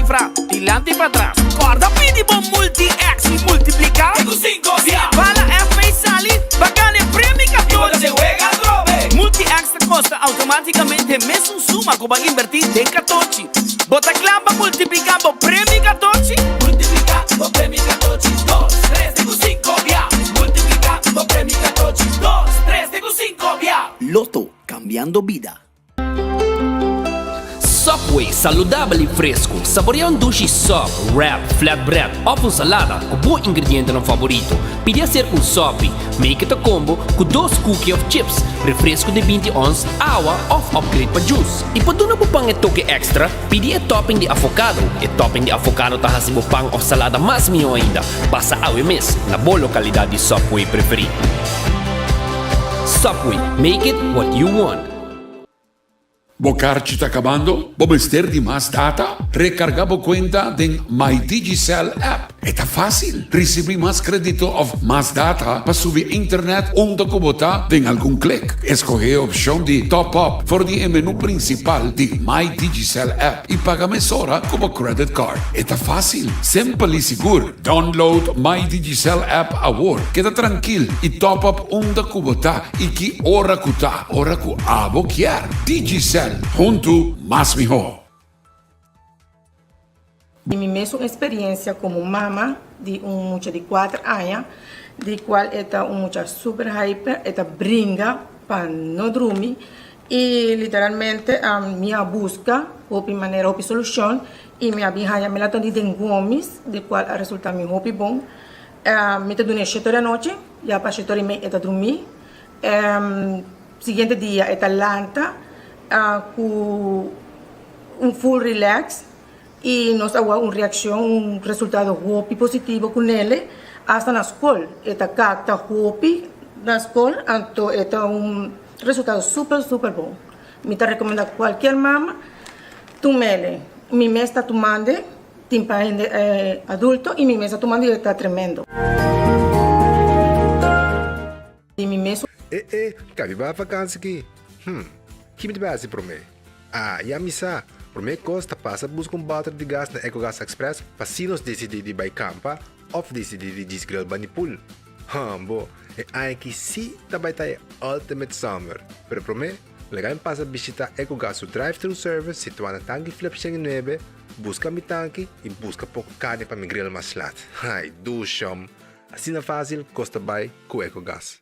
fra dilante para atrás. Guarda pidi bom multi-X e multiplicar. Tengo 5 via. Fala F e sali, bacana premi Y cuando 14. se juega trove. Multi-X te costa automaticamente mesmo suma que vai invertir de 14. Bota clava multiplicando premi 14. Multiplicando premi 14. 2, 3, tengo 5 via. Multiplicando premi 14. 2, 3, tengo 5 via. Loto, cambiando vida. Subway, saludabile e fresco. Saboreia um sushi sub, wrap, flatbread ou uma salada com bom ingrediente no favorito. Pide a ser um sub, make it a combo com 2 cookies of chips, refresco de 20 ons, água ou upgrade para juice. E para dar um pão e toque extra, pide a topping de avocado. E topping de avocado tá assim pão ou salada mais melhor ainda. Passa ao mês na boa localidade de Subway preferida. Subway, make it what you want. Bocarci está acabando? ¿Vamos a de más data? Recargamos cuenta de My Digicel app. Está fácil. Recibir más crédito of más data para subir internet onde kubota en algún clic. Escoge opción de top up por el menú principal de My Digicel app y paga mesora como credit card. Está fácil, simple y seguro. Download My Digicel app ahora. Queda tranquilo y top up onde kubota y que hora kuta, hora ku abo kier. Digicel. Junto más mejor. Mi mesma experiência como mama de muchacha de 4 anos, de qual é muchacha super hyper, brinca para não dormir e literalmente a minha busca de maneira de solução e minha bihanha me latam de gomes, de qual a resulta me hopi bom. Me te dune 7 da noite, já para 7 e meia dormir. Seguinte dia lanta. Com full relax e nós agora reação, resultado hopi positivo com ele hasta na escola. Cacta hopi na escola, então resultado super bom. Me recomendo a qualquer mama tomele. Mi mês está tomando, tem para adulto e mi mês está tomando e está tremendo. E mi mês cabe para vacança aqui. Que me base para mim? Já me sa. Para mim costa passa buscar balde de gás na EcoGas Express para se nós decidir de buy campa ou decidir de desgrill banipul. Bo, é que se também tá ultimate summer. Pero para mim, legal passa visitar EcoGas o drive-thru service situado na tanque Flip 9, busca mi tanque e busca pouco carne para me grill mais slat. Ai, dusham. Assim é fácil, costa buy com EcoGas.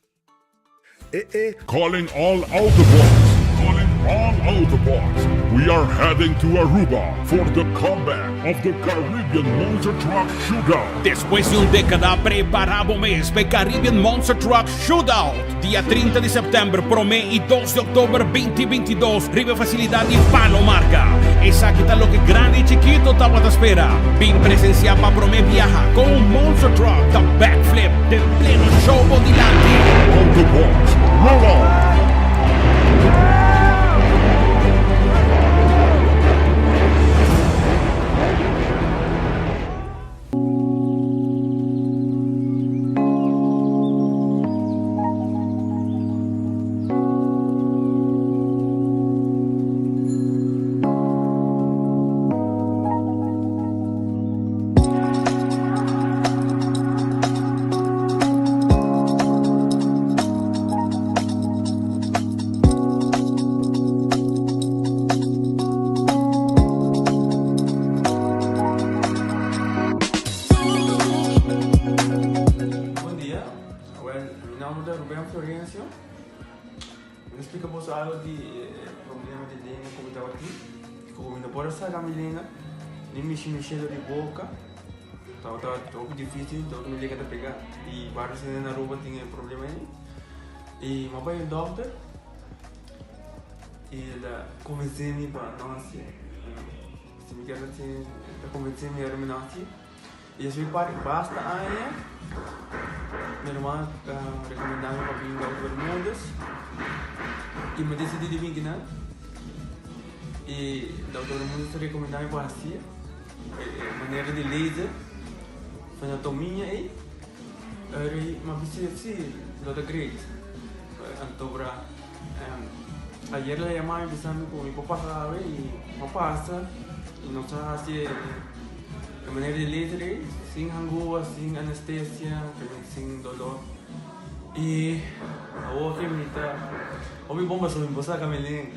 Calling all Autobots! Calling all Autobots! We are heading to Aruba for the comeback of the Caribbean Monster Truck Shootout. Después de una década, preparamos mês para Caribbean Monster Truck Shootout. Dia 30 de setembro, Promé e 2 de outubro 2022, Rive Facilidade e Palomarca. Essa aqui tá lo que grande e chiquito estava à espera. Vim presenciar para Promé viajar com um Monster Truck da backflip de pleno show dilante. Autobots, roll on! Explicamos algo de problema de língua como estava aqui. Como não pode sair da minha língua, nem mexendo de boca. Então estava um pouco difícil, então me liga a pegar. E vários na rua tinham problema aí. E meu pai é doutor. E ele convenceu-me para não assim. Se me quer assim, ele convenceu-me a não assim. E assim basta aí. Minha irmã recomendava para vir ao Bermudas. E me decidi de vir, né? E o doutor Mundo recomendava para assim, maneira de laser, anatomia e uma visita assim, doutor Grace. Então, ayer le llamaba pensando con mi papá, ¿sabes? Y no pasa, y no está así, de maneira livre, sem angústia, sem anestesia, sem dolor. E a outra minha, ouvi bomba sobre você camelinho,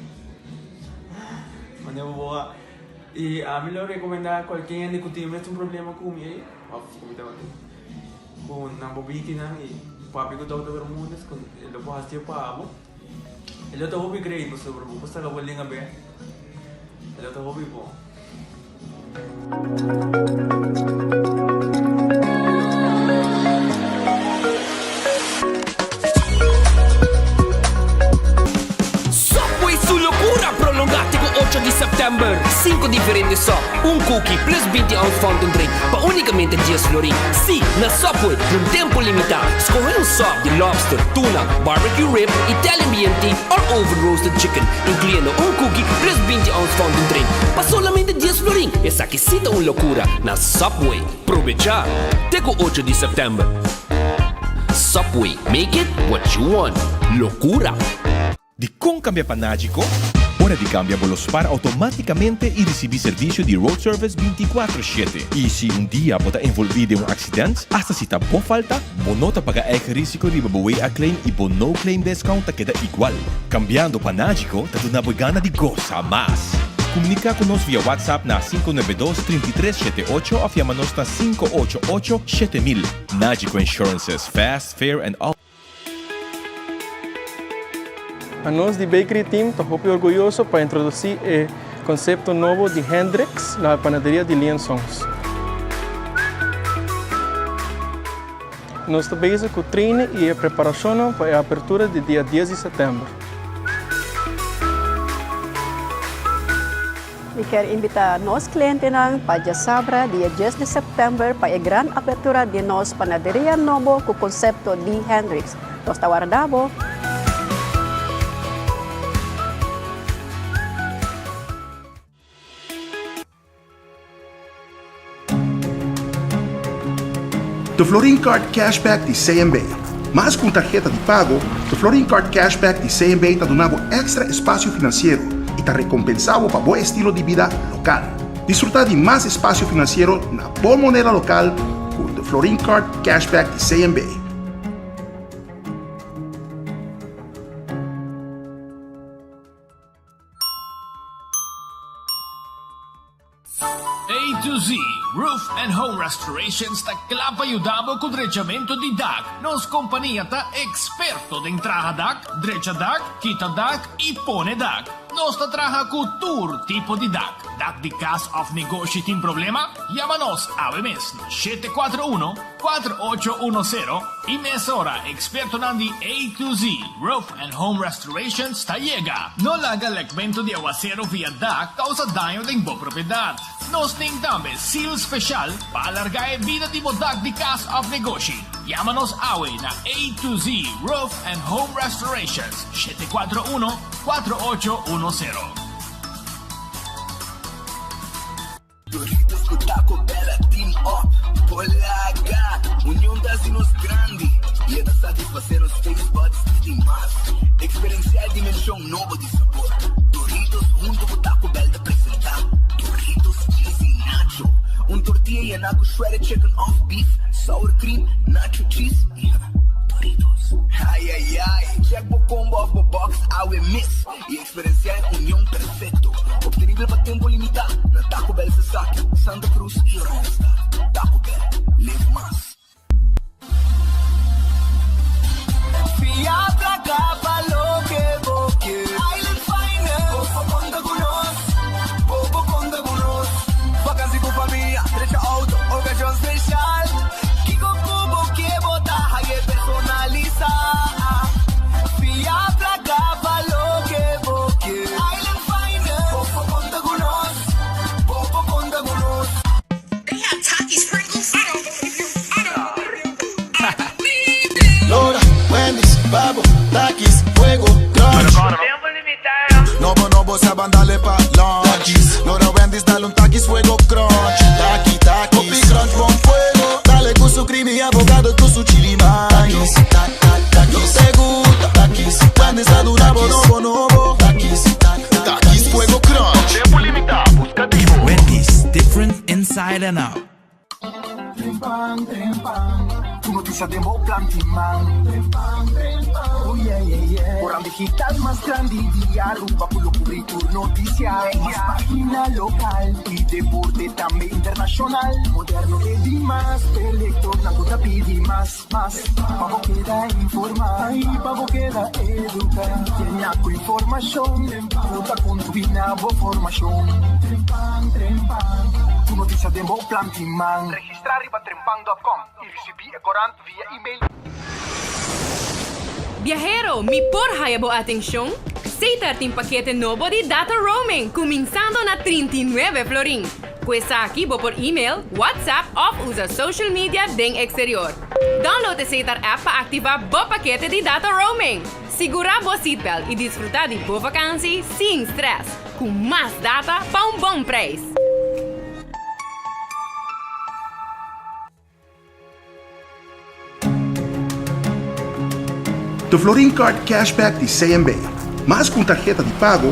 maneira boa. E a melhor recomendar qualquer que tem um problema com ele, com na bobiki na e papi ko daw daw munas kung ilo po hasti pa amo. Ilo to hobby grade so bro, basta ka wali nga be. Ilo to hobby po. Subway su locura prolongate con 8 di settembre. 5 differenti sop, un cookie plus 20 ounce fountain drink pa unicamente 10 florin. Sì, na Subway, un tempo limitato. Scoge un sop di lobster, tuna, barbecue rib, Italian BNT or over roasted chicken, incluyendo un cookie plus 20 ounce fountain drink pa solamente 10 florin. E sa che sita un locura na Subway. Provecha, teco 8 di settembre. Subway, make it what you want. Locura. Di Kung Cambia Panágico, hora de cambia bolos para automaticamente y recibir servicio de road service 24/7. Y si un día bota envolvido en un accidente, hasta si ta bo falta, bonota paga eigen risico de babawe a claim y bono claim discount ta queda igual. Cambiando Panágico, ta duna gana de goza más. Comunica con nos via WhatsApp na 592-3378 o llamanos na 588-7000. Nágico Insurances, fast, fair and all. A nós de Bakery Team estamos orgulhosos para introduzir o conceito novo de Hendrix na panaderia de Liansons. Nós estamos com o treino e a preparação para a abertura do dia 10 de setembro. E quero invitar nós clientes para dia sábado, dia 10 de setembro, para a grande abertura de nossa panaderia novo com o conceito de Hendrix. Nós estamos aguardando. The Florin Card Cashback de CMB. Mas com tarjeta de pago, the Florin Card Cashback de CMB está dando extra espaço financeiro e está recompensado para bom estilo de vida local. Disfrutar de mais espaço financeiro na boa moneda local com the Florin Card Cashback de CMB. A to Z Roof and Home Restorations ta clapa aiutavo con drecciamento di DAC. Nos compagnia ta esperto de entrada DAC, dreccia DAC, quita DAC e pone DAC. Nos ta traja con tour tipo di DAC. DAC di cas of negosio tin problema? Llámanos a mes 741-4810 y mesora experto nandi A to Z Roof and Home Restorations ta llega. No laga legmento di aguacero via DAC causa daño de bo propiedad. Nos ting tambe seal special para alargar vida di bodak di cas of negosyo. Llámanos awe na A to Z Roof and Home Restorations 741-4810. Doritos com Taco Bell, Team Up, Polaga, união das e nos grande. E é da satisfazer os taste buds de mais. Experienciar dimensão nova de sabor. Doritos junto com Taco Bell de apresentar. Doritos cheesy nacho. Tortilla llenado shredded chicken off beef, sour cream, nacho cheese. Doritos. Ay, ay, ay. Check the combo of the box, I will miss. E experienciar união perfeito. Obtenível para tempo limitado. Na Taco Bell se saque, Santa Cruz e Ronsta. Taco Bell, live más. Fiat acaba lo que boque. Island Finance. Popo conta con nos. Popo conta con nos. Vacancy con familia, derecha auto, ocasión especial. Kiko Kubo que bota, hay personaliza. Fiat acaba lo que boque. Island Finance. Popo conta con nos. Popo conta con nos. They have Takis Pringles. Lora, Wendy's, Babo, Takis, Fuego, Crunch. No se van darle pa' lunch. Takis, Lora, Wendy's, dale un Takis, Fuego, Crunch. Taki, Takis, Crunch, con fuego. Dale con su creamy y abogado, con su chili maíz. Takis, no te gusta. Takis, Wendy's, a dura, bonobo. Takis, Takis, Fuego, Crunch. Tiempo limitado, buscativo. Wendy's, different inside and out. trempan. Tu noticia de Mo Plantiman. Oh yeah, yeah, yeah. Orang digital más grande y Aruba pulo currículum noticias. Más página local y deporte también internacional. Moderno de Dimas, electoral te pidi más. Pavo queda informar y pavo queda educar. Tiene algo información, puta con tu binabo formación. Trempan. Tu noticia de Mo Plantiman. Registrar riba trempan.com y recibir corant via email. Viajero, mi porra yabo atención. Aceita tem paquete novo de data roaming, começando na 39 florin. Cuesta aqui por email, WhatsApp ou usa social media den exterior. Download a Aceita app para ativar o paquete de data roaming. Segura bo seatbelt e desfrutar de boa vacância sem stress, com mais data para bom preço. The Florin Card Cashback de CMB. Más con tarjeta de pago,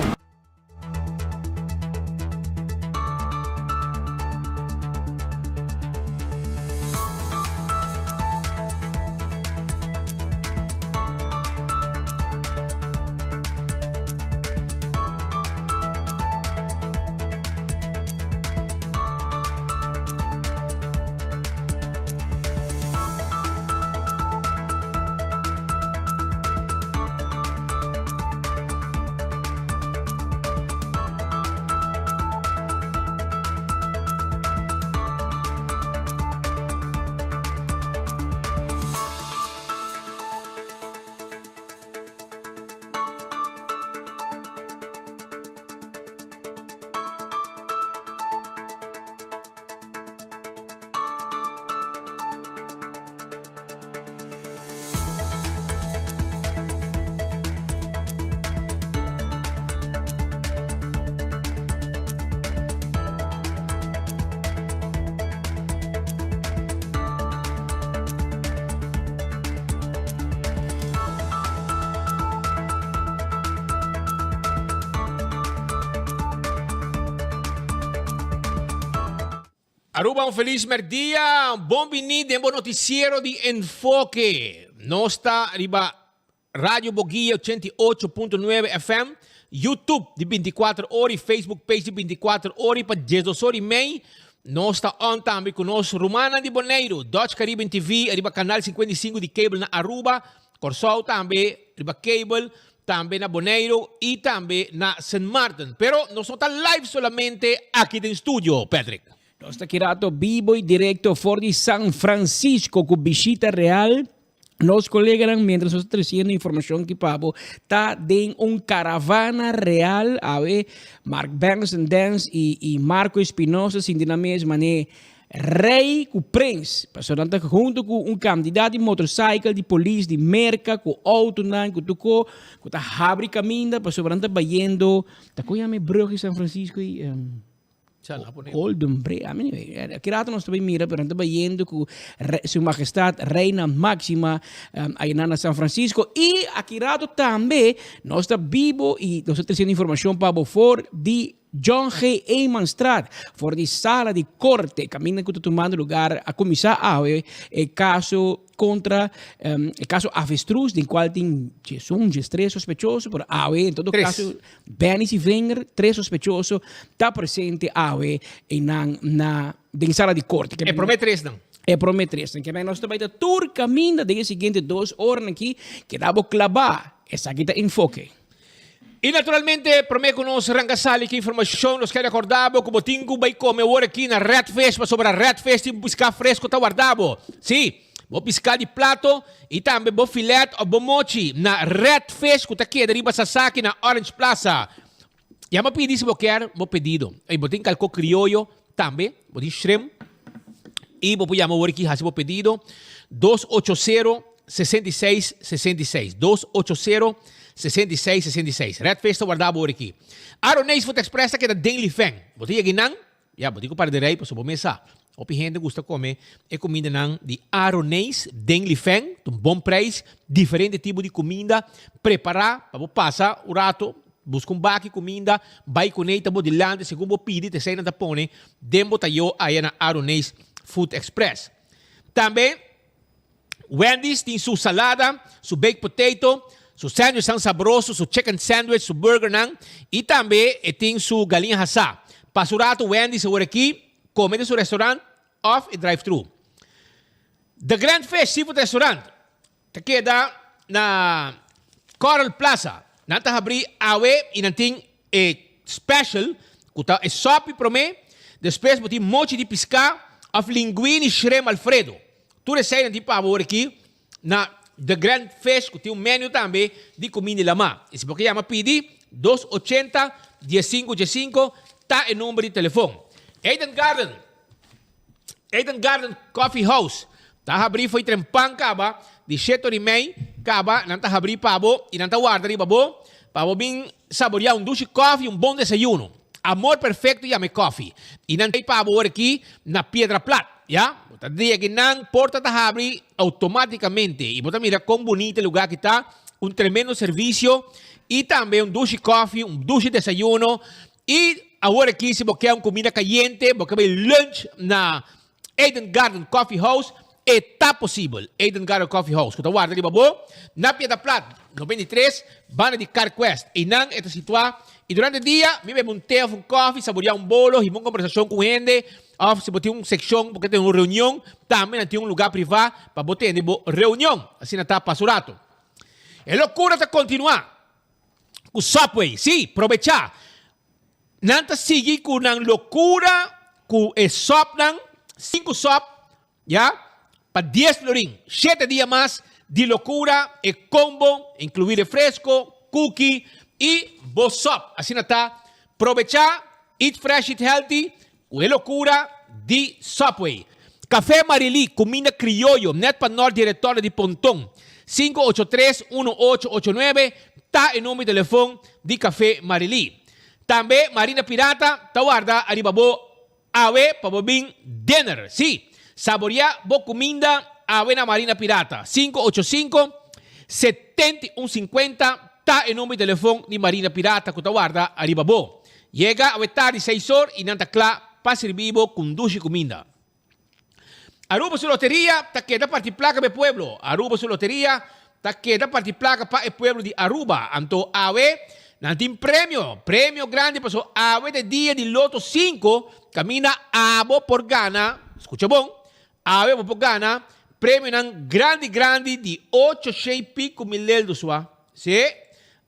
Aruba, un feliz mercdia, buon venite in buon noticiero di Enfoque. Nostra riba Radio Bogia 88.9 FM, YouTube di 24 ore, Facebook page di 24 ore per Jesus ore May. Nostra on também conosco Romana di Bonaire, Dutch Caribbean TV, riba canal 55 di cable na Aruba, Corsol também, riba cable, também na Bonaire e também na St. Martin. Pero nós estamos live solamente aqui no studio, Patrick. Nós está aqui vivo e direto fora de San Francisco com visita real. Nos colegas, mientras nós trazendo informação que Pablo está em caravana real, a ver, Mark Banks and Dance e Marco Espinosa, sin de mesma maneira, rei com Prince, passando junto com candidato de motorcycle, de polícia, de merca, com auto, com tuco, com a abre caminho, passando bayendo, tá com a me Brugge San Francisco e Golden Bridge. Aqui rato nós também mira, pero estamos vendo com Sua Majestade Reina Máxima aí na São Francisco. E aqui rato também nós estamos vivo e nós estamos trazendo informação para for de John G. Emanstraat, for de sala de corte, caminho que está tomando lugar a começar a o caso contra o caso Avestruz, em qual tem três sospechosos, por em todo caso, Benny Wenger, três sospechosos, está presente na sala de corte. E promete três, não? E promete três. Que nós também está tur caminho de seguinte 2 horas aqui, que dá para clavar essa aqui está enfoque. E naturalmente, prometo nos rangasali que informação nos quer acordar como tingo vai comer agora aqui na Red Fest, mas sobre a Red Fest e buscar fresco tá guardado. Sim, vou piscar de prato e também vou filete ou vou mochi na Red Fest que tá aqui deriva Sasaki na Orange Plaza. E me pedi se vou quer, vou pedido. E vou ter calco criollo também, vou ter shrimp e vou pôr agora aqui se vou pedido 280 66 66 280 66 66. Red Fest guardado por aqui. Aronês Food Express aqui da Daily Feng. Botei aqui não? Já, botei para de rei, para sua mesa. O gente gosta de comer é comida não de Aronês Daily Feng, um bom preço, diferente tipo de comida, preparar para passar o rato, busca baque comida, vai com ele, de lande, segundo o pedi, te sai na tapone, dembo tayo aí na Aronês Food Express. Também, Wendy's tem sua salada, seu baked potato, seu sandwich são saboroso, seu chicken sandwich, seu burger não. E também tem sua galinha assada. Pasurato Wendy's agora aqui, come no seu restaurante, off e drive-thru. The Grand Fish Seafood Restaurant, que queda na Coral Plaza. Nanta abrir awe e nanting special, kuta é sopi prome, depois botin mochi de pisca, of linguine shrimp Alfredo. Tudo isso aí nanti pa agora aqui na The Grand Fish, que tem um menu também de comida lama. E se você chama pedi 280-1515, tá o número de telefone. Eden Garden Coffee House. Tá abrir foi trempang kaba, de 7h30 kaba, nanta abrir pabo, e nanta guarda riba bo, pabo bing saborear duche coffee, bom desayuno. Amor perfeito e ame coffee. E nanta pabo aqui na Piedra Plata, ya? Bota dia que não porta tá abrir automaticamente. E bota mira como bonito lugar que tá, tremendo serviço, e também duche coffee, duche desayuno, e agora aqui se você quer comida caliente, você vai lunch na Eden Garden Coffee House, está possível. Eden Garden Coffee House. Kung tawag di ba bo? Na Piedra Plata, 93, bana di CarQuest. Inang ito situado. E durante o dia, me bebo té, coffee, saborear bolo, e uma conversação com gente. Ou se botar seção, porque tem uma reunião, também tem lugar privado para botar reunião. Assim está pasurato. É loucura de continuar. O Subway, sim, aproveitar. Nanta sigue com uma loucura, com o sop, 5 sop, já? Para 10 florin, 7 dias mais de loucura e combo, incluir refresco, cookie e bossop. Assim está, aproveitar, eat fresh, eat healthy, com a loucura de Subway. Café Marili, comida criollo, net para nós, diretora de Pontão, 583-1889, está o número de telefone de Café Marili. Também, Marina Pirata, está guarda, arribabo, awe, para bem dinner, sim. Saborear boa comida a Avena Marina Pirata. 585-7150. Tá o número de telefone de Marina Pirata que guarda arriba bo. Chega a tarde 6 horas e não está para servir com duche comida. Aruba su loteria, tá queda parte placa para pueblo. Aruba su loteria, tá queda parte placa para o pueblo de Aruba. Anto awe, não tem prêmio grande para o awe de dia de loto 5, camina abo por gana. Escucha bom. Avevo por gana, prêmio grande de 800 pico mil dosua. Se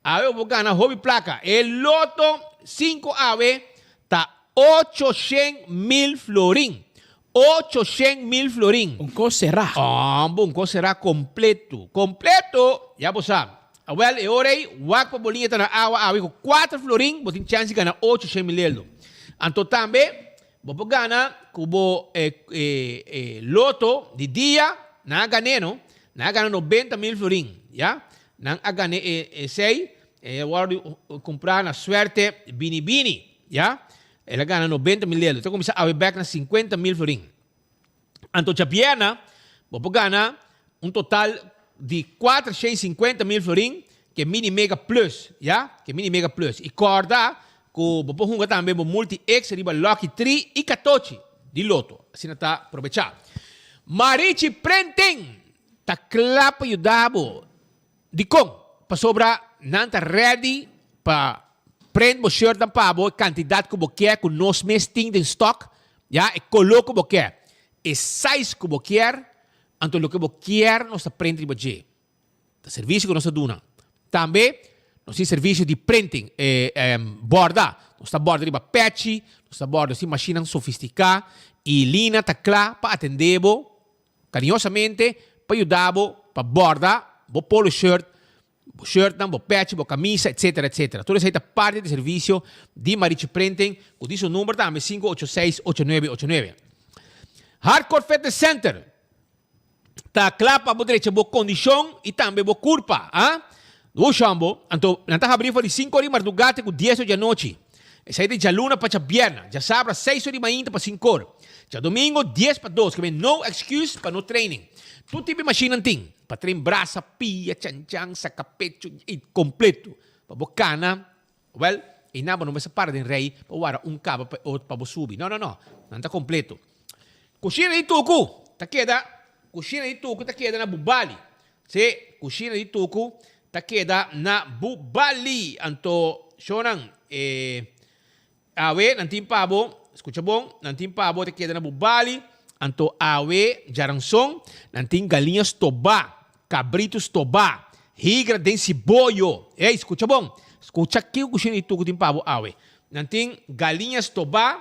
avevo por gana, hobby placa. El loto 5 ave tá 800,000 florin. 800,000 florin. Un coserá. Un coserá completo. Completo, ya vos sabes. Well, e ora aí, wak pa bolinha tá na água, ave com 4 florin, você tem chance de ganhar 800,000. Anto também, vou ganhar cubo loto de dia na ganeno na gana 90,000 florin, ya? Na gane sei agora comprar na suerte bini, ya? Ela gana 90,000. Então começa a back na 50,000 florin. Anto chapiana, vou ganhar total de 450,000 florin, que mini mega plus, ya? Que mini mega plus. E corda com vou jungar também multi X riba Lucky 3 e 14 de loto. Assim está aproveitar. Marichi Printing tá clapa ajudabo de com para sobra não tá ready para print o shirt dan pabo quantidade que você quer com nós mesmo em stock, já e coloca você quer e size que você quer, então o que você quer nós tá print riba G. O serviço que nós dona. Também nós tem serviço de printing borda. Nós tá borda riba patchy, nós tá borda assim máquina sofisticada e lina tá clara para atender carinhosamente para ajudar para borda, bo polo shirt, bo patch, bo camisa, etc. Tudo isso é parte do serviço de Marichi Printing, com esse número também 586-8989. Hardcore Fitness Center tá claro para direita boa condição e também boa curva, o chambo, então não tá abrindo de 5 horas do gato com 10 horas da noite. Essa aí de jaluna para a viernes, já sabe 6 horas da manhã para 5 horas. Já domingo 10 para 2, que vem no excuse para no training. Tudo tipo de máquina tem, para treinar braça, pia, chan, sacapecho e completo. Para bocana, well, e nada não vai se parar de rei para guardar cabo para subir. Não está completo. Coxina de tucu, tá queda kusina di Tuku ta queda na Bubali. Se kusina di Tuku ta queda na Bubali. Anto, shonang, awe, nanting pabo, escucha bom, nanting pabo ta queda na Bubali. Anto awe, jarangsong, nanting galinhas toba, cabritos toba, higra den cibollo. Escucha bom, escucha aqui o kusina di Tuku tim pabo awe. Nanting galinhas toba,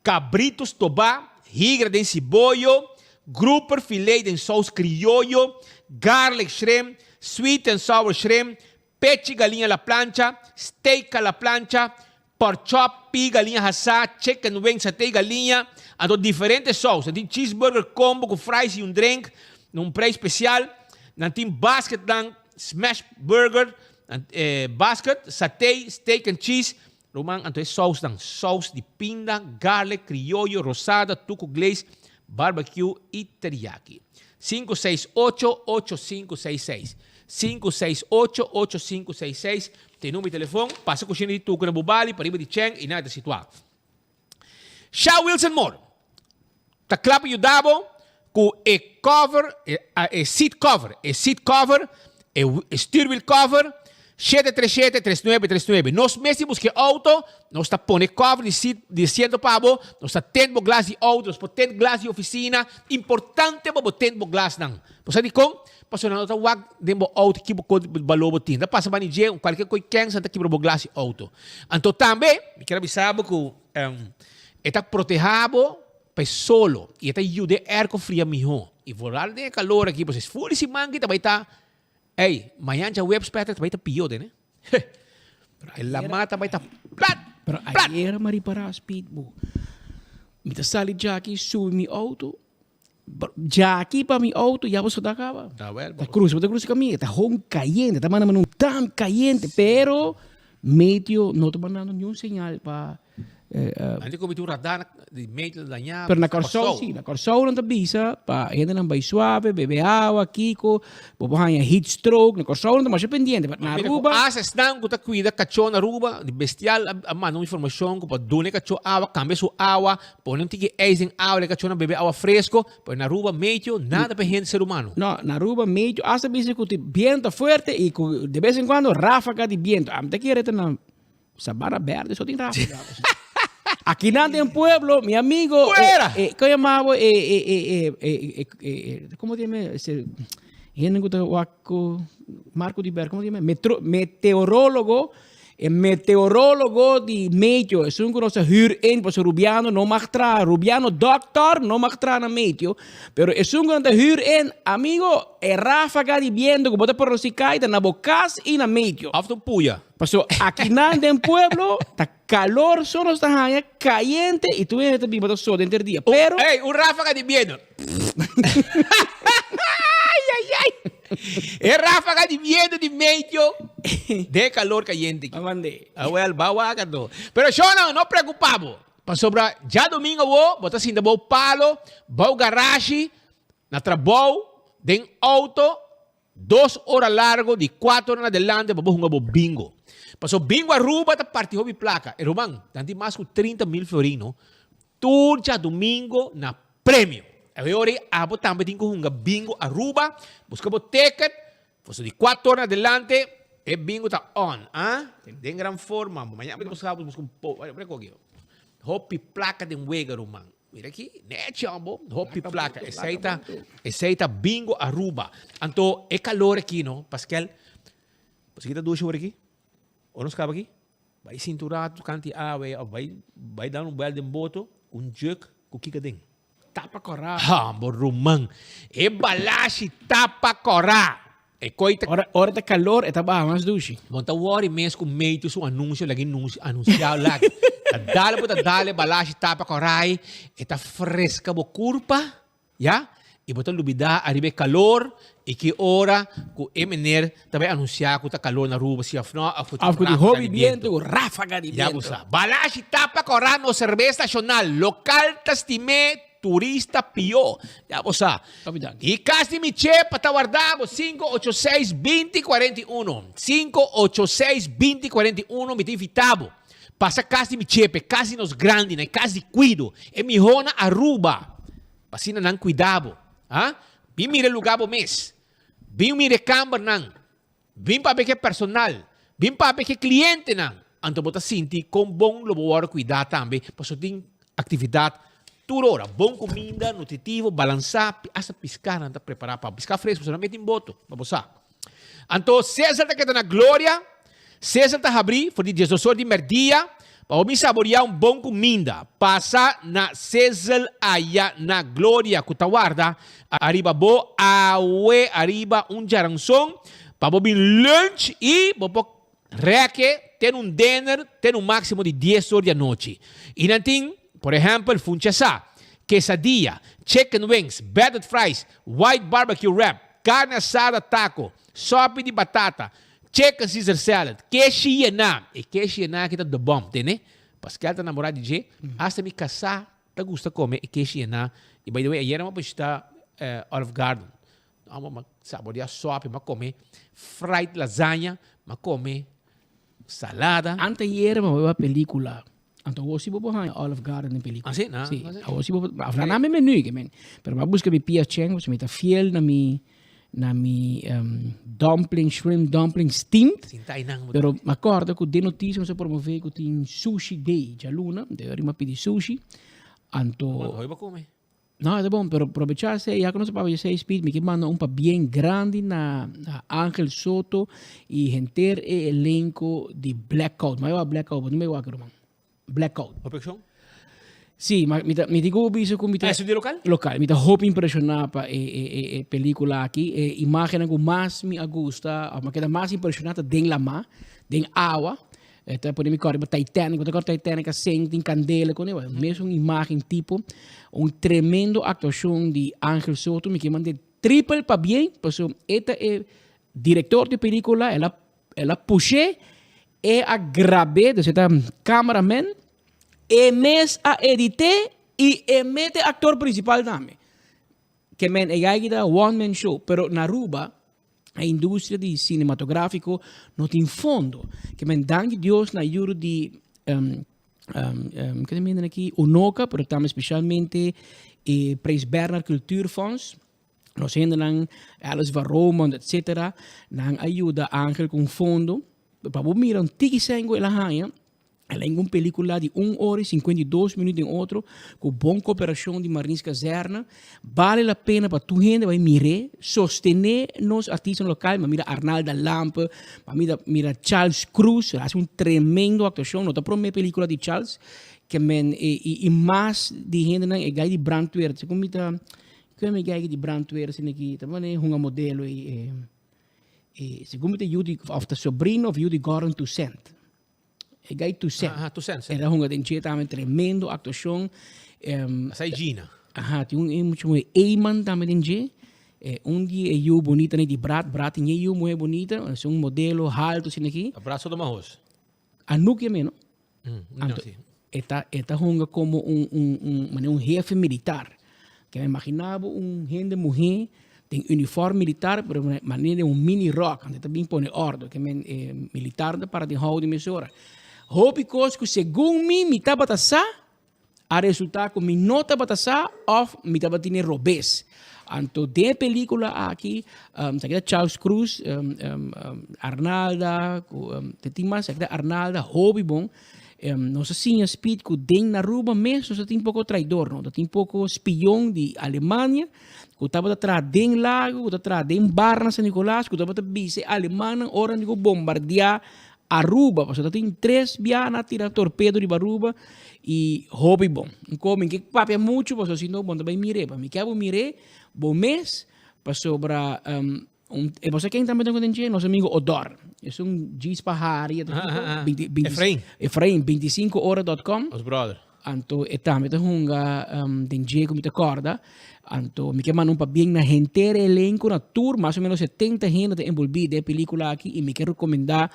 cabritos toba, higra den cibollo, grouper filet den saus criollo, garlic shrimp, sweet and sour shrimp, peche galinha a la plancha, steak a la plancha, pork chop, pi galinha assada, chicken wings, satay galinha, ando diferentes saus. Nanti cheeseburger combo com fries e drink, num preço especial. Nanti basket dan smash burger, basket, satay, steak and cheese. Romang, anto é saus dan saus de pinda, garlic, criollo, rosada, tuco glaze, barbecue e teriyaki. 568-8566. 568-8566. Tem número de telefone. Passa a coxina de tuco na Bubali, para riba de Cheng e nada situado. Shaw Wilson Moore. Ta clapa ajudavo com cover, seat cover, seat cover, steering wheel cover, 737-3939. Nós mesmo busque auto, nós está pondo cover de ciento pavo, nós está tendo glass de auto, nós tendo glass de oficina. Importante para tendo glass não. Você diz como? Passou na outra wag demo auto que botou balobo tinta. Passa para ninguém, qualquer coisa que santa que botou glass de auto. Então também, me quero avisar que está protegido para solo e está ajuda air com frio melhor. E volar de calor aqui, vocês furi se mangue também tá. Ei, amanhã já web spec também tá pior, né? La mata também tá plat. Pero ayer mari para speedboat. Mita sali Jackie sube mi auto. Jackie para mi auto ya vos acaba. Tá well. Tá cruz caminho, tá home caliente, tá mandando tan caliente, pero medio no te mandando nenhum señal para Antes como tu radar de meio dañado. Pero na Corsol, sim, na Corsol não te avisa, para ainda não vai suave, beber água, Kiko, vamos a heat stroke, na Corsol não te mais pendiente, na Aruba. Asas não que tá cuida cachorro na Aruba, de bestial, a mano informação que para donar cachorro água, cambia sua água, põe um tique eisen água, de cachorro beber água fresco, pois na Aruba meio nada para gente ser humano. Não, na Aruba meio, hasta vez que o viento forte e de vez em quando ráfaga de viento. A mim que era na Sabana Verde, só tem ráfaga. Aqui não tem pueblo, meu amigo. Fuera! ¿Cómo llamaba? ¿Cómo se llama? Marco Di Ber, ¿cómo se llama? Meteorólogo. Meteorólogo de meio. É um que nós huur in, porque Rubiano não mag tra. Rubiano doctor não mag tra na meio. Pero é um que nós huur in, amigo, é ráfaga de viento que bota por os cai na bocas e na meio. After puya. Pasó aquí nada en pueblo, está calor, solo está allá, caliente y tú vienes a vivir todo el día. Pero. ¡Ey! Un ráfaga de viento. Es ráfaga de viento de medio de calor caliente. Well, pero yo no preocupamos. Pasó ya domingo vos, botas sin de vos palo, vos garage, na trabalho, den auto, 2 horas largo, de 4 horas adelante, vamos jugar bingo. Passou bingo Aruba, tá parte hobby placa. E Romão, tanto mais com 30.000 florino, tudo já domingo na prêmio. Agora, abo também tem que jogar bingo Aruba, busca o ticket, passou de 4 horas adelante, e bingo tá on. Tem grande forma. Amanhã vamos buscar um pouco. Olha aqui. Hobby placa de Wega, Romão. Mira aqui, chambo, hobby placa. Essa bingo Aruba. Então, é calor aqui, não? Pascal, você quer 2 horas aqui? Ou não escapa aqui? Vai cinturado, canti água, vai dar belo de boto, jug, com que dentro. Tapa corá. Romão. É balache, tapa corá. É coisa. Hora de calor, é tapa mais duche. Monta worry mesmo com meio do seu anúncio, lagi anunciado lá. Dale, balache, tapa corá. Está fresca, bo curpa, já? E botar lubida, arriba calor, e que hora que é menor também anunciar que está calor na rua, se afno, de hobby viento, ráfaga de viento. Balache tapa corá no cerveja nacional, local tastimé, turista pio. Já você. E casi mi chepa tá guardado 586-2041. 586-2041 me tem vitabo. Passa casi mi chepe, casi nos grande, né? Casi cuido. E mi hona Aruba. Pasina não cuidado. Bim mire lugar bo mes. Bim mire câmara nang. Bim pa que personal. Bim pa que cliente nang. Anto bota sinti com bom lobo cuidar também. Passo tem atividade toda hora. Bom comida, nutritivo, balançar, hasta piscar, anda preparar para piscar fresco, você não mete em boto, para você. Então, César está aqui na glória, César está abrir, foi de Jesus de merdia, para me saborear bom comida. Passa na César aí na glória, que guarda, arriba bo, awe, arriba jaranção, para vir lunch e reque, ter dinner, ter máximo de 10 horas da noite. E não tem, por exemplo, funchasa, quesadilla, chicken wings, battered fries, white barbecue wrap, carne assada taco, sopa de batata, chicken Caesar salad, queijo iena. E queijo iena que tá do bom, tem, Pascal tá namorado de G, hasta me casar, tá gusta comer queijo iena. E by the way, ayer vamos estar Olive Garden. Vamos saborear sopa, vamos comer fried lasanha, vamos comer salada. Anteayer me voy a película. Então, hoje vou para Olive Garden em película. Ah, sim? Não. Sim. Hoje vou para... Não é menu, men. Pero vou buscar minha pia cheng, você me tá fiel na mi dumpling, shrimp dumpling steamed. Pero me acordo que de notícia você promoveu que tem sushi day, já luna, deveria pedir sushi. Então... Hoje vou comer. Não, é bom, pero aprovechar-se, já que não se pode fazer speed, me manda um pa bem grande na Ángel Soto e gente elenco de Blackout. Mas eu Blackout, não me guardo, irmão. Blackout. Operação? Sim, mas me digo isso como... É isso de local? Local. Me hope impressionar para a película aqui. Imagem que mais me gusta, mas que mais impressionante den la mar, den água. Então, por exemplo, Titanic, Titanic assim, tem candela, com ele. Mesmo imagem tipo, tremendo atuação de Ángel Soto, me que manda triple para bem, porque este é diretor de película, ela puxou e a grave, de certa cameraman, e mes a edité e mete actor principal também. Que men é aí da one man show, pero na Aruba a indústria de cinematográfico não tem fundo. Que men danke Deus na ajuda de que me aqui Unoca, pero também especialmente Prijs Bernhard Cultuurfonds. Nós ainda Alice van Roomen, etc. Nang ajuda Ángel com fundo. Para mirar um tiki sangue ela ganha. Ela é uma película de 1 hora e 52 minutos em outro, com boa cooperação de Marins Caserna. Vale a pena para tu gente vai mirar, sostener nos artistas locais, mas mira Arnaldo Lampe, mira Charles Cruz, faz tremendo atuação, não está para uma película de Charles, que men e mais de gente não é gai de Brandweer, se como mira que é gai de Brandweer, se aqui também é um modelo e se como mira Judy of the sobrino of Judy Gordon Toussaint. E gai Toussaint. Era uma denche também tremendo atuação. Essa Gina. Tem muito Eyman também denche. Dia é eu bonita de Brat é eu muito bonita, é modelo alto assim aqui. Abraço do Mahos. Anuque menos. Esta hunga como um jefe militar. Que me imaginava gente mulher tem uniforme militar, pero maneira mini rock, ante também põe ordem, que militar para de hall de mesura. Hope que segundo me tá batasa, a resultado que me nota batasa of me tá batine robes. Anto de película aqui, Charles Cruz, Arnalda, tem mais Arnalda, hobby bom. Não sei se speed que den na Aruba mesmo, tem pouco traidor, não? Tem pouco espião de Alemanha, que estava atrás de lago, que estava atrás de bar na San Nicolás, que estava atrás de Alemanha, hora de bombardear Aruba, porque tem 3 vianas tirar torpedo de Aruba e hobby bom. Como que papel muito, porque se não bom também mire, para mim que eu mire, bom mês, para sobra e você quem também tem que nosso amigo Odor. É Gis Pahari, Efraim 25horas.com. Os brother. Anto também tem denje como te acorda. Anto me queman pa bem na gente elenco na tour, mais ou menos 70 gente envolvida de película aqui e me quero recomendar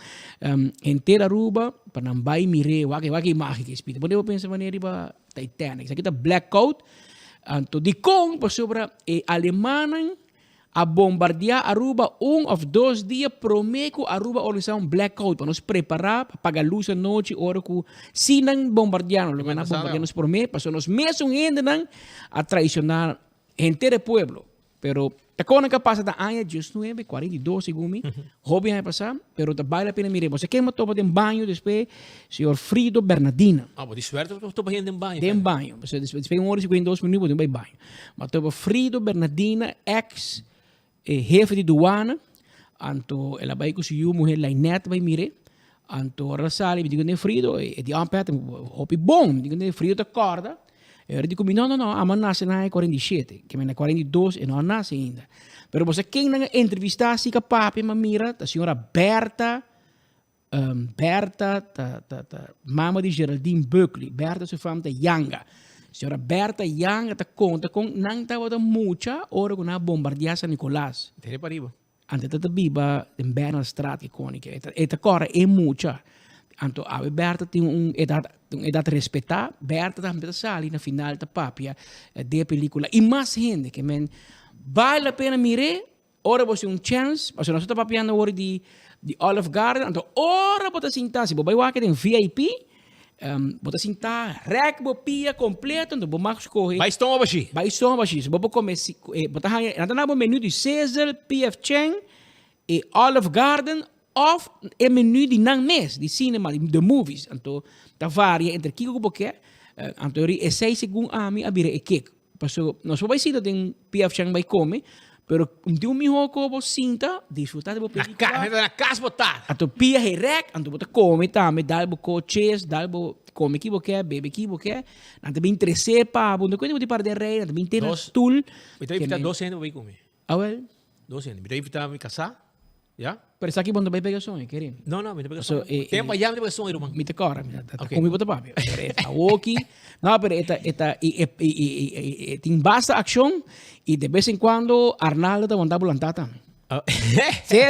gente Aruba para não vai mire, waki mágica espírito. Pode eu pensar maneira para Titanic. Isso aqui tá Blackout. Anto de com para sobre Alemanha a bombardear Aruba 1 ou 2 dias, prometo Aruba organizar blackout para nos preparar para pagar luz à noite, hora que se não bombardear, não bombardear nos prometo, para nos mesmos ainda a traicionar gente do pueblo. Pero Ta kona ka pasa ta anya just 9, 42 segumi. Hobby na passar, pero ta vale a pena mire. Você quer topa de banho después, senhor Frido Bernardina. Ah, mas de suerte tô banhando em banho. Tem banho. Você después 1 hora e 52 minutos tem banho. Mas topa Frido Bernardina, ex jefe de douana. Anto ela vai com sua mulher lá net vai mire. Anto rasali, digo ne Frido, e di ampet, hobby bom, digo ne Frido ta corda. Eu digo, não, a mãe nasce na 47, que é 42 e não nasce ainda. Pero você quem não entrevistar se com papi, mira, a senhora Berta, mama de Geraldine Buckley, Berta se fama de Yanga. A senhora Berta Yanga ta conta com não ta wada mucha hora com a bombardear San Nicolás. Tem para riba. Ante ta biba in Bernal Straat icônica. Eta cora é mucha. Anto a Berta tem edad respeitar, Berta também sali na final da papia de película. E mais gente que vale a pena mirar, ora você chance, mas nós estamos papiando hora de Olive Garden, então ora você sentar, se você vai tem VIP, você sentar, rec bopia completo, então você escolhe. Vai estômago baixi. Se você comer, você na menu de Cecil, P.F. Chang e Olive Garden. Of é menu de não mês, de cinema, de movies. Então, tá varia entre kiko porque então é 6 segundos a mim abrir e kik. Passo, nós vamos ver tem PF Chang vai comer, pero de melhor que você sinta, desfrutar de você película. Na casa botar. Então pia rec, então você come também, dá bo cheese, dá bo come que você bebe que você, então bem trece pa, quando coisa você para de rei, bem ter stool. Então evitar 2 anos vai comer. Ah well. 2 anos. Então evitar me casar. Ya? Pero sa akin, banda ba pegason, querido? No, me pegason. Tempo allá me pegason, irmão. Me te corre, comi bota papi. Esta walkie. No, pero tem basta ação e de vez em quando Arnaldo te monta volantata. Sí.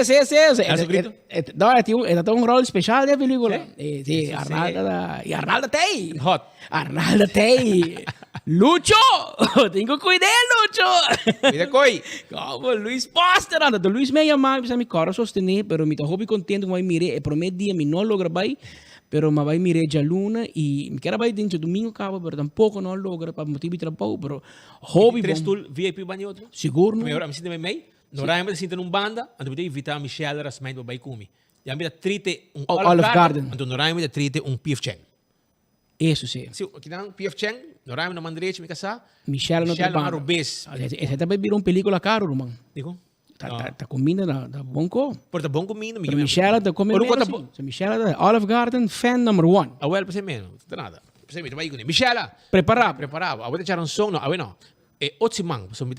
No, era un rol especial de película. Sí, Arnaldo Tei. Hot. Arnaldo Tei. Lucho! Tengo cuidado, Lucho! Cuida coi! Como Luis Poster, anda. Luis me llama, me corre sostener, pero me hobby contento com mire, prometo dia me não logra bem, pero me vai mire já luna e me quero vai dentro domingo cabo, pero tampouco não logra para motivo de trabalho, pero hobby bom. 3 tool VIP banho outro? Seguro. Melhor, me sinto bem. No ramo me sinto num banda, então eu invitar Michelle Rasmain para vai comer. Já me dá trite Olive Garden. Então no ramo me dá trite P.F. Chang. Isso sim. Se aqui não P.F. Chang, no ramo não mandrete me casar. Michelle não trabalha. Michelle Marubes. Essa também virou película caro, irmão. Digo? Tá comendo da bom co. Por tá bom comendo, me Michelle tá comendo. Se Michelle Olive Garden fan number 1. Ah, well, para menos, não nada. Para mim, vai com Michelle. Preparado. Agora deixar um som, não, não. É otsimang, so me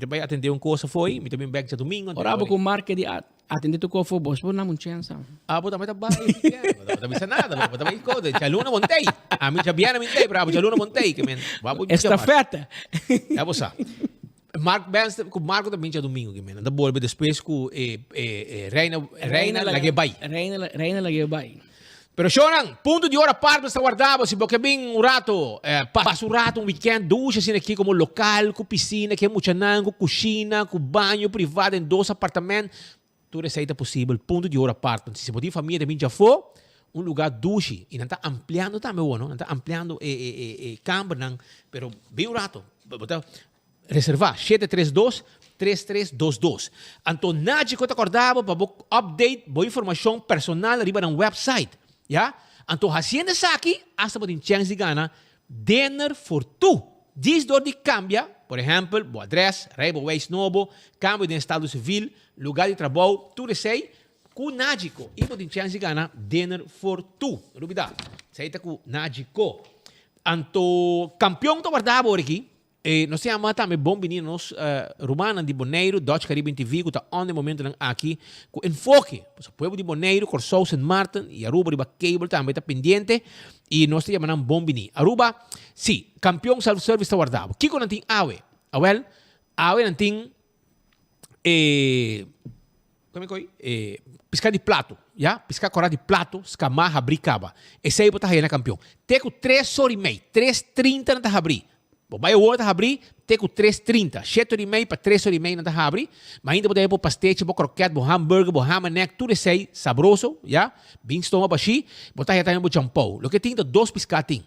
vai atender uma coisa foi, me também back domingo. Ora com marca de atender tu coisa foi, boss, não chance. Ah, bota mais baixo. Não bisa nada, bota mais coisa. Jaluna montei. A mim já viana montei, bravo, jaluna montei, que men. Estafeta. É você. Mark Benz com Marco também já domingo, que men. Da boa depois com Reina Lagebay. Reina Lagebay. Pero Shonan, ponto de hora parte está guardado, se porque bem um rato, passa um rato, um weekend, ducha assim aqui como local, com piscina, que é muito nan, com cozinha, com banho privado em 2 apartamentos, tudo receita possível, ponto de hora parte. Se você família também já for, um lugar ducha, e não está ampliando também, não está ampliando campo, não, pero bem um rato, reservar, 732-3322. Então, nada que eu te acordava para update, boa informação personal arriba no website. Ja? Então, haciendo isso aqui, hasta pode chance de ganhar dinner for two. Diz door de cambia, por exemplo, o adres, rebo weis novo, cambio de estado civil, lugar de trabalho, tudo isso aí, com nádico. E pode chance de ganhar dinner for two. Não duvida. Isso aí está com nádico. Então, campeão está guardado aqui. Nós temos também bom menino romano de Bonaire, Dutch Caribbean TV, que está onde momento aqui, com enfoque. O povo de Bonaire, Corsou, St. Martin e Aruba, Riba Cable também está pendente. E nós temos bom menino. Aruba, sim, campeão self-service está guardado. Kiko não tem awe. Awe não tem piscar de plato. Piscar corada de plato, escamarra, bricaba. Esse aí está aí na campeão. Tem com 3 horas e meia, 3h30 não está abrir. Vai o outro abrir, tem com 3h30, 7h30 para 3h30 não está abrir, mas ainda pode ir para pastete, para croquete, para hambúrguer, para hamaneck, tudo isso aí saboroso, já? Bem estômago baixi, botar aí também para jampou. O que tem 2 piscar tem,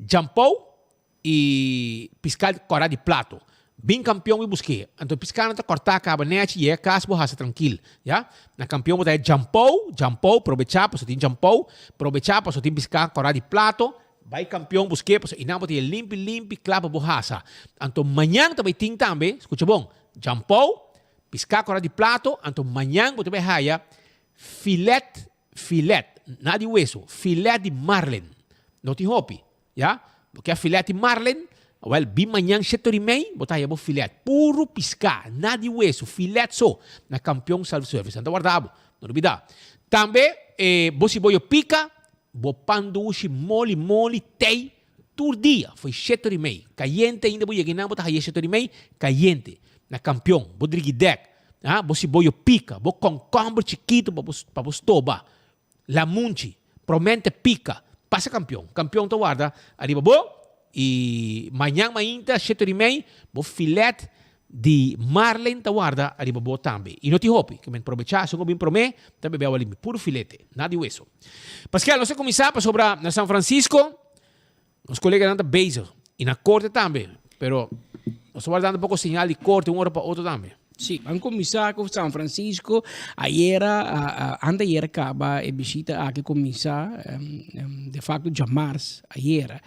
jampou e piscar corada de plato. Bem campeão e busquei. Então, piscar na cortar a cabanete e é caso boa tranquilo, já? Na campeão botar jumpou, aproveitar, para tem jumpou, aproveitar, para tem piscar cortar de plato, vai campeão busquei, para não botar limpo, clava borracha. Então, amanhã também tem também, escuta bom, jumpou, piscar cortar de plato, então amanhã botar vai raia filet, nada de hueso, filet de marlin. Não tem hopi, já? Porque a filet de marlin, well, bim manhã 7h30, botar aí filet. Puro piscar, nada de hueso, filet só. Na campeão self-service. Então, guardado, não duvidar. Também, você boio pica, bo pandushi, mole, tei, todo dia. Foi 7h30. Caliente ainda, boia, que não botar aí 7h30, caliente. Na campeão, bo driguidec. Você boio pica, bo concombre chiquito, para você toba. La munchi, promente pica. Passa campeão. Campeão, então, guarda. Arriba, bo. E amanhã, 7h30, vou filete de marlin ta guarda arriba bo também. E não te hopi, que me aproveitar, se eu bem promê, também bebo ali, puro filete, nada de hueso. Pascal, nós começamos sobre na São Francisco, os colegas andam beijo, e na corte também, pero nós estamos dando um pouco sinal de corte, uma hora para outra também. Sì, vamos começar com São Francisco. Ayer acaba a visita a que começar, de facto, de março, ayer.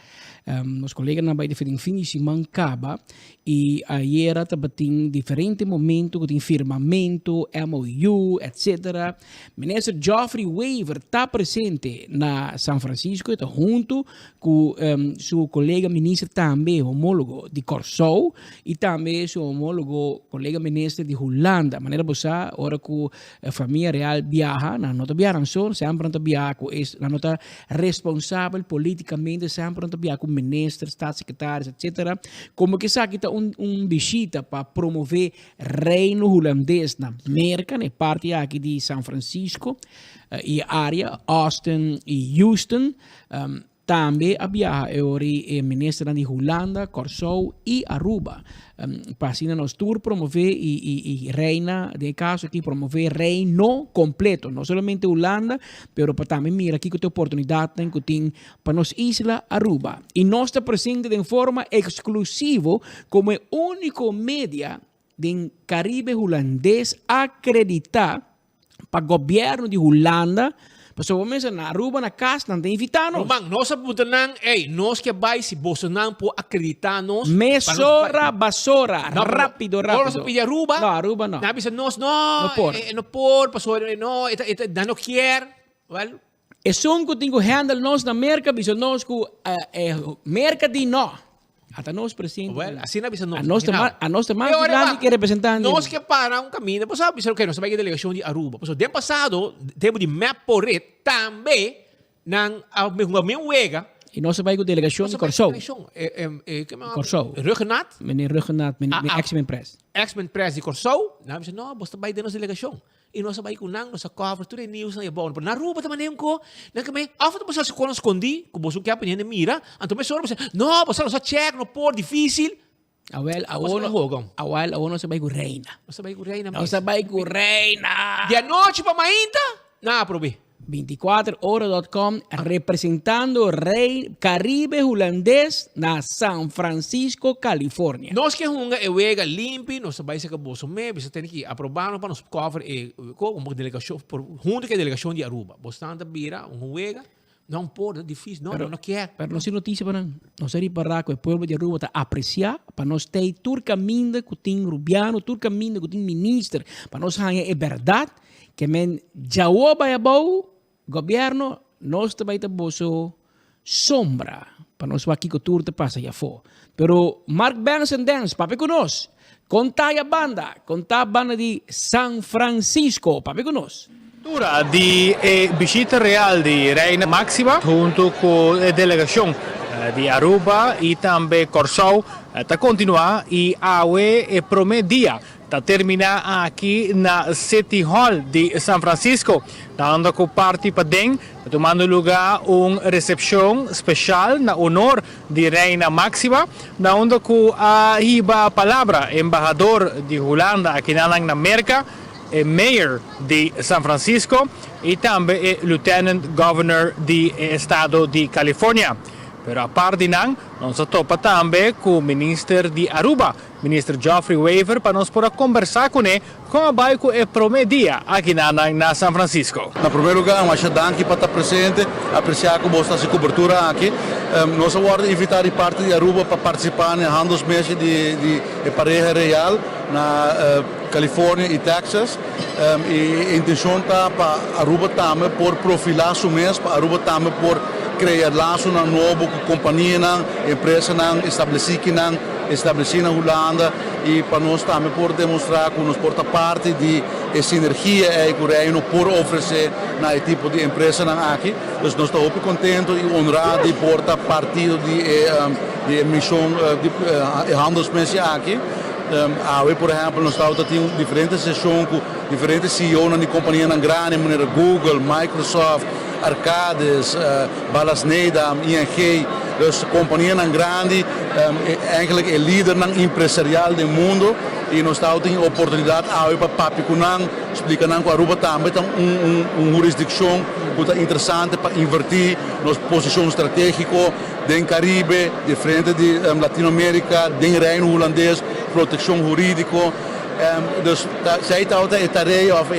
Os colegas na Baía de fim de semana acaba e ayer tem diferentes momentos, tem firmamento, MOU, etc. Ministro Geoffrey Weaver está presente na São Francisco, está junto com seu colega ministro também, homólogo de Corsou, e também seu homólogo colega ministro de Holanda. De maneira boa, ora que a família real viaja, não viajan só, sempre não viaja, não está responsável politicamente, sempre não viaja com ministros, staatssecretários, etc. Como que sabe que está visita para promover reino holandês na América, na parte aqui de São Francisco, e área, Austin e Houston. Também havia o ministro de Holanda, Corsou e Aruba. Para assim nós tour promover e reina, de caso aqui, promover reino completo. Não somente Holanda, mas para também mira aqui que tem oportunidade que tem para nos isla Aruba. E nós estamos presentes de forma exclusiva como único media do Caribe holandês acreditar para o governo de Holanda. Mas vamos na Aruba, na casa, não tem invitado. Romang, nós apuntam, nós que vai se Bolsonaro por acreditar-nos. Mesora, basura, rápido. Nós pedimos Aruba. Não, Aruba não. Nós não por, não quer. Well. É só que tem que handle nós na América, mas nós que América de não. Até nós presentes. Well, assim não bisa nós. A nossa mais grande que representante. Nós que para caminho, depois sabe que nós vai delegação de Aruba. Pois de passado, temos de Maporet também na mesma uega. E nós vai com delegação de Corsou. Corsou. Ruggenat. Meneer Ruggenat, meneer X-Men Press. X-Men Press de Corsou. Não, bisa não, basta vai de nossa delegação. E nós vai com nós cover tudo news na bom. Na Aruba também ko, na kami, after você se conosco escondi, com você que aprende mira, então me soro você, não, você não check, não por difícil. Awel, nós vai com reina. Nós vai com reina. Nós vai com reina. De noite para mainta? Não, probi. 24horas.com representando o rei Caribe holandês na São Francisco, Califórnia. Nós que uma uega limpa, nós vai ser que você tem que aprovar para nos cover como delegação junto com a delegação de Aruba. Você anda bira uma uega, não pode, difícil, não quer. Pero não se notícia para nós ir para que o povo de Aruba está apreciar, para nós ter turcaminda que tem rubiano, turcaminda que tem ministro, para nós ganhar é verdade que men jawa bayabau governo nós também temos sombra para nós aqui que o tour te passa já for. Pero Mark Benson Dance, papi conosco, conta a banda de São Francisco, papi conosco. Di visita real di Reina Máxima junto con la delegación di Aruba y también Corsou ta continua y awe promedia ta termina aqui na City Hall di San Francisco, dando com parte para dentro, tomando lugar uma recepção especial na honor de Reina Máxima, onde com a palavra embaixador de Holanda aqui na América, mayor de San Francisco e também lieutenant governor do estado de Califórnia. Pero a par di nan, non si topa também com o ministro de Aruba, ministro Geoffrey Weaver, para nós poder conversar com ele com a bairro e promedia aqui na São Francisco. Na primeiro lugar, uma danke para estar presente, apreciar como está a cobertura aqui. Nós vamos invitar a parte de Aruba para participar no handelsmês de pareja real na Califórnia e Texas. E a intenção está para Aruba também por profilar o mês, para Aruba também por criar laços novos com companhias, empresas estabelecidas na Holanda e para nós também por demonstrar que nós porta parte de essa energia que o reino por oferecer na tipo de empresa aqui. Então nós estamos muito contentes e honrados de portar partido de missão de handelsmensen aqui. Por exemplo, nós estamos tendo diferentes sessões com diferentes CEOs de companhias grandes, como Google, Microsoft, Arcades, Balas Nedam, ING, dus companhia grande, eigenlijk é líder empresarial do mundo e nós estamos tendo oportunidade para papicunan, explicar com a Aruba também uma jurisdição que é interessante para invertir nas posições estratégicas do Caribe, de frente de Latinoamérica, do Reino Holandês, proteção jurídica. Dus zij het tarefa of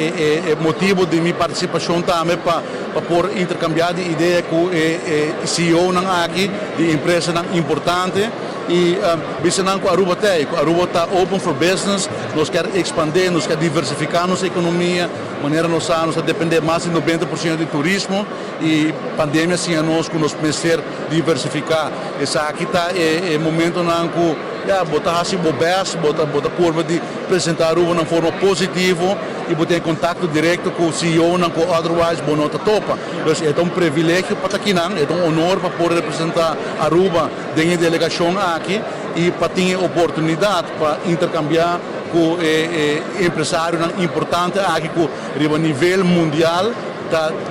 motivo de minha participação também para poder intercambiar de ideias com o CEO aqui de empresa importante e visando com a Aruba está open for business, nós queremos expandir, nós queremos diversificar nossa economia, de maneira nós depender mais de 90% de turismo e pandemia sim a nós que nós precisamos diversificar. Essa aqui está o momento que botar assim bobés, botar curva de apresentar a Aruba de forma positiva e botar em contato direto com o CEO, com otherwise bonota topa. Então é um privilégio para aqui, é um honor para poder representar a Aruba dentro da delegação aqui e para ter oportunidade para intercambiar com empresários importantes aqui com nível mundial,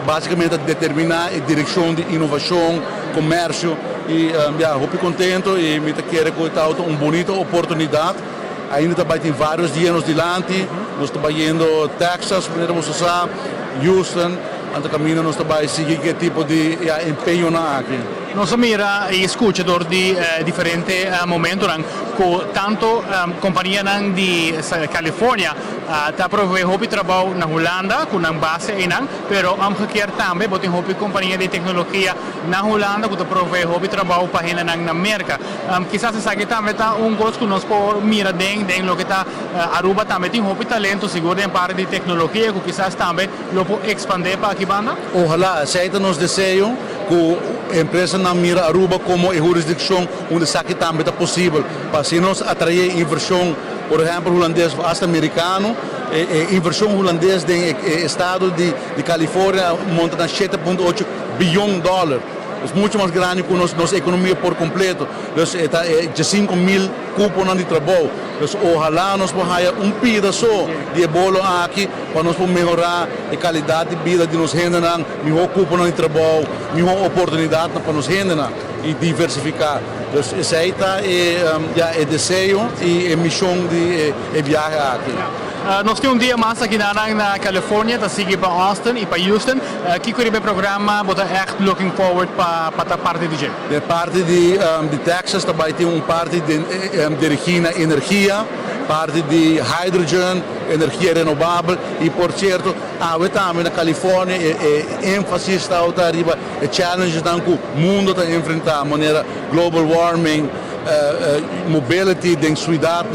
basicamente determinar a direção de inovação, comércio e estou contente e me quero que está uma bonita oportunidade. Ainda tem vários dias adiante, nós estamos indo Texas, Houston, ante caminho nós estamos seguir que tipo de empenho aqui. Nós mira e escuta de diferentes momentos com tanto companhia de Califórnia está provendo trabalho na Holanda com uma base em pero omgekeerd também botem hopi companhia de tecnologia na Holanda que está provendo trabalho para gente na América. Quizás essa aqui também está gosto que nós por mira den lo que está Aruba também tem hopi talento seguro em parte de tecnologia que quizás também lo pode expandir para aqui banda. Ojalá aceita nos desejos que a empresa não mira Aruba como a jurisdição onde isso aqui também é possível para se nós atrair inversão, por exemplo, holandês hasta americano, inversão holandês no estado de Califórnia monta na 7,8 bilhão dólares. É muito mais grande que nossa economia por completo. Então, de 5.000 cupos de trabalho. Então, ojalá nós possamos pedaço de bolo aqui para nós melhorar a qualidade de vida de nós gente, melhor cupo de trabalho, melhor oportunidade para nós gente e diversificar. Então, esse aí é desejo e a missão de viajar aqui. Nós temos dia mais aqui na Califórnia, da seguir para Austin e para Houston. Que é o programa, você echt looking forward para a parte de gente? De parte de Texas, também tem parte de energia, parte de hydrogen, energia renovável e, por certo, também na Califórnia, ênfase está arriba, challenges que o mundo está enfrentando, maneira global warming, mobility dentro da cidade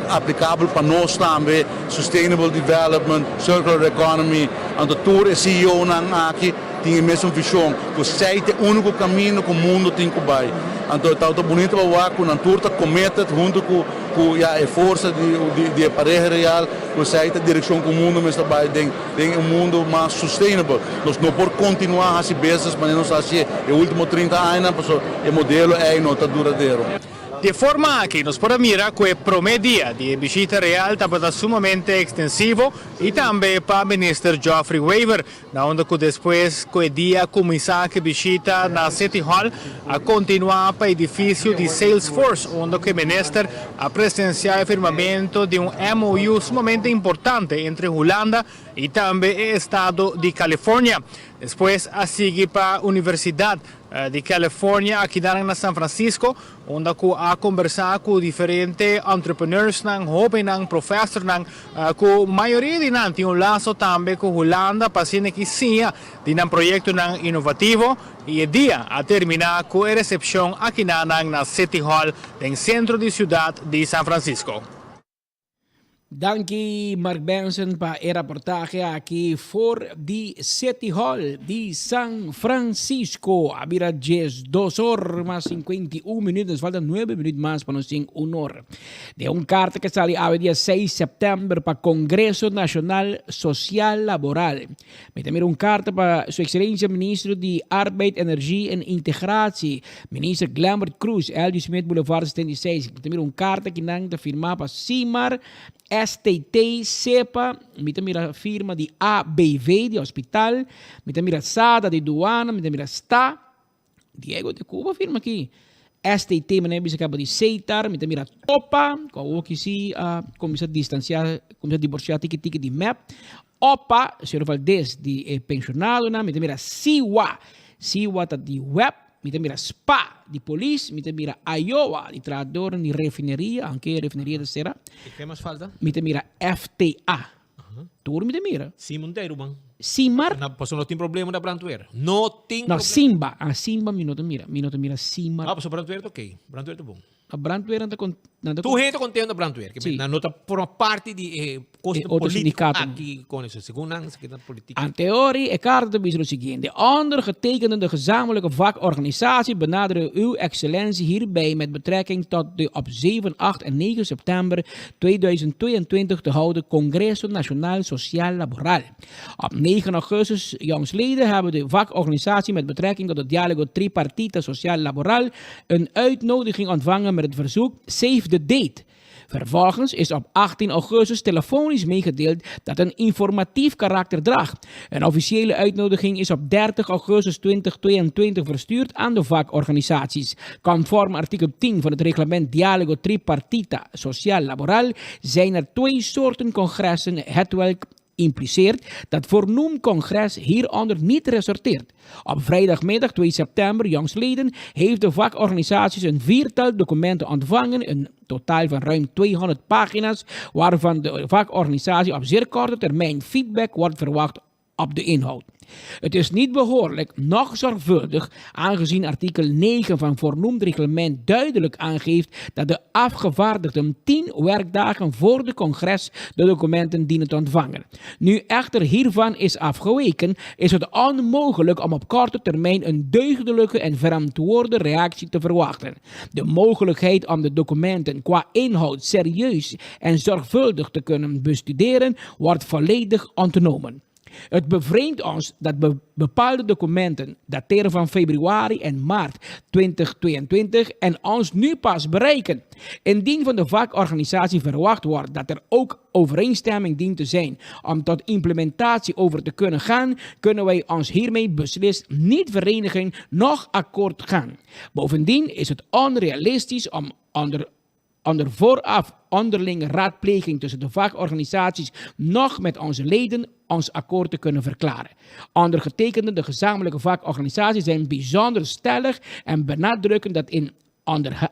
aplicável para nós também, sustainable development, circular economy, então todo esse CEO aqui tem a mesma visão, que é o único caminho que o mundo tem que ir. Então está bonito para que a turta cometa junto com a força de pareja real, que é a direção que o mundo vai tem um mundo mais sustainable. Nós não podemos continuar assim vezes, mas nós assim os últimos 30 anos, o modelo não está duradouro. De forma que nos podemos mirar que o promedio de visita real está sumamente extensivo e também para o ministro Geoffrey Weaver, onde depois que o dia começar a visita na City Hall a continuar para o edifício de Salesforce, onde o ministro a presenciar o firmamento de MOU sumamente importante entre Holanda e também o estado de Califórnia. Depois a seguir para a Universidade de California aqui na San Francisco, onde a conversar com diferentes entrepreneurs, jovens, professores, com a maioria de nós tem laço também com Holanda, para que sim, de um projeto inovativo e o dia a terminar com a recepção aqui na City Hall, no centro da cidade de San Francisco. Dankie Mark Benson para el reportaje aquí for the City Hall de San Francisco. Había 2 horas más 51 minutos, faltan 9 minutos más para nos en 1 hora. De un carta que sale el día 6 de septiembre para Congreso Nacional Social Laboral. Me también un carta para su excelencia ministro de Arbeid, Energie en Integratie, minister Glambert Cruz, L. Smith Boulevard 76. Me también un carta que nang firma para CIMAR, STT, CEPA, mira firma de ABV, de hospital, mira SADA, de douana, mira STA, Diego de Cuba firma aqui. STT, se acaba de CETAR, mira TOPA, com o que se começa a distanciar, começa a divorciar tique de MEP, OPA, Sr. Valdez, de pensionado, mira SIWA, SIWA tá de web, mira SPA, de polícia, mira Iowa, de tradutor de refineria, anche refineria de Serra. E que mais falta? Mira FTA. Tudo mira. Sim, Monteiro, man. Simar. Passou não tem problema da Brandweer. Não tem No, problema. Simba. A Simba, minuto mira Simar. Ah, passou Brandweer, tá ok. Brandweer tá bom. A Brandweer anda com... Tu gente contendo da Brandweer, que Sim. na nota por uma parte de custo outro político sindicato. aqui com isso. Segundo a secretaria política. Aan theorie en kaarten is het seguinte. Ondergetekende de gezamenlijke vakorganisatie benaderen uw excellentie hierbij met betrekking tot de op 7, 8 en 9 september 2022 te houden Congreso Nacional Social Laboral. Op 9 augustus jongsleden hebben de vakorganisatie met betrekking tot het dialogo tripartite Social Laboral een uitnodiging ontvangen met het verzoek Save the Date. Vervolgens is op 18 augustus telefonisch meegedeeld dat een informatief karakter draagt. Een officiële uitnodiging is op 30 augustus 2022 verstuurd aan de vakorganisaties. Conform artikel 10 van het reglement Dialogo Tripartita Social Laboral zijn er 2 soorten congressen, hetwelk impliceert dat voornoemd congres hieronder niet resorteert. Op vrijdagmiddag 2 september, jongsleden, heeft de vakorganisaties een 4-tal documenten ontvangen, een totaal van ruim 200 pagina's, waarvan de vakorganisatie op zeer korte termijn feedback wordt verwacht op de inhoud. Het is niet behoorlijk, noch zorgvuldig, aangezien artikel 9 van voornoemd reglement duidelijk aangeeft dat de afgevaardigden 10 werkdagen voor de congres de documenten dienen te ontvangen. Nu echter hiervan is afgeweken, is het onmogelijk om op korte termijn een deugdelijke en verantwoorde reactie te verwachten. De mogelijkheid om de documenten qua inhoud serieus en zorgvuldig te kunnen bestuderen wordt volledig ontnomen. Het bevreemdt ons dat bepaalde documenten dateren van februari en maart 2022 en ons nu pas bereiken. Indien van de vakorganisatie verwacht wordt dat er ook overeenstemming dient te zijn om tot implementatie over te kunnen gaan, kunnen wij ons hiermee beslist niet verenigen noch akkoord gaan. Bovendien is het onrealistisch om onder vooraf onderlinge raadpleging tussen de vakorganisaties nog met onze leden ons akkoord te kunnen verklaren. Ondergetekende de gezamenlijke vakorganisaties zijn bijzonder stellig en benadrukken dat in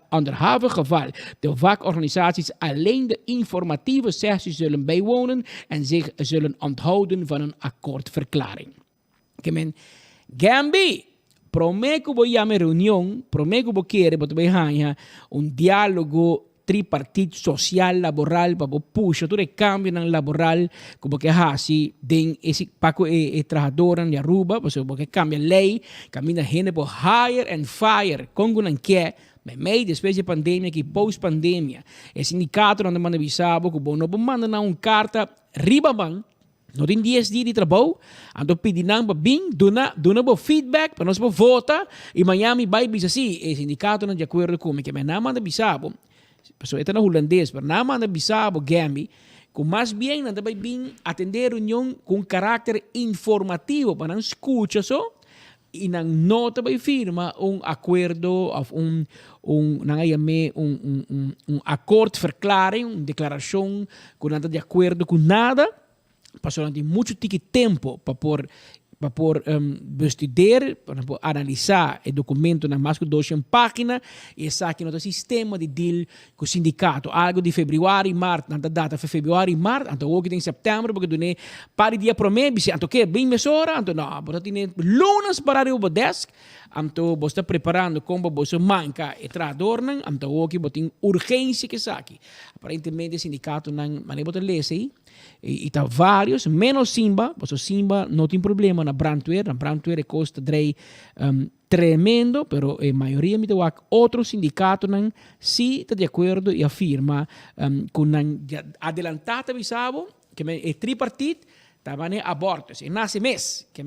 onderhavig geval de vakorganisaties alleen de informatieve sessies zullen bijwonen en zich zullen onthouden van een akkoordverklaring. Gambi, prometo voy a mi reunión, prometo voy a querer, voy un diálogo tripartite social laboral para puxa todo el cambio en laboral como que hasi den esse paco trabajador de Aruba porque cambia lei camina gente por hire and fire com gunan que meio depois da pandemia que post pandemia esse sindicato onde manda bisabo que bom não manda na carta ribaban no tem 10 dias de trabalho, ando pedindo para bem, dona bo feedback para nós bo vota e Miami vai bisa assim, esse sindicato não de acordo com que me na manda bisabo. Pessoal, ito na holandês, pero naman na bisabo, Gambi, kung mas bien na dabay bing atender reunião com caráter informativo para não escucha so, e nang nota by firma acordo of akkoordverklaring, declaração com nada de acordo com nada, passou de muito tempo para por bestudar, para analisar o documento na mais que 200 páginas e essa aqui no sistema de deal com o sindicato, algo de fevereiro, março, na data foi fevereiro, março, então o que em setembro, porque dune para dia promete, então que bem mesora, então não, você tem lunas para o desk, então você está preparando como você manca e tradornan, então o que tem urgência que saque. Aparentemente o sindicato não maneira de ler e tá vários, menos Simba, porque Simba não tem problema na brandweer custa tremendo, pero a maioria me dá outro sindicato não se está de acordo e afirma com adelantado avisado que é tripartite estava né abortos e nasce mês que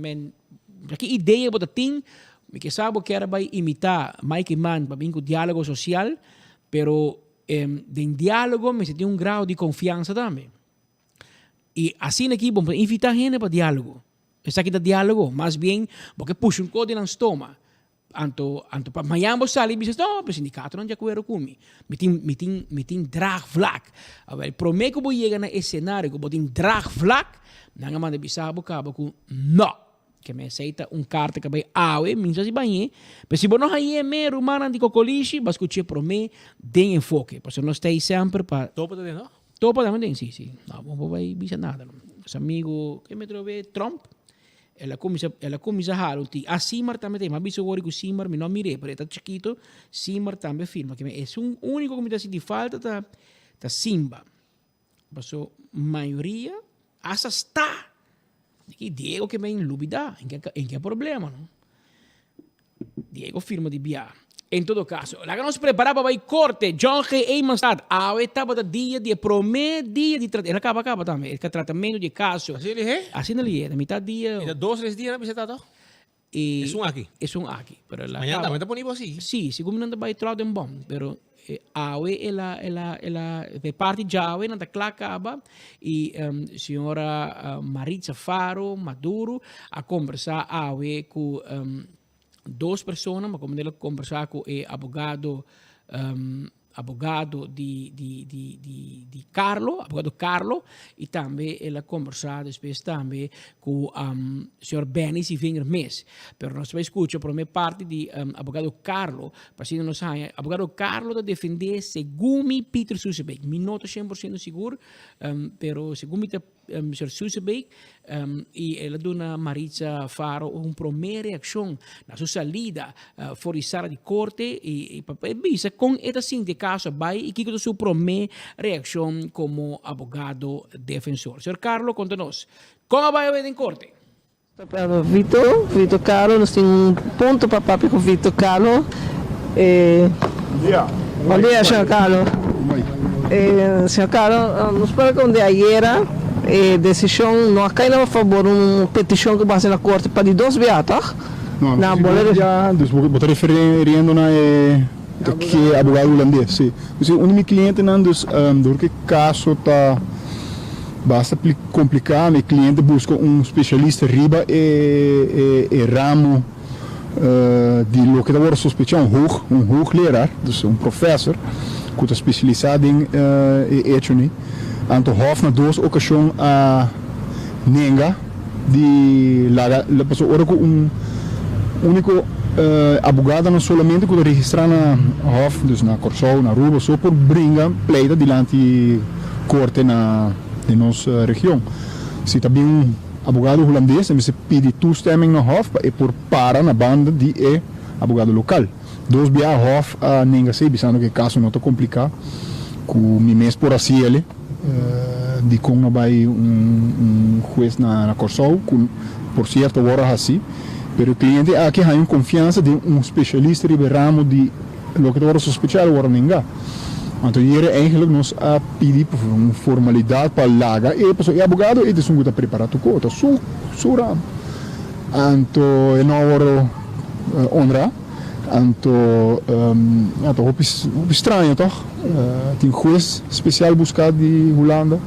que ideia bota tem que sabe que era vai imitar Mike Mann para vir com diálogo social, pero de diálogo me tem grau de confiança também. E assim aqui vamos invitar gente para diálogo. Essa aqui é diálogo, mais bem, porque puxa um código na estômago. Anto para amanhã você sai e diz, não, o sindicato não de acordo comigo. Me tem drag vlak. Agora, prometo que vou chegar no cenário que vou ter drag vlak, não manda bisabo cabo com não. Que me aceita carta que vai awe, minha se banhe. Mas se você não hay mero mana de cocolishi, vas escuchar prometo de enfoque. Porque não está sempre para Topa de não? Topa também, sim. Não vou dizer nada. Os amigos que me trovei, Trump, ela começa a halar. A Simar também tem, mas bicho agora que o Simar, me não mirei, porque está chiquito, Simar também firma. Que é o único que me dá de falta da Simba. Mas a maioria, essa está. E Diego que vem lubida, em que problema, não? Diego firma de Bia. Em todo caso, lá que nos preparava para ir corte, John G. Emanstad, a etapa do dia de primeiro dia de tratamento, acaba também, el tratamento de caso. Assim ele é? Assim ele é, da metade dia. E 2 3 dias na visitado? É aqui. É aqui. Amanhã também está disponível assim? Sim, segundo não vai tratar um bom, pero awe ela parte de awe na clara acaba e senhora Maritza Faro Maduro a conversar awe com 2 pessoas, mas como ela conversar com o abogado de Carlo e também ela conversar depois também com o senhor Benis e Vinger Mes. Pero nós vamos escutar por minha parte de abogado Carlo, para se não sabe, abogado Carlo da defender segundo Peter Susebeek. Me noto 100% seguro, pero segundo o senhor Susebeek e ela dona Maritza Faro uma primeira reação na sua salida fora de sala de corte e visa com esta caso vai e que é a sua primeira reação como abogado defensor. Senhor Carlo, conta-nos, como vai haver em corte? Vitor Carlo, nós temos ponto para papo com Vitor Carlo. Bom dia, senhor Carlo. Senhor Carlo, nos para onde ayer decisão não cai a favor uma petição que vai ser na corte para de 2 beatas. Não, já, estou referindo na que é abogado holandês, sim. Um meu cliente não dos que caso tá basta complicar, meu cliente busca especialista riba e ramo de lo que agora sospechar hoogleraar, dus professor que está especializado em etching. Anto hof na 2 ocasiões a nenga de la passou ora com único abogado não somente quando registrar na hof, dus na Corsou, na Aruba, só por brincar pleita diante corte de nossa região. Se também abogado holandês, se pede toestemming na hof e por para na banda de abogado local. 2 via hof a nenga sei, pensando que caso não está complicado, com mi mês por assim ele de como vai juiz na Corsou, por certo agora assim. Pero o cliente aqui tem confiança de especialista de ramo de lo que agora sospechar agora ninguém. Então ele eigenlijk nos a pedir por uma formalidade para laga e pessoa abogado e desum está preparado com outra ramo. Então não agora honra. Então estranho toch? Tem juiz especial buscado de Holanda,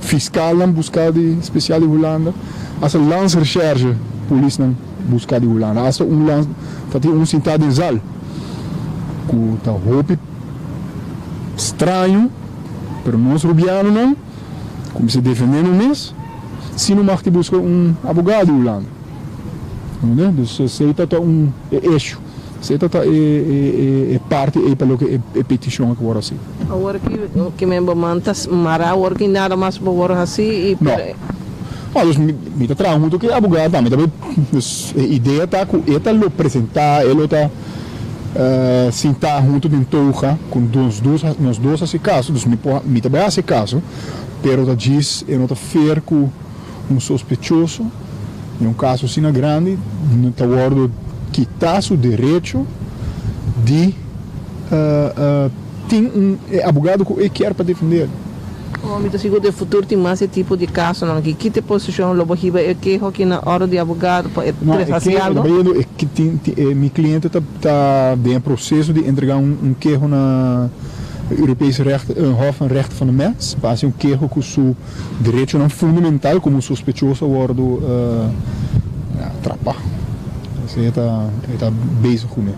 fiscal buscado especial de Holanda, as lance recherche polícia buscar de Holanda. Hasta lance sentado em sal. Que tá roupa estranho, pero nós rubiano não, como se defendendo mesmo, se não marca busca abogado de Holanda. Né? Dus sei tá eixo. Sei tá parte aí para o que é petição que agora assim. Agora que membro mantas mara agora que nada mais agora assim e dus me tá trazendo muito que abogado também dus a ideia tá com ele lo apresentar ele tá sentar junto de toja com nos dois esse caso dus me também esse caso pero tá diz não tá fair com suspeitoso em caso assim grande não tá guardo quitar o direito de tem abogado que quer para defender. Me seguro de futuro tem mais esse tipo de caso não que quite posição logo é que aqui na hora de abogado para é que meu cliente tá bem processo de entregar queijo na Europese Hof van Rechten van de Mens, para queijo com seu direito não fundamental como suspeitoso guardo atrapar. Você está bezig com ele.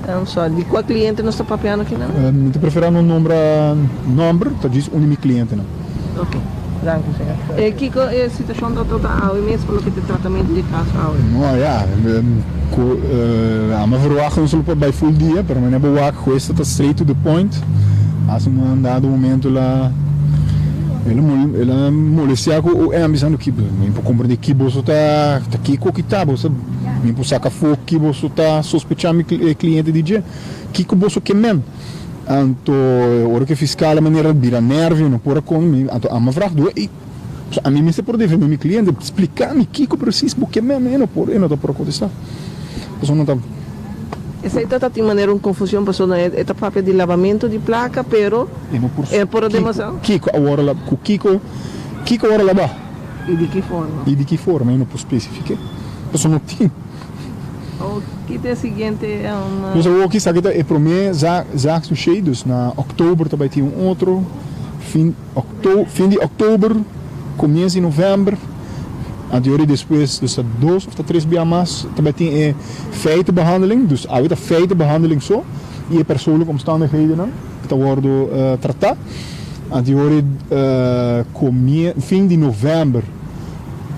Então, só de qual cliente nós está papeando aqui, não? Não te prefere não número, tá diz meu cliente, não. Ok, danke, senhor. Que é a situação da toda mesmo pelo que tem tratamento de caso não, ja, maar verwachten ons op bij full dia, pero men hebben wacht geweest dat straight to the point. Als een dado momento lá ela molestia com o ambisando que me compreender que você tá aqui com que tá você me saca fogo que você tá sospechando cliente de que você quer men anto hora que fiscal a maneira de nervo não por com anto a me vraag do a mim me se por defender meu cliente explicar me que preciso porque men não tô por contestar você não tá essa está de maneira confusão pessoal é papel de lavamento de placa pero é por demonstração Kiko agora Kiko agora lavar e de que forma eu não posso especificar pessoal não tem o que tem seguinte é uma mas o que sabe é para mim já cheios na outubro também tem outro fim de outubro começo de novembro anterior depois dus 2 of 3 dias mais também tem feitenbehandeling dus a feitenbehandeling só e persoonlijke omstandigheden não que worden tratar anterior fim de novembro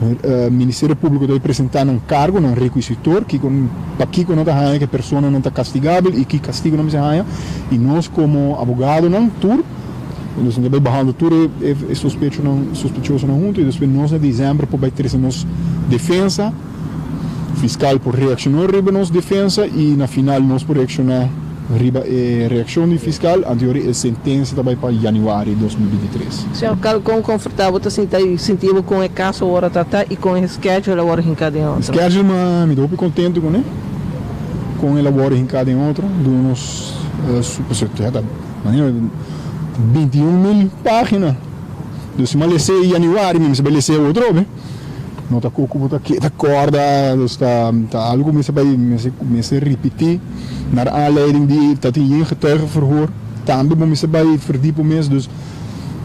o Ministério Público deve apresentar cargo requisitor que não está que a pessoa não está castigável e que castigo não se ganha e nós como abogado não tur nós também behandelen tudo é suspeitoso não junto e depois nós em dezembro por ter nossa defesa fiscal por reaccionar riba nossa defesa e na final nós por reaccionar riba reação de fiscal anterior a sentença também para janeiro de 2023. Senhor, quão confortável está sentindo com o caso agora tratar e com o schedule agora em cada outro? Schedule me dou contente com ele agora em cada outro do nos maneira 21.000 páginas. Dus se malese em janeiro, me se belece outro, né? Não tá com tá corda, está algo me se repetir na aanleiding die dat in getuigenverhoor. Também me se vai verdiepen mês, dus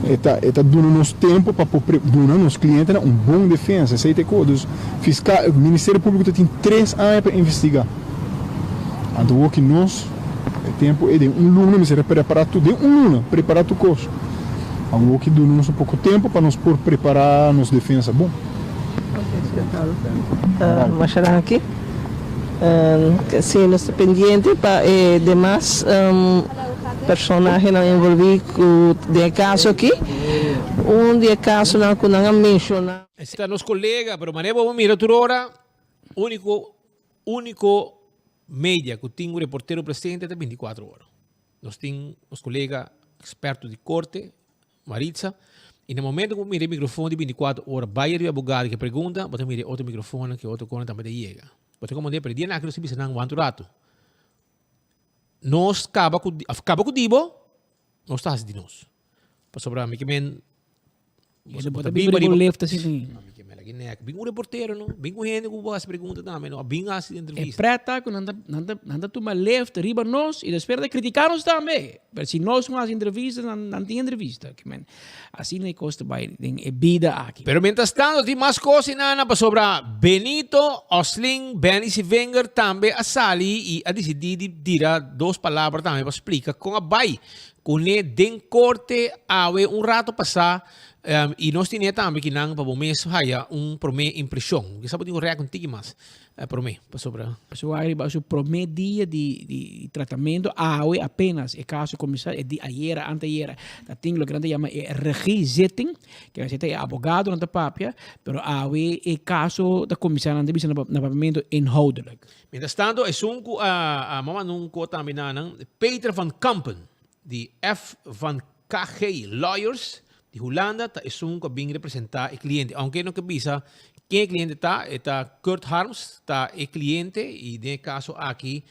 eta dando nos tempo para dar nos clientes bom defesa, sei te co, dus fiscal, o Ministério Público tem 3 anos para investigar. Então o que nós tempo é de lunes, me se preparar tudo, de lunes, preparar tudo coisa. Algo que dá-nos pouco tempo para nos preparar nos defesa bom. Mas aqui, sim, nós pendiente para demais personagens envolvidos de caso aqui, de caso não que não menciona. Está nos colega, pero maneira vamos mirar toda hora, único média que tem um reporteiro presente é 24 horas. Nós temos os colegas expertos de corte, Maritza, e no momento que eu mirei o microfone de 24 horas, vai o advogado que pergunta, você mira outro microfone que outro corte também chega. Você como dizer, dia naquilo se bisa nang wanto rato. Nós acaba com dibo, nós estás de nós. Para sobrar mim que men você pode vir com left assim. Bem um reporteiro, não? Bem com gente que faz perguntas também, não? Bem assim entrevista. É preta que nanda toma left riba nós e depois de criticar-nos também. Mas se nós não fazemos entrevistas, não tem entrevista. Assim não custa vai é vida aqui. Pero mientras tanto, tem mais coisas na para sobrar Benito, Osling, Benny Wenger também a sali e a decidir tirar 2 palavras também para explicar com a bai. Com den corte, awe rato passar E nós temos também que não para o mês haya primeira impressão. Que sabe um react um tique mais para mim, para sobre. So aí o primeiro dia de tratamento apenas é caso começar é de ayer anteayer. Tem o grande chama registering, que a gente é advogado na papia, pero é caso da comissão de visa na papamento inhoudelijk. Mientras tanto, é a mama num também Peter van Kampen, de F van KG Lawyers de Holanda, é que vem representar o cliente. Aunque não que visa quem o cliente está Kurt Harms, está o cliente, e nesse caso aqui,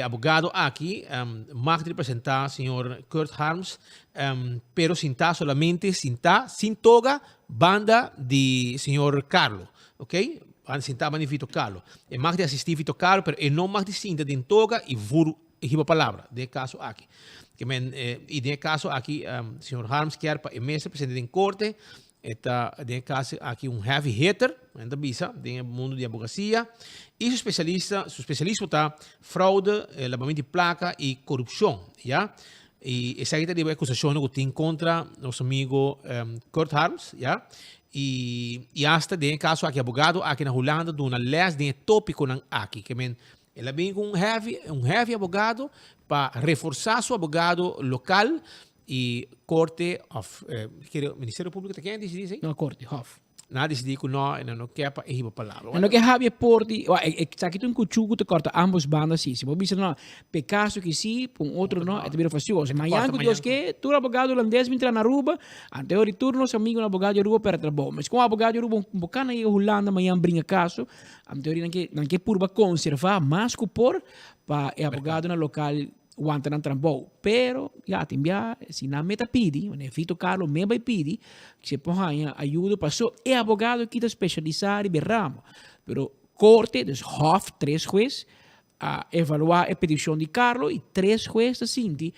abogado aqui, mag representar o senhor Kurt Harms, pero solamente sin toga, banda de senhor Carlo, ok? Sinta benefito Carlo. É mag de assistir Vito Carlo, pero não mag de sinta de toga e vuru a palavra, nesse caso aqui. E nesse caso aqui, o senhor Harms quer para o mestre presente em corte, está nesse caso aqui heavy hitter, ainda bisa, no mundo de advocacia, e seu especialista está fraude, lavamento de placa e corrupção, já? E essa aqui é a acusação que tem contra nosso amigo Kurt Harms, já? E hasta nesse caso aqui, advogado aqui na Holanda, de uma les de tópico aqui, que ele vem com heavy advogado para reforçar seu advogado local e corte of Ministério Público de quem diz? Não, corte Hof. Nada decidir que não quer para a palavra. Não quer haver porte, aqui tem um cuchuco que corta ambos bandas sim. Se você diz não, pecaso que sim, um outro não, é também facioso. Mas que Deus que tu advogado holandês entra na Aruba, ante o retorno seu amigo advogado de Aruba para trabalhar. Mas com o advogado de Aruba um bocana em Holanda, amanhã brinca caso, a teoria não quer purba conservar, mas que por para o advogado na local aguanta não trabalho. Pero já tem se não meta pedi, o Vito Carlo me vai pedir que se ponha ajuda para só é advogado que está especializado em ramo. Pero corte, dus Hof, 3 jueces, a evaluar a petição de Carlo e 3 jueces assim, que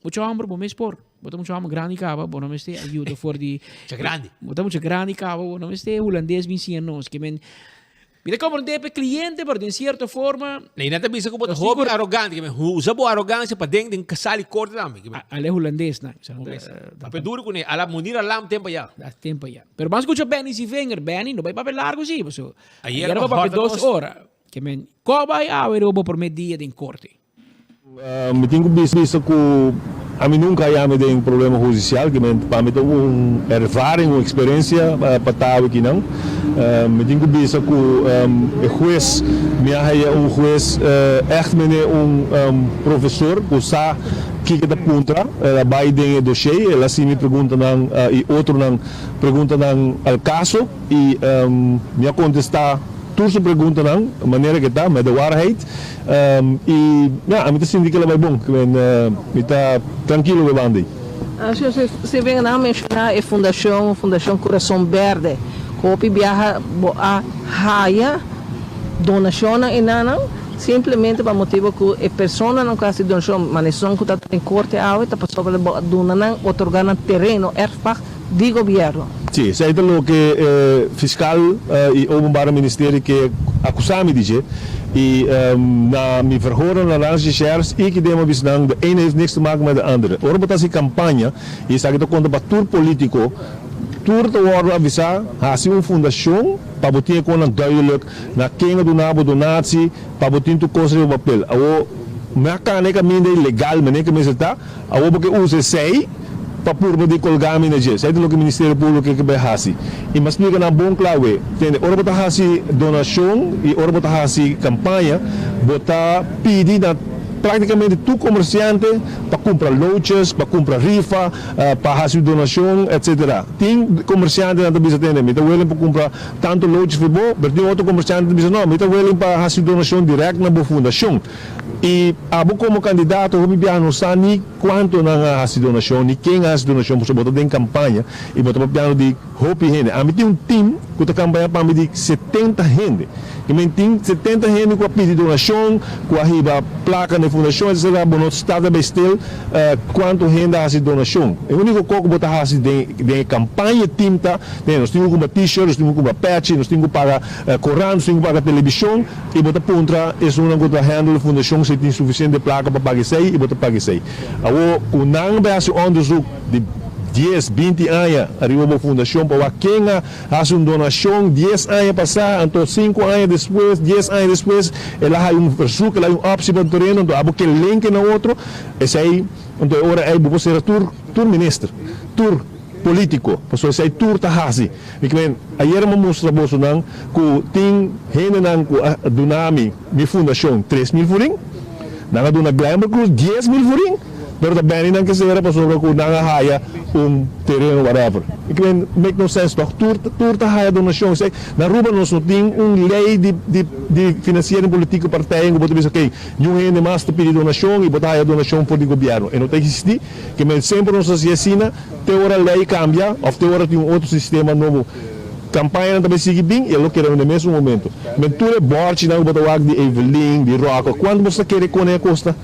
muito amor bom mês por. Bota muito amor grande cava, bom não me este ajuda for de. Grande. Bota muito grande cava, bom não me este holandês vincianos que men. Mira como não é cliente, pero de certa forma. Nem nada bisa que botar hobby arrogante, que usa boa arrogância para dentro de casal e corte também. Ale holandês, não. Mas duro com ele, ala munir alam tempo já. Tempo já. Pero mas escuta Benny se venga, Benny, não vai para largo sim, so. Ayer era para 2 horas. Que men, qual vai a ver por meio dia de corte? Me tenho visto que a mim nunca há me um problema judicial, que para mim tenho ervaring, experiência para estar aqui não. Me tenho visto que o juiz me é juiz echt professor que sabe que da punta, vai dentro do dossiê, ela sim me pergunta não e outro não pergunta não ao caso e me contestar tudo pergunta não, a maneira que está, mas da waarheid. E a mim sinto que ela vai bom, que me está tranquilo levando. Se vem a mencionar a Fundação Coração Verde, que viaja a raia donação e não simplesmente para motivo que a pessoa não quer donação, mas não que está em corte a está para sobre donação otorgar terreno erfach de governo. Sim, isso é o que fiscal e o Openbaar Ministerie que acusam dizer e na me verhoren na Range Shares e que demos visão de een heeft niks te maken met de andere. Ora botar essa campanha e sabe que quando batur político tur te worden avisar hasi uma fundação para botar com um duidelijk na quem donava donatie para botar tu coisa no papel. Ao mercado nem caminho legal, mas nem caminho está. Ao porque usa sei para purba de colgami na jes. Itu lo que Ministério Público que vai hasi. E mas explica na bom clave. Tende ora botar hasi donação e ora botar hasi campanha, botar pedir na praticamente tu comerciante para comprar lojas, para comprar rifa, para fazer donação, etc. Tem comerciante que também tem, me está willing para comprar tanto lojas for bom, mas tem outro comerciante que diz não, me está willing para fazer donação direta na boa fundação. E abo como candidato, eu me não sabe quanto na fazer donação, nem quem faz donação, porque botar em campanha e botar para de hope gente. A mim tem time que está campanha para mim de 70 gente. Que me tem 70 gente que pede donação, que arriba placa na fundação, etc. Não está bem still quanto gente faz donação. O único que botar fazer de campanha tinta, nós temos que comprar t-shirt, nós temos que comprar patch, nós temos que pagar corante, nós temos que pagar televisão e botar pontra é uma coisa handle fundação se tem suficiente placa para pagar isso e botar pagar isso. O não vai fazer onderzoek de 10, 20 anos arriba a fundação para quem faz uma donação 10 anos passar, então 5 anos depois, 10 anos depois, ela tem um versuco, ela tem uma opção para o terreno, então há que link no outro, esse aí, então agora é para ser tour ministro, tour político, porque esse aí tour tá assim. Porque ayer eu mostra você não que tem gente não que donar minha fundação 3.000 furing, não dona Glamour Cruz 10.000 furing. Pero também não quer ser para sobre que não haya terreno whatever. It make no sense toch? Tour tá haya donação. Sei na Aruba nós não tem lei de financiamento político partido que pode dizer que não é mais de pedir donação e botar a donação para o governo. E não tem que existir que sempre nós assim te hora lei cambia ou te hora tem outro sistema novo. Campanha também sigue bem e eu quero no mesmo momento. Mentura borte não botar de Evelyn, de Rocco. Quando você quer com a costa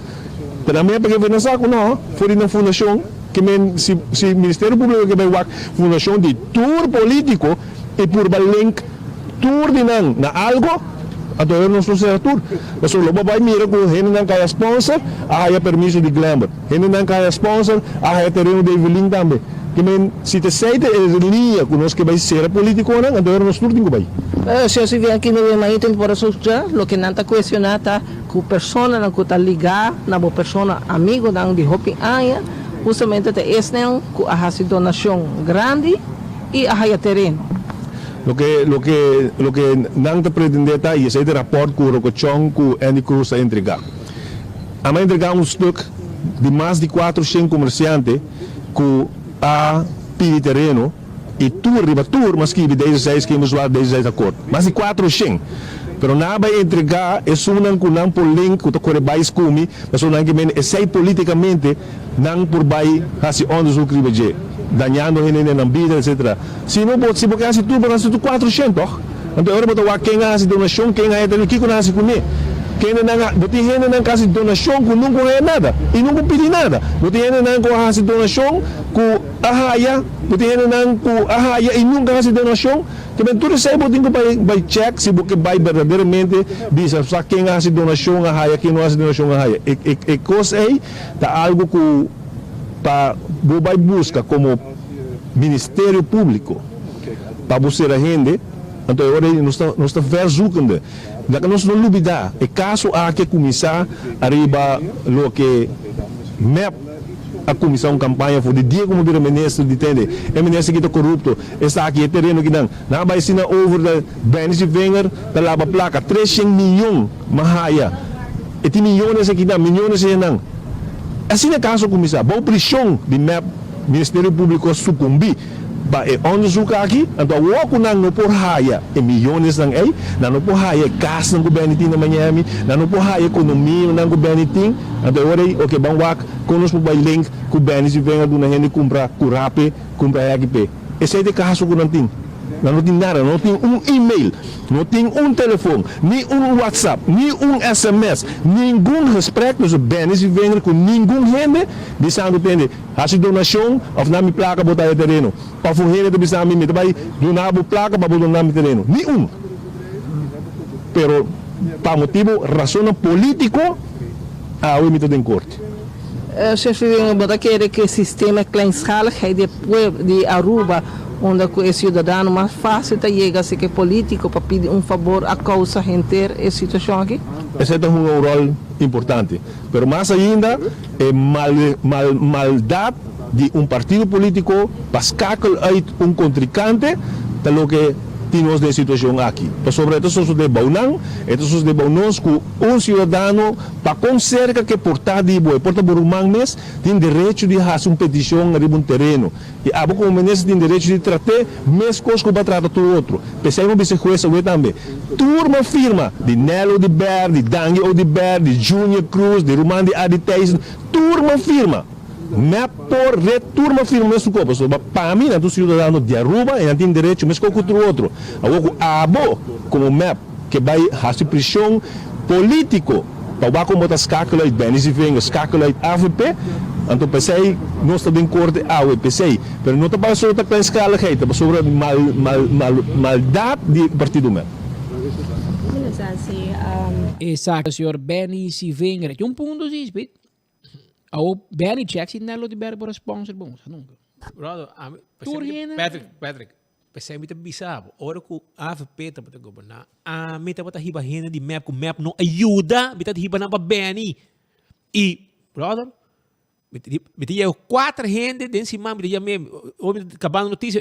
também porque vem nessa não, foi na fundação que se Ministério Público que vai fundação de tour político e por link tour de na algo, então não sou ser tour, mas o lobo vai mirar com gente não cai sponsor, há permisso de Glamour, gente não cai sponsor, há terreno de Evelyn também. Que se te seite é linha com nós que vai ser político não, então nós tour tingo vai. Se vem aqui no meio tempo para já, o que não está questionado tá que a pessoa não está ligada, na boa pessoa amigo não de hopi aia, justamente esse não que a donação grande e a terreno. Lo que não está pretendendo tá e esse é o rapport que o Rocochon que Andy Cruz a entregar. A entregar um stock de mais de 400 comerciantes que a pedir terreno e tour, mas que 16 que hemos lá 16 acordo. Mais de 400. Pero na vai entregar é sunan ku nang por link ku to kore bais kumi, mas sunan que men é politicamente nang por bai hasi ondos o cribeje, dañando gente na vida, etc. Se não pode se porque hasi tu para tu 400. Então agora botar quem hasi donação, quem é do que ku hasi kumi. Quem não botar gente não hasi donação ku nunca é nada e nunca pedi nada. Botar gente não hasi donação ku ahaya, botar gente não ku ahaya e nunca hasi donação. Que tudo isso aí botinho vai check se porque vai verdadeiramente diz só quem hace donação a raia, quem não hace donação a raia. E coisa aí tá algo que para vai buscar como Ministério Público para buscar a gente. Então agora nós está versucando. Nós não duvidar. É caso há que começar arriba lo que MEP a comissão campanha foi de dia como o ministro entende o ministro que está corrupto está aqui terreno que não vai ensinar over the benefit venger da lava placa 300 milhões mahaya e tem milhões aqui não milhões aí não assim é caso começar boa prisão de MEP Ministério Público sucumbir onde suka aqui então o não por raia e milhões não é não por raia gas não governo tem na Miami não por raia economia não governo tem então agora ok bang wak conosco vai link com bens e venha do na gente comprar curape comprar AGP esse é de caso que não tem nada não tem e-mail não tem telefone nem WhatsApp nem SMS nenhum respeito dos bens e venha com nenhum gente dizendo entende a donação of na minha placa botar o terreno para fugir do bisa mim vai donar a placa para donar o terreno nenhum pero para motivo razão político a o emito em corte. Se você quer que o sistema kleinschaligheid de Aruba, onde o cidadão mais fácil chega a ser político para pedir favor a causa inteira a situação aqui? Esse é um rol importante, mas mais ainda é maldade de partido político para escacar contrincante de lo que temos de situação aqui. Sobre isso, de Baunang, isso de Baunons, que cidadão, para com cerca que portar de boi, porta por mês, tem direito de fazer uma petição em um terreno. E a boca como ministro tem direito de tratar, mesmo coisa que vai tratar do outro. Pensei no vice-juez também. Turma firma, de Nelo de Ber, de Dangue Odiber, de Junior Cruz, de Roman de Aditeis, turma firma. Me por returma firma mesmo copo, para mim, não cidadão de Aruba, e não tem direito, mas com o outro. A abo, como MEP, que vai fazer prisão político, para como botar escácula e bens e vem, escácula e AVP, então pensei, nós estamos em corte a pensei, mas não está para sobre a escala que está sobre maldade do partido MEP. Exato, senhor Benny Sivenger. Tem ponto, sim, ao Benny check se não é de ber por sponsor bom, nunca. Brother, Patrick, pensei me bisabo. Ora que AFP tá para governar, me tá para hiba renda de map, que map não ajuda, me tá hiba na bem. E, brother, me tinha 4 renda dentro cima, me tinha acabando notícia,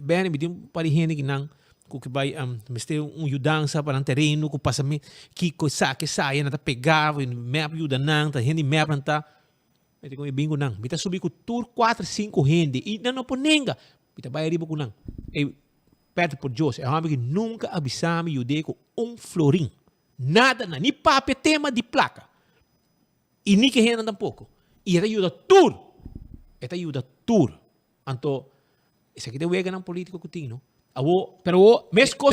bem, me tinha um par de renda que não, que vai, me tem ajudança para um terreno, que passa me, que sai, não tá pegava, map ajuda não, tá renda map não tá. Mete ko bingo nang. Mita subi ko tour 4, 5 hindi. E não po nenga. Mita bayari mo ko nang. E Pedro por Diyos. E hami que nunca avisami yude ko florim. Nada na. Ni pape tema de placa. E ni que renda tampouco. E esta ajuda tour. Esta ajuda tour. Anto, esse aqui de wega ng político ko ting, no? Awo, pero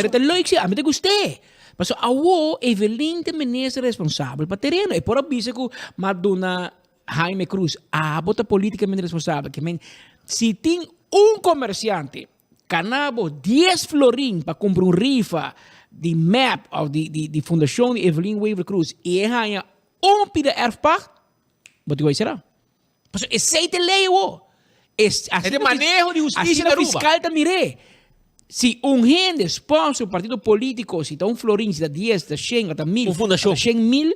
te lo dije, a mí te gusté. Pero awo, Evelyn te ministro responsable para terreno. E por avisa ko, maduna Jaime Cruz, bota politicamente responsável. Que, se tem comerciante canabo 10 florim para comprar rifa de map ou de fundação de Evelyn Weaver Cruz e ganha pida erfpacht, wat gooi será? Mas esse é de lei, é de manejo de justiça na fiscal da mire. Se gente sponsor partido político, se dá florim, se dá 10, se dá 100, se dá 1000, fundação 100,000,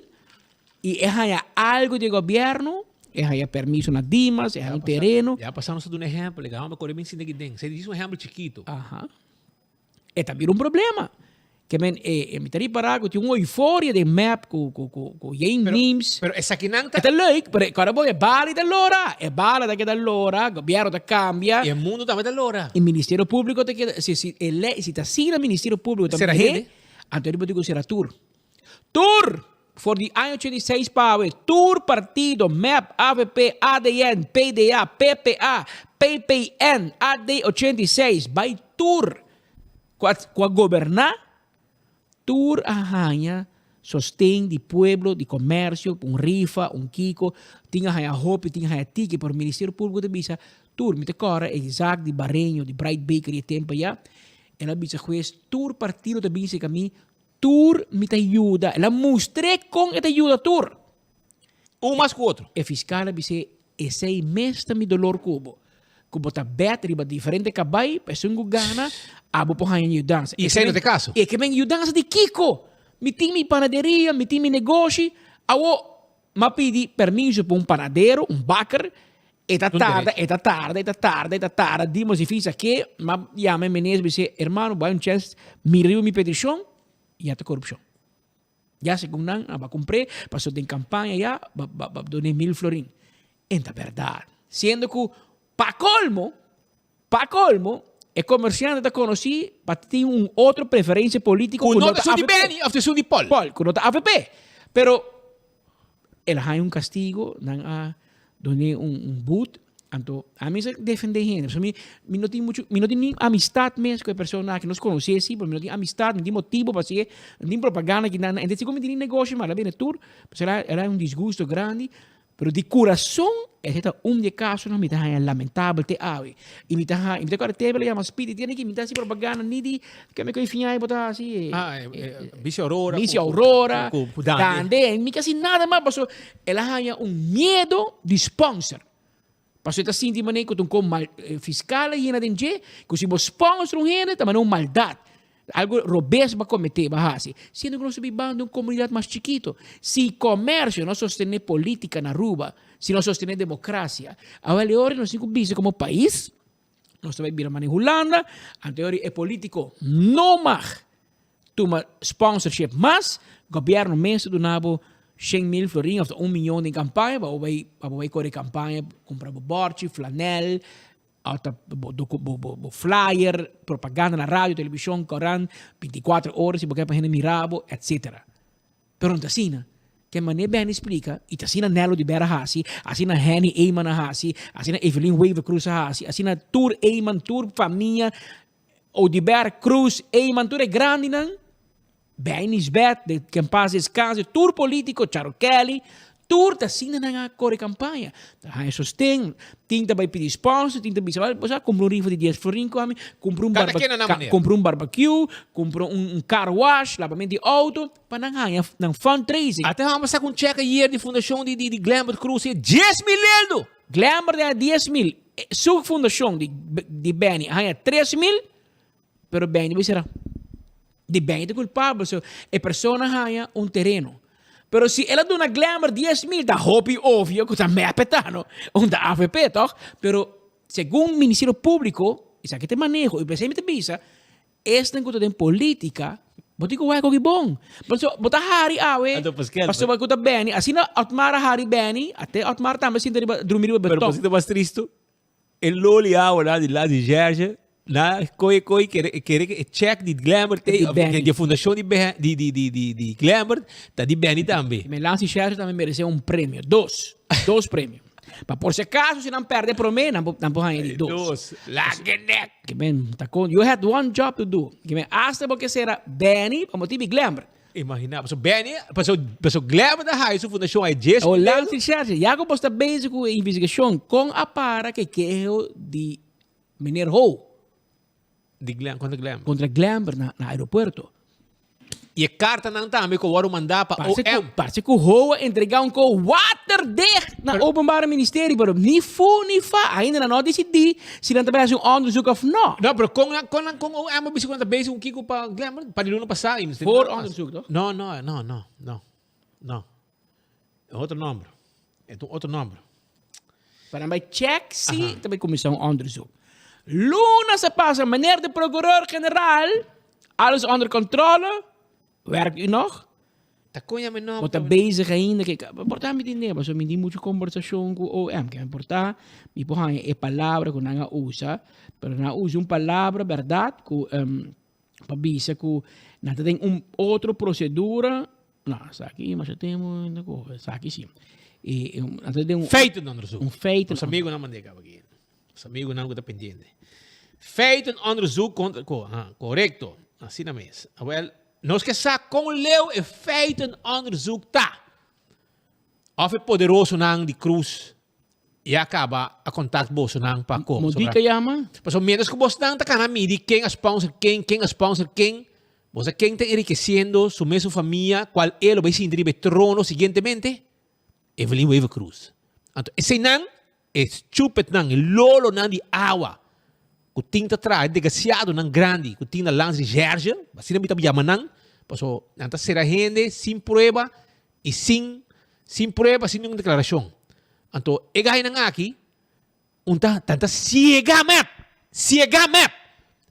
e ganha algo de governo, ganha permiso na Dimas, ganha terreno. Já passamos de exemplo, legal, mas corre bem sem ninguém. Você diz exemplo chiquito. É também problema. Que me estaria parado, tinha uma euforia de map com Jane Nims. Pero essa aqui não tá. É leuk, pero agora é bala da lora. É bala da lora, o governo da cambia. E o mundo também da lora. E o Ministério Público, se está assim o Ministério Público também. Será rede? Então eu digo será tour. Tour! Voor die ano 86 Power, Tour Partido, MEP, AVP, ADN, PDA, PPA, PPN, AD86, by Tour. Qua governar, Tour arranha, sostém de pueblo, de comércio, rifa, Kiko, tinha arranha hope, tinha arranha ticket, por Ministério Público de Bisa, Tour, me te corre, exact, de Barreño, de Bright Bakery, tempo já, ela bisa juez, Tour Partido de Bisa caminho, Tour me te ajuda. Ela mostrou com ela ajuda Tour. Mais que o outro. E fiscal disse, esse é mesmo me dolor cubo. Cubo tá bet, riba diferente cabai, pessoa que gana, abo por ganhar ajudança. E esse é o caso? E que vem ajudança de Kiko. Me tem minha panaderia, me tem meu negócio. Awo, ma pedi permiso para panadeiro, baker. Eta tarde. Dimos e fiz aqui, ma chama menes e disse, hermano, vai chance, me riu minha petição. E até corrupção. Já segundo não, eu comprei, passou em campanha, já, donei 1.000 florim. Então, verdade. Sendo que, para colmo, o comerciante da conheci, para ter outra preferência política. Com nota de Benny, ou de Paul. Com nota AVP. Pero, ele tem castigo, donei boot. Então, a mim se defender gente. Me não tem nem amistade mesmo com a pessoa que nos conhece, sim, porque me não tem amistade, não tem motivo para ser, não tem propaganda que não. Então, como tem negócio, mas bem tudo, era desgosto grande, mas de coração, é de caso não me tá lamentável te ave. E me tá agora teve a mas pede tem que me tá se propaganda nem de que me confiar e botar assim. Vice Aurora. Dande, me quase nada mais, passou. Ela tinha medo de sponsor. Passo ita sinti mané ko tungkol fiscal e na din je, kung si mo sponsor gente, também não maldade. Algo robes ba cometer bahasi. Sendo que nós vivamos em uma comunidade mais chiquito. Se comércio não sostener política na rua, se não sostener democracia, agora nós temos que como país, nós também vira mané Holanda, anterior é político não mais toma sponsorship, mas governo mesmo do nabo 100,000 florim, of 1 milhão de campanha, vai correr campanha, comprar borte, flanel, flyer, propaganda na rádio, televisão, coran, 24 horas, se você para mirabo, etc. Pero não assim, que maneira bem explica, e assim na Nelo de Bera Hasi, assim na Henny Eyman Hasi, assim na Evelyn Weaver Cruz Hasi, assim na Tour Eyman, Tour Família, ou de Bera Cruz Eyman, Tour é grande, não? Bem isbet, de quem passa esse caso, tour político, Charo Kelly, tour da sina na corre campanha. Aí sostém, tinta vai pedir sponsor, tinta vai você comprou rifa de 10 florim com mim, comprou um barbecue, comprou car wash, lavamento de auto, para não fundraising. Até vamos com cheque year de fundação de Glamour Cruz, 10 milhões. Glamour de 10,000. Su fundação de Benny ganha 3,000, pero Benny vai ser de Benny é culpável. So, a pessoa ganha terreno. Pero se ela dá uma Glamour 10,000, da hobby óbvio que está me apetando, da AFP, toch? Pero segundo o Ministério Público, isso aqui tem manejo, e precisamente visa, esta enquanto tem política, botar com o que bom. Botar Harry awe, pastor vai contar Benny, assim na Otmar Harry Benny, até Otmar também se dormir o beton. Pero pasito mais triste, el loli awe de lá de Gerge, na coi quer check de Glamour de fundação de Glamour, tá de Benny também. Lance Gerge também mereceu prêmio, dois prêmios. Para por se acaso se não perde por mim, não pode ganhar dois. Que bem, tá com. You had one job to do. Que bem, hasta porque será Benny, para motivo Glamour. Imagina, so Benny, so Glamour da high, so fundação é Jess. O lance Gerge, já que está basic com investigação com a para que quero de Miner Ho. Contra Glamour na aeroporto. E a carta não também que o Waro mandar para o OM. Parece que o Hoa entregar water na openbare ministério, pero nem fa. Ainda não decidi se não também faz onderzoek of não. Não, pero com o OM, bisa quando base um kiko para Glamour, para não passar. Voor onderzoek, toch? Não. É outro número. É outro número. Para mij check se também comissão onderzoek. Luna se passa, meneer de procureur-generaal, alles onder controle. Werkt u nog? Dat kon je me nog. Wat bezig ainda que portar me dinheiro, mas eu me di muita conversação com o OM, que importar, me põe a palavra que não usa, pero não usa palavra verdade que para dizer que não tem outra procedura, não, isso aqui, mas já temos uma coisa, isso aqui sim. E feito no onderzoek. Feito. Os amigos não mandei cá aqui. Os amigos não estão pendentes. Feito no onderzoek correto, assim na mesa. Well, nós que sabe com o leu é feito um onderzoek tá. Of é poderoso não de cruz e acaba a contato bosso não para como. Modica chama. Mas o menos que você não tá kana midi quem a sponsor quem você quem está enriquecendo sua mesma família, qual ele vai se indribe trono seguintemente, Evelyn Weaver Cruz. Então esse não é stupid não, é lolo não de água. Que tinta traz desgraciado não grande, que tinta lance de Gerge, assim não me tá chamando, passou, não será gente sem prova e sem prova, sem nenhuma declaração. Então, ega aí não aqui, tanta ciega map.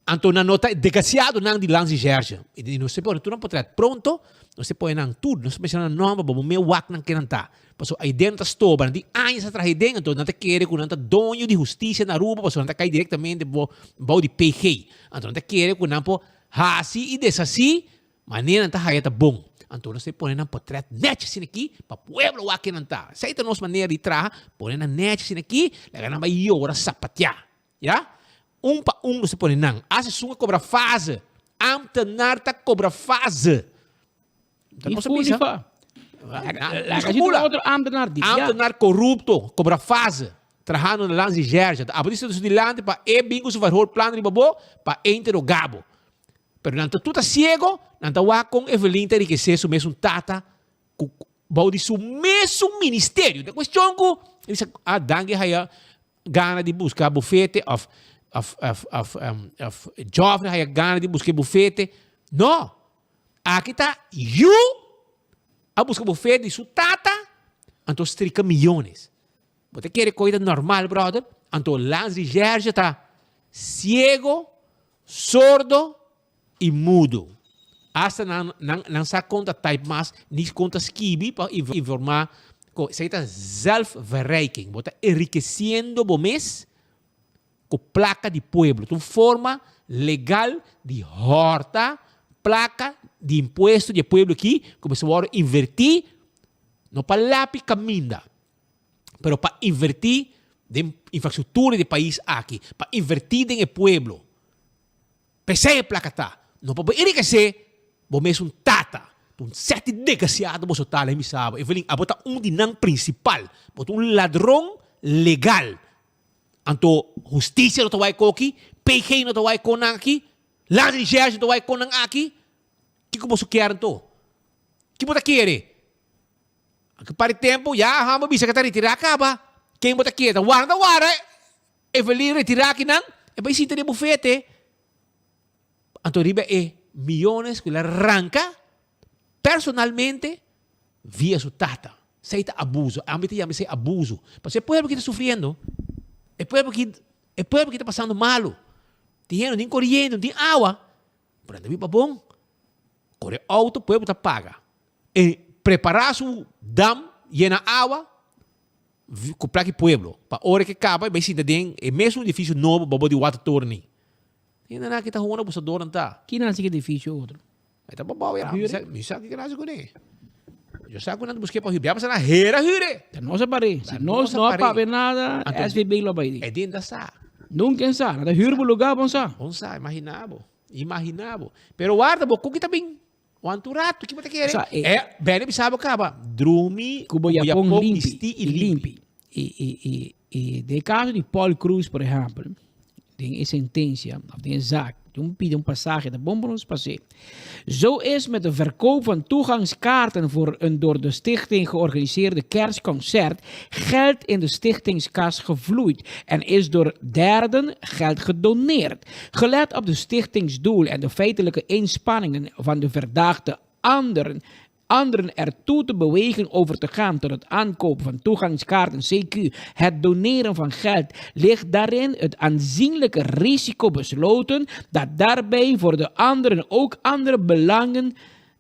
Então, na nota desgraciado não de lance de Gerge. E não se pode, tu não pode trazer pronto, não se pode não tudo, não se pode não nome, mas o meu wak não quer não tá. Passou aí dentro estou, para de anos atrás dentro, então não te quer que não tá dono de justiça na rua, passou não tá cai diretamente bom de PG. Então não te quer que não pode assim e desassi, maneira não tá aí tá bom. Então não se pode não pode trazer net assim aqui, para pueblo wak não tá. Aceita nossa maneira de trazer, pode não net assim aqui, lá não vai iorar sapatear, já? Para não se pode não. Asa sunga cobra fase, amtenar tá cobra fase. Então não se pode. Outro ambtenar corrupto, cobra fase, trabajando na lance de Gerge. A polícia do Sudilante para bingo se vai plano de babo para interrogá-lo. Pero não tudo cego, não tá com Evelyn ter que ser o mesmo tata, de seu mesmo ministério. A questão que ele a dangue haya gana de buscar bufete of jovem haya gana de buscar bufete. Não, aqui tá a busca bufete de sua tata, então strica milhões. Você quer coisa normal, brother? Então lance de Gerge está cego, sordo e mudo. Hasta não se conta type mas, nem conta skibi para informar que você está self-verrijking. Você está enriquecendo o mês com placa de pueblo. Uma forma legal de horta, placa de imposto de pueblo aqui, começou a invertir, não para lápis caminda, mas para invertir de infraestrutura do país aqui, para invertir em pueblo. Pensei em placa tá, não para enriquecer, vou mesmo tata, sete desgraciado você tá lá, me sabe, eu falei, abota dinam principal, bota ladrão legal, então justiça não te vai com aqui, PG não te vai com aqui, lá de Gerge não te vai com aqui. O que você quer então? O que você quer? Que para o tempo, já vamos ver se você retirar acaba. quem bota quieta, guarda, Evelyn retirar que não, e vai sinta de bufete. Então, riba millones que la arranca personalmente via su tata. Seita abuso. A mí te llama abuso. Mas el pueblo que está sufriendo, el pueblo que está pasando malo, dinheiro, nem corriendo, nem agua, por anda para bom. Corre auto, o pueblo está paga. E preparar su dam, llena agua, comprar que pueblo. Para hora que acaba, vai sinta den, é mesmo edifício novo, bobo de water torni. E não é que está jogando abusador, não está. Que nasce que edifício outro? Aí tá bom, me sabe que nasce com ele. Eu sabe quando busquei para o Rio, mas na rera, Hure. Não se pare. Se nós não para nada, SVB lo vai. É dentro da sala. Nunca sabe. Nada Hure o lugar, bom sabe. Bom sabe, imaginava. Pero guarda, bo, que também. O anturato, que você quer? Bem, sabe, acaba. Drumi, cubo Japão limpe. E de caso de Paul Cruz, por exemplo, tem sentença, tem zaak. Toen bieden een passage, de bomben passé. Zo is met de verkoop van toegangskaarten voor een door de stichting georganiseerde kerstconcert geld in de stichtingskas gevloeid en is door derden geld gedoneerd. Gelet op de stichtingsdoel en de feitelijke inspanningen van de verdachte anderen ertoe te bewegen over te gaan tot het aankopen van toegangskaarten, CQ, het doneren van geld, ligt daarin het aanzienlijke risico besloten dat daarbij voor de anderen ook andere belangen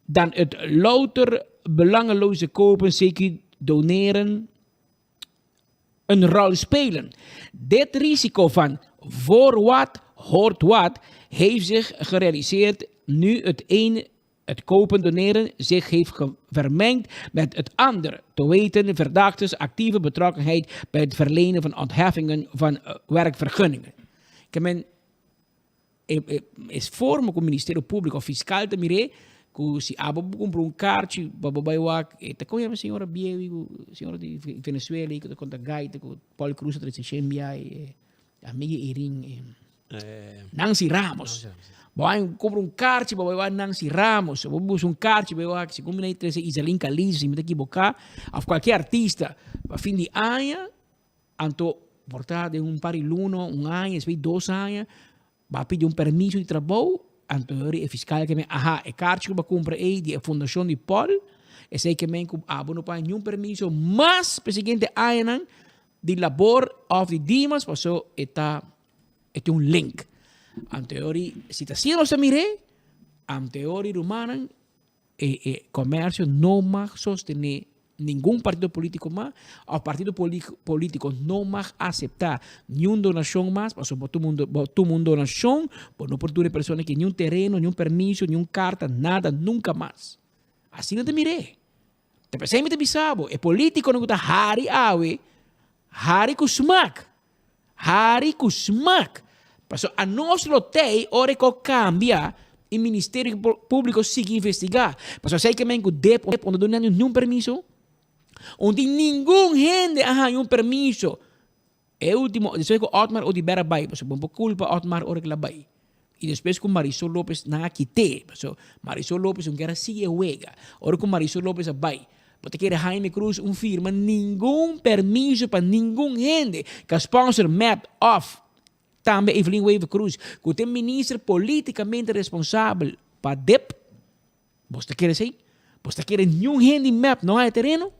dan het louter belangeloze kopen, CQ, doneren, een rol spelen. Dit risico van voor wat hoort wat heeft zich gerealiseerd nu het kopen, doneren zich heeft vermengd met het andere. Te weten, verdachtes actieve betrokkenheid bij het verlenen van ontheffingen van werkvergunningen. Men is voor me com Ministério Público fiscal te mire, que se abo comprar kaartje, babay wak, te kon je senhora Biewi, senhora de Venezuela, que te conta gaita, que Paul Cruz te chembia, amiga Irin, Nancy Ramos. Vai compra kaartje, vai Nancy Ramos, vai buscar kaartje, vai se combina entre Iselin Calise, se me equivocar, of qualquer artista, a fim de ano, anto portar de pariluno, ano, depois 2 anos, vai pedir permisso de trabalho, anto é fiscal que me, kaartje que vai comprar aí de fundação de Paul, e sei que me não para nenhum permisso, mas para seguinte ano, de labor of the Dimas, passou tem link. Am teorie, situação se mire, am teorie romana, comércio não mag sostener nenhum partido político mais, o partido político não mag aceitar nenhuma donação mais, passou por todo mundo donação, por não por toda pessoa que nenhum terreno, nenhum permisso, nenhum carta, nada, nunca mais. Assim não te mire. Te pensei me te bisabo, é político não está Hari Awe, Hari Kusmak. Paso a nós lotei, hora que cambia, e o Ministério Público sigue investigar. Paso sei que mengo dep, onde não tem nenhum permisso, onde ninguém gente nenhum permisso. É o último, depois que Otmar Odibera vai, paso bom culpa Otmar hora que lá vai. E depois com Marisol Lopes na quite, paso Marisol Lopes um quer sigue huega. Hora com Marisol Lopes vai. Porque quer Jaime Cruz firma nenhum permisso para ninguém gente que sponsor map off. Também Evelyn Weaver Cruz, que tem ministro politicamente responsável para DEP. Você quer assim? Você quer nenhum hand map, não é terreno?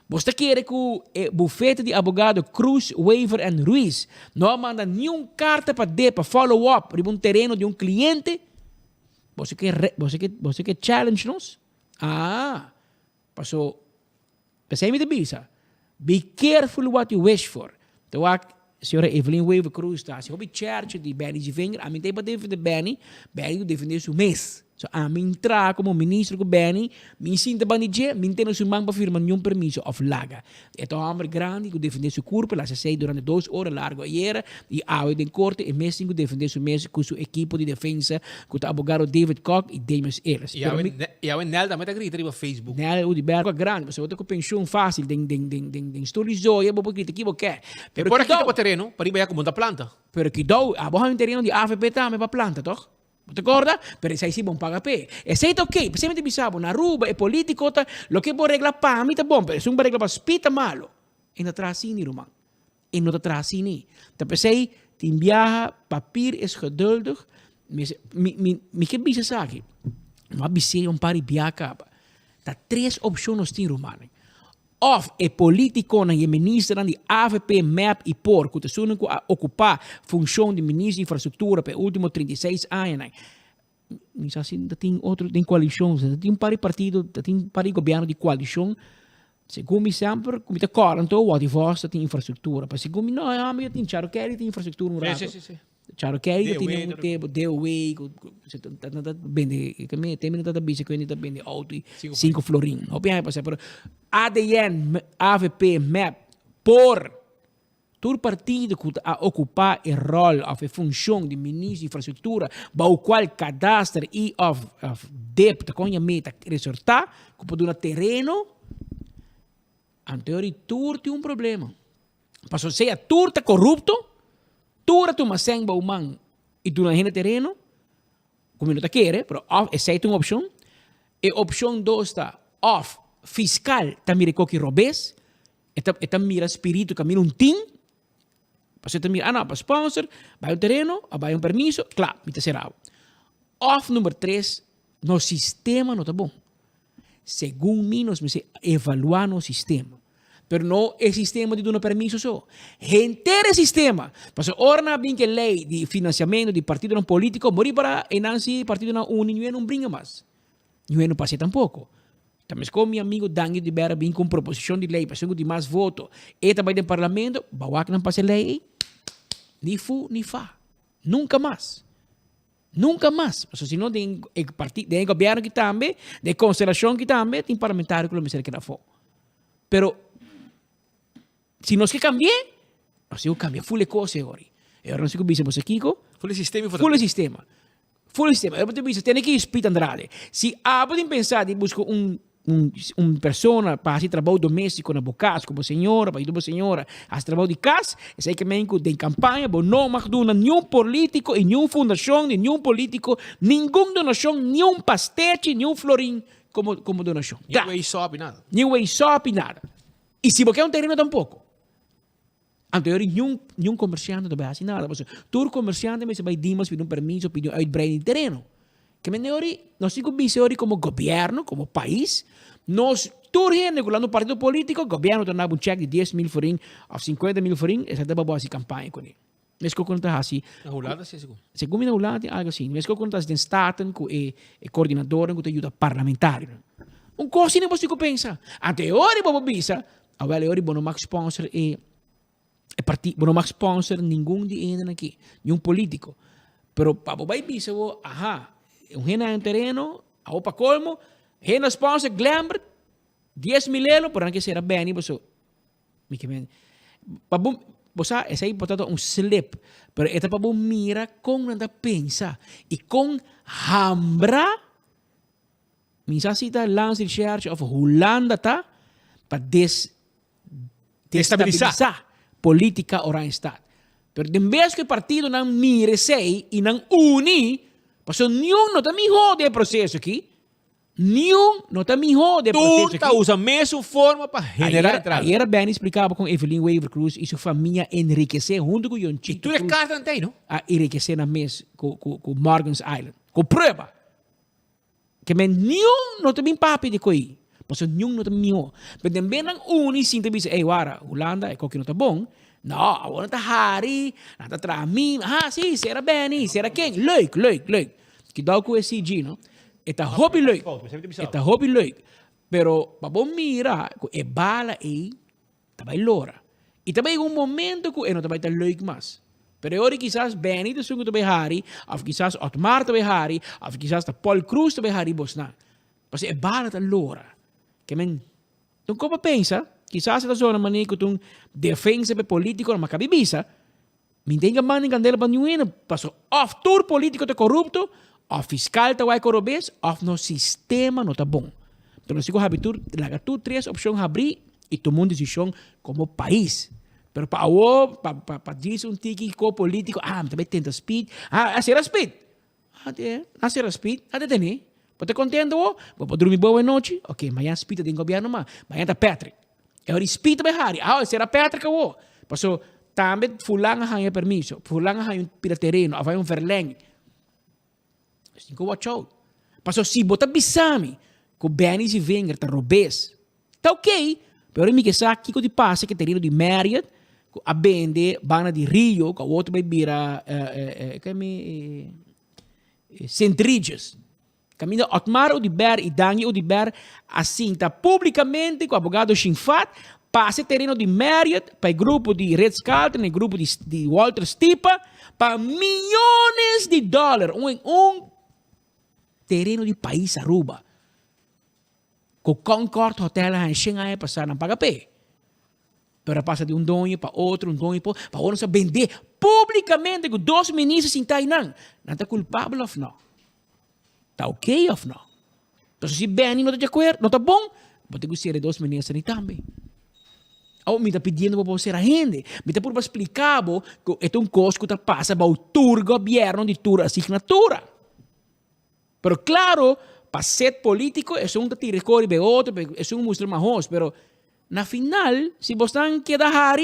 Você quer que o bufete de advogado Cruz, Weaver e Ruiz não manda nenhuma carta para DEP, para follow-up de um terreno de um cliente? Você quer challenge nós? Passou. Pensei me de bisa. Be careful what you wish for. Então, senhora Evelyn Weaver Cruz está, se houve church de Benny de Wenger, a mim tem para defender Benny defender seu mês. So, a mim entrar como ministro com Benny, me sinta banidje, me tem seu mão para firmar nenhum permisso of laga. É um homem grande que defender seu corpo, lá se sei durante 2 horas largo e a de corte e mês que defender seu mês com sua equipe de defesa, com o advogado David Koch e Demis Ellis. E a Nel também está gritando no Facebook. Nel o de Bergo grande, você vai ter pensão fácil, tem estolizou, eu vou gritar aqui, porque pero por aqui para terreno, para ir como da planta. Pero que dou, a um terreno de AFP também para planta, toch? ¿Te acuerdas? Pero ese sí, bon paga pe. Ese es ok. Precisamente bisabo, na Aruba, é político, lo que vos regla para mí, tá bom, pero es un regla para spita malo. En atrás, sim, irmão. en não está assim. Então, pensei, tem viaja, papel é geduldig. Me que bisa sa aqui. Mas bisa par de viaja. Tá 3 opções tem romano. Of é político na ministra de AVP, MAP e POR, que está ocupar função de ministro de infraestrutura para último 36 anos. Mas assim, tem outro, tem coalição, tem um par de partido, tem um par de governo de coalição. Segundo sempre, como está correndo, o que você tem infraestrutura. Mas segundo não, eu tenho Charo Kelly, tem infraestrutura no rato. Sim. Charo Kelly tem um tempo, DOE, tem que bisa que está bem de auto 5 florin. Pero ADN, AVP, MAP, por todo partido que ocupar o rol of a função de ministro de infraestrutura, para o qual cadastro e of DEP, com a meta resultar, que pode dar terreno, em teoria, tudo tem um problema. Para seja tudo está corrupto, tudo tu maseng ba umang e tu na terreno, como não está querer, pero essa é uma opção. E opção 2 está off fiscal, também que robes, e mira espírito, caminho um team. Você mira, não, para sponsor, vai um terreno, vai um permiso, claro, me será. Off número 3, no sistema não está bom. Segundo mim, nós temos que evaluar no sistema. Pero não é sistema de dar permiso só. Inteiro sistema. Mas ora bem que lei de financiamento de partido não político, mori para enanci partido não união não brinca mais. Não passa tampouco. Também com meu amigo Daniel de Vera bem com proposição de lei, para de mais voto. E também do parlamento, bawa que não passa lei, ni fu ni fa. Nunca mais. Nunca mais. Mas se não tem partido, tem governo que também, tem constelação que também, tem parlamentário que não me serve que não for. Pero se nós que cambiar, nós vamos cambiar full coisa agora. Eu não sei o que você Kiko. Full sistema. Full sistema. Eu vou te dizer, tem que explicar Andrade. Se podem pensar de buscar persona para fazer trabalho doméstico na casa, como senhora, para ir senhora, faz trabalho de casa, é aí que menco tem campanha, mas não McDonald's, nenhum político, nenhum fundação, nenhum político, nenhum donação, nenhum pastete, nenhum florim como donação. Nenhum way shop, nada. Nenhum way shop, nada. E se você quer um terreno tampouco. Anterior, nenhum comerciante não vai fazer nada. Todo comerciante vai dimas, pedir permiso, pedir uitbreiding de terreno. Que nós temos que como governo, como país, nós, todo gente, regulando partido político, o governo tem um cheque de 10 mil forinhos ou 50 mil forinhos, essa é uma boa campanha com ele. Mas que quando assim, na Holanda, sim, segundo. Segundo na Holanda, algo assim. Mas que quando tem staten, com o coordenador, com ajuda parlamentar. Coisa não você pensa. Anterior, vamos pensar, agora eu não max sponsor partido, não max sponsor nenhum de ainda aqui, nenhum político. Pero para vai pensar, um terreno, a opa colmo, rena sponsor, Glambert, 10 mil euros, por que será bem, você, você, essa aí, portanto, slip, pero esta para mira com nada pensa, e com hambra, minha cita lance research of Holanda, tá, para destabilizar política ora Estado. Pero de vez que o partido não mire sei e não une, porque nenhum não está melhor de processo aqui. Nenhum não está melhor de processo aqui. Usa a mesma forma para generar entrada. Aí era bem explicado com Evelyn Weaver Cruz e sua família enriquecer junto com o John Chito. E tu é carta não tem, não? A enriquecer na mesa com Morgan's Island. Com prova. Que nenhum não está bem papo de coisa. Porque nenhum não está melhor. Mas também não une sim, também diz, Holanda é qualquer não está bom. Não, agora está Harry, está Tramim. Sim, será Benny, será quem? Leuk. Que dá com esse CG, não? Está hobby leuk. Está hobby leuk. Pero, para bom mirar, é bala aí, está bem lora. E também um momento que não está bem leuk mais. Pero agora quizás Benny está sendo bem Harry, ou quizás Otmar está bem Harry, ou quizás Paul Cruz está bem Harry Bosnan. Porque é bala está lora. Que men, então como pensa? Quizás essa zona maneira que tu defensa para político na cabibisa, me tem que mandar candela para nenhum, passou off todo político está corrupto, off fiscal está vai corrupto, off no sistema não está bom. Então nós temos que habitar, largar tu 3 opções abrir e tomar uma decisão como país. Pero para dizer um tique com político, também tenta speed, será speed, será speed, até tem. Você contento? Vou dormir boa noite? Ok, amanhã speed tem governo, mas amanhã está Patrick. Eu respeito bem Harry. Será Patrick ou? Passou também fulano ganha permiso, fulano ganha pira terreno, vai verlenging. Dus tem que watch out. Passo se bota bisami, com Benny e Wenger tá robês. Tá ok, pero mi que sa kiko di passa que terreno de Marriott, a bende bana de Rio, com o outro vai vira St. Regis. Caminho Otmar o de Ber e Dangi o de Ber assim tá publicamente com o advogado Shinfat passa terreno de Marriott para o grupo de Ritz Carlton e o grupo de Walter Stipa para milhões de dólares um terreno de país Aruba com Concord Hotel em Xangai passar na Pagapé. Pero passa de dono para outro para outro se vender publicamente com 2 ministros em Tainan. Não está culpável ou não? Está ok ou não? Então, se Benny não está de acordo, não está bom, vou ter que ser 2 ministros também. Ou me está pedindo para você a gente. Me está por explicar que é um custo que passa para o tour governo de tour assinatura. Pero claro, para ser político, é um que recorre para outro, é um muslima host, pero na final, se você não quer dar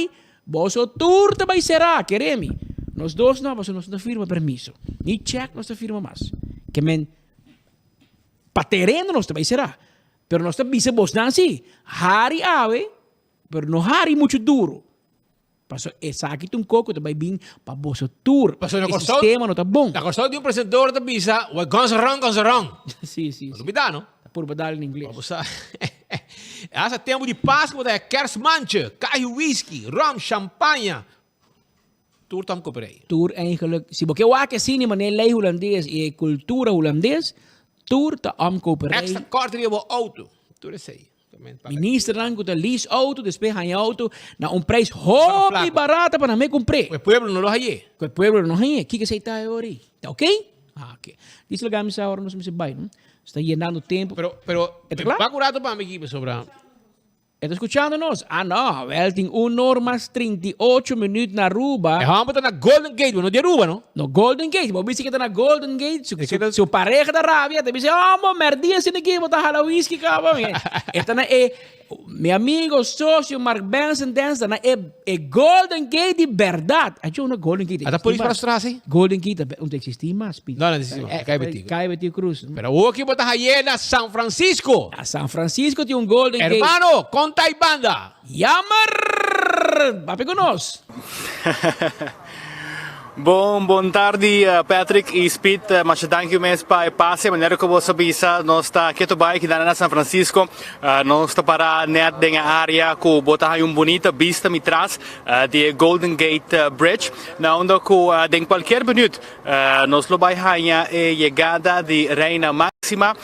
você tour também será, queremos. Nós dois não, você não firma permiso. Nem check, não firma mais. Que men, para terreno nós também será. Pero nós também se você não se, hari ave, pero não hari muito duro. Passo essa aqui um coco também bem para você tour. Passo no o sistema não tá bom. Na questão de apresentador da visa, o goes wrong. Sim. Dubidar, não? Por badal em inglês. Vamos lá. Essa tempo de Páscoa da Kersmanche, carro whisky, rum, champanhe. Tour tam cooperei. Tour eigenlijk, se você vai que cinema na lei holandês e cultura holandês, tour tá cooperei. Extra corte de auto. Tour é aí. Minister dan com a lease auto, depois ganha auto na preço hobby barata para me comprar. O pueblo não lo haye. O pueblo não haye. Que você está aí? Tá ok? Ok. Diz lugar me sa hora não se vai, não? Está llenando tempo. Pero va curado para mi equipo sobra. ¿Está escuchándonos? Ah, no. Wel, tem 1 hora mais 38 minutos na Aruba. Vamos estar na Golden Gate, não de Aruba, não? No Golden Gate. Vamos ver que está na Golden Gate. Sua pareja da Arábia, te diz, oh, merdinha assim aqui, botar hala whisky, cabrão. Está na meu amigo, sócio, Mark Benson, está na Golden Gate de verdade. Acho na Golden Gate. Está por isso para trás, hein? Golden Gate, não existe mais. Não existe mais. Cai Betil Cruz. Pero o que botar aí na São Francisco. A São Francisco tem Golden Gate. Hermano, conta aí banda. Yamar! Papi con nós. Buon tardi Patrick e Speed, mas dank u mes pa passe, maneira que você bisa, nós está aqui também na São Francisco, nós está para net denga área que bota bonita vista me traz de Golden Gate Bridge, na onde que em qualquer minuto nós lo vai ganhar a chegada de Reina Máxima,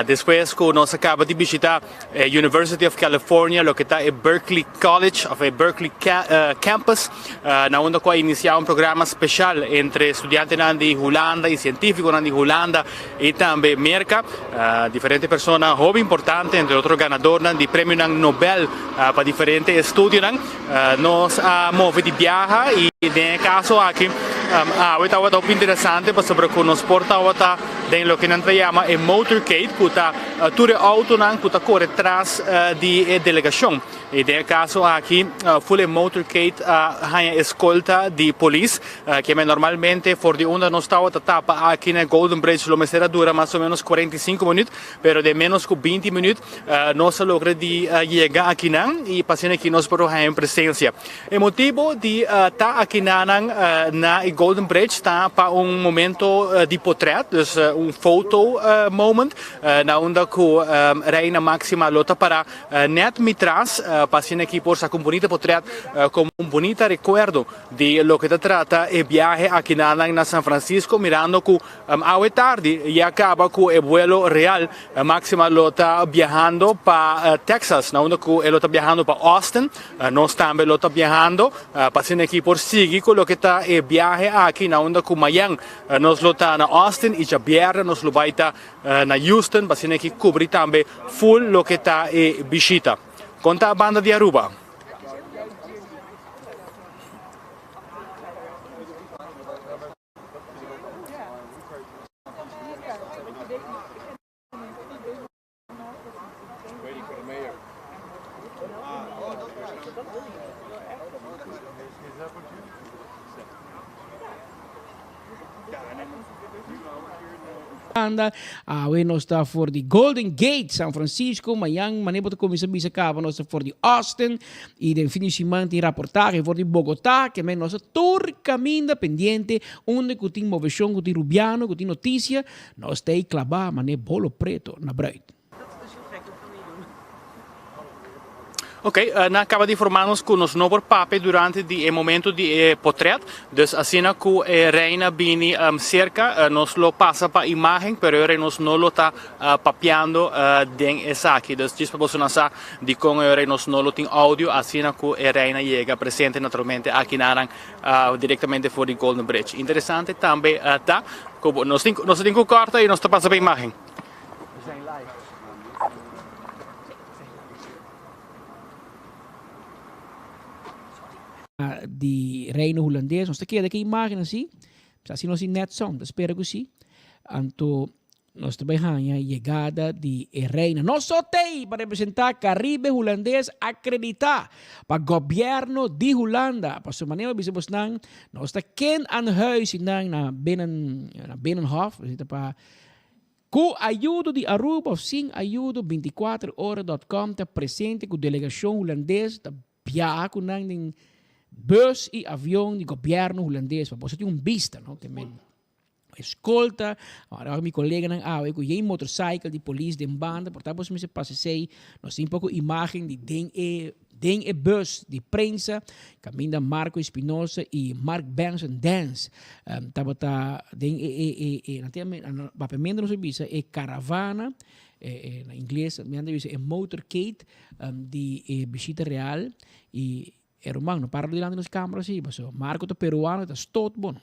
depois que nós acaba de visitar University of California, lo que está Berkeley College, of Berkeley Campus, na onde que iniciar programa especial entre estudiantes de Holanda e científicos de Holanda e também América, diferentes pessoas muito importantes, entre outros ganadores de prêmio Nobel para diferentes estudos. Nós movemos de viagem e, nesse caso aqui, é muito interessante porque nos porta em lo que nós chamamos de motorcade, que está todo auto que está corre atrás de delegação. E nesse caso aqui, full motorcade ganha escolta de polícia, que normalmente for de onde nós estamos tapa aqui na Golden Bridge, lo mesera dura mais ou menos 45 minutos, pero de menos que 20 minutos nós logra de chegar aqui e passando aqui nós para a presença. O motivo de estar aqui na Golden Bridge está para momento de portrait, dus photo moment, na onde que Reina Máxima lota para net me traz, passando aqui por essa bonita portrait como bonita recuerdo de lo que se trata e viaje aqui na São Francisco, mirando que a tarde e acaba com o vuelo real. Máxima lo está viajando para Texas, onde ele está viajando para Austin, nós também lo está viajando, passando aqui por Sigui, com lo que está o viaje aqui, onde que amanhã nós lo está na Austin e já viernes nós lo vai estar na Houston, passando aqui cobrir também full lo que está e visita. Conta a banda de Aruba. Is that what you Yolanda, we nós está for the Golden Gate, San Francisco, mayang manebot ko bisa bisa ka, nós está for the Austin, e de finishimento in rapportare for the Bogotá, que men nós tur caminda pendiente, onde que tem moveção, que tem rubiano, que tem notícia, nós está aí clavar, mané bolo preto na bruid. Ok, acaba de informarmos que nos novos papéis durante o momento de portrait, dus assim que Reina vini cerca, nos lo passa para imagem, pero ora nos não lo está papeando den essa aqui, dus diz para você nossa de com ora nos não lo tem áudio, assim que Reina chega presente naturalmente aqui na diretamente for the Golden Bridge. Interessante também tá, nós tem que corta e nos está passa para imagem. Di reino holandês, nós aqui daqui imagem assim, assim nós net som, espero que sim. Anto nós trabalhamos a chegada de reina. Nós só tem para representar Caribe holandês acreditar para o governo de Holanda. Para sua maneira de nós nós está quem aan huis na Binnenhof, para com a ajuda de Aruba ou sem ajuda 24horas.com está presente com a delegação holandesa está viajar com nang bus e avião do governo holandês para você ter vista, não? Que men escolta, agora meu colega não eu com um motorcycle de polícia de banda, portanto você me passei, nós tem pouco imagem de den bus de prensa, caminha Marco Espinosa e Mark Benson Dance, tava den papamento não visa é caravana, na inglês, me anda visa é motorcade de Visita Real e Romano, para de lá nas câmeras, sim, mas o Marco é peruano, está todo bom.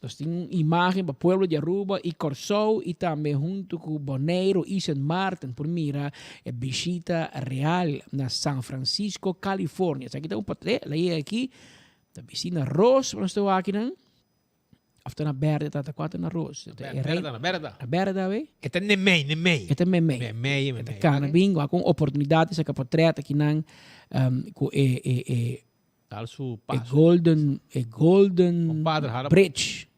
Nós temos uma imagem para o povo de Aruba e Corsou e também junto com Bonaire e St. Martin, por mira, é visita real na San Francisco, Califórnia. Aqui está um portrait, lá aqui, a piscina Ross, nós estamos aqui, não? After na berda, está quatro na Ross. Na berda, ve? Esta nemei. Esta memei. Esta cana, bingo, com oportunidade, essa portrait aqui, não? Com Golden Bridge.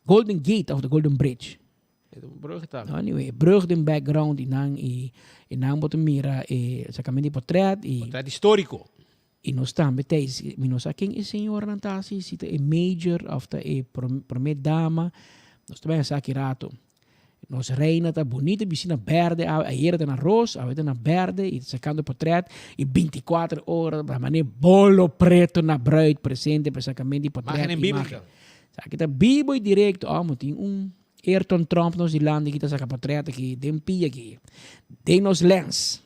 Golden Gate of the Golden Bridge. Anyway, brug den background e nang botem mira sa kami di portrait portrait histórico. E nós também tens, nós aqui é senhora Nantasi, sita é major of the primeira dama, nós também é aqui rato. Nós reina tá bonita, piscina verde, a era tá na rosa, a na verde, e sacando portrait, e 24 horas, para maneira bolo preto na bruid presente, para sacamento de portrait. Imagem bíblica. Aqui tá Bíblia direto, tem Ayrton Trump nos dilande, aqui tá saca portrait aqui, tem pia aqui, tem nos lens.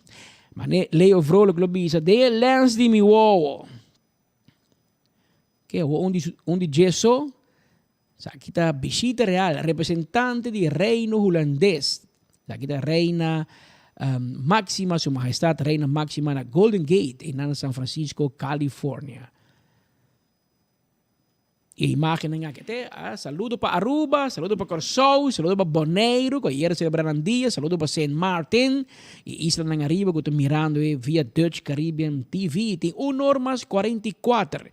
Mané Leo vrolijk lobisa, de lens di mi uovo. Que onde gesso? Aqui está Visita Real, representante do reino holandês. Aqui está Reina Máxima, Sua Majestade Reina Máxima na Golden Gate, em San Francisco, Califórnia. E a imagem aqui está, saludo para Aruba, saludo para Corsou, saludo para Bonaire, que ayer celebraram dia, saludo para St. Martin, e Isla na Arriba, que estou mirando via Dutch Caribbean TV, tem 1h44.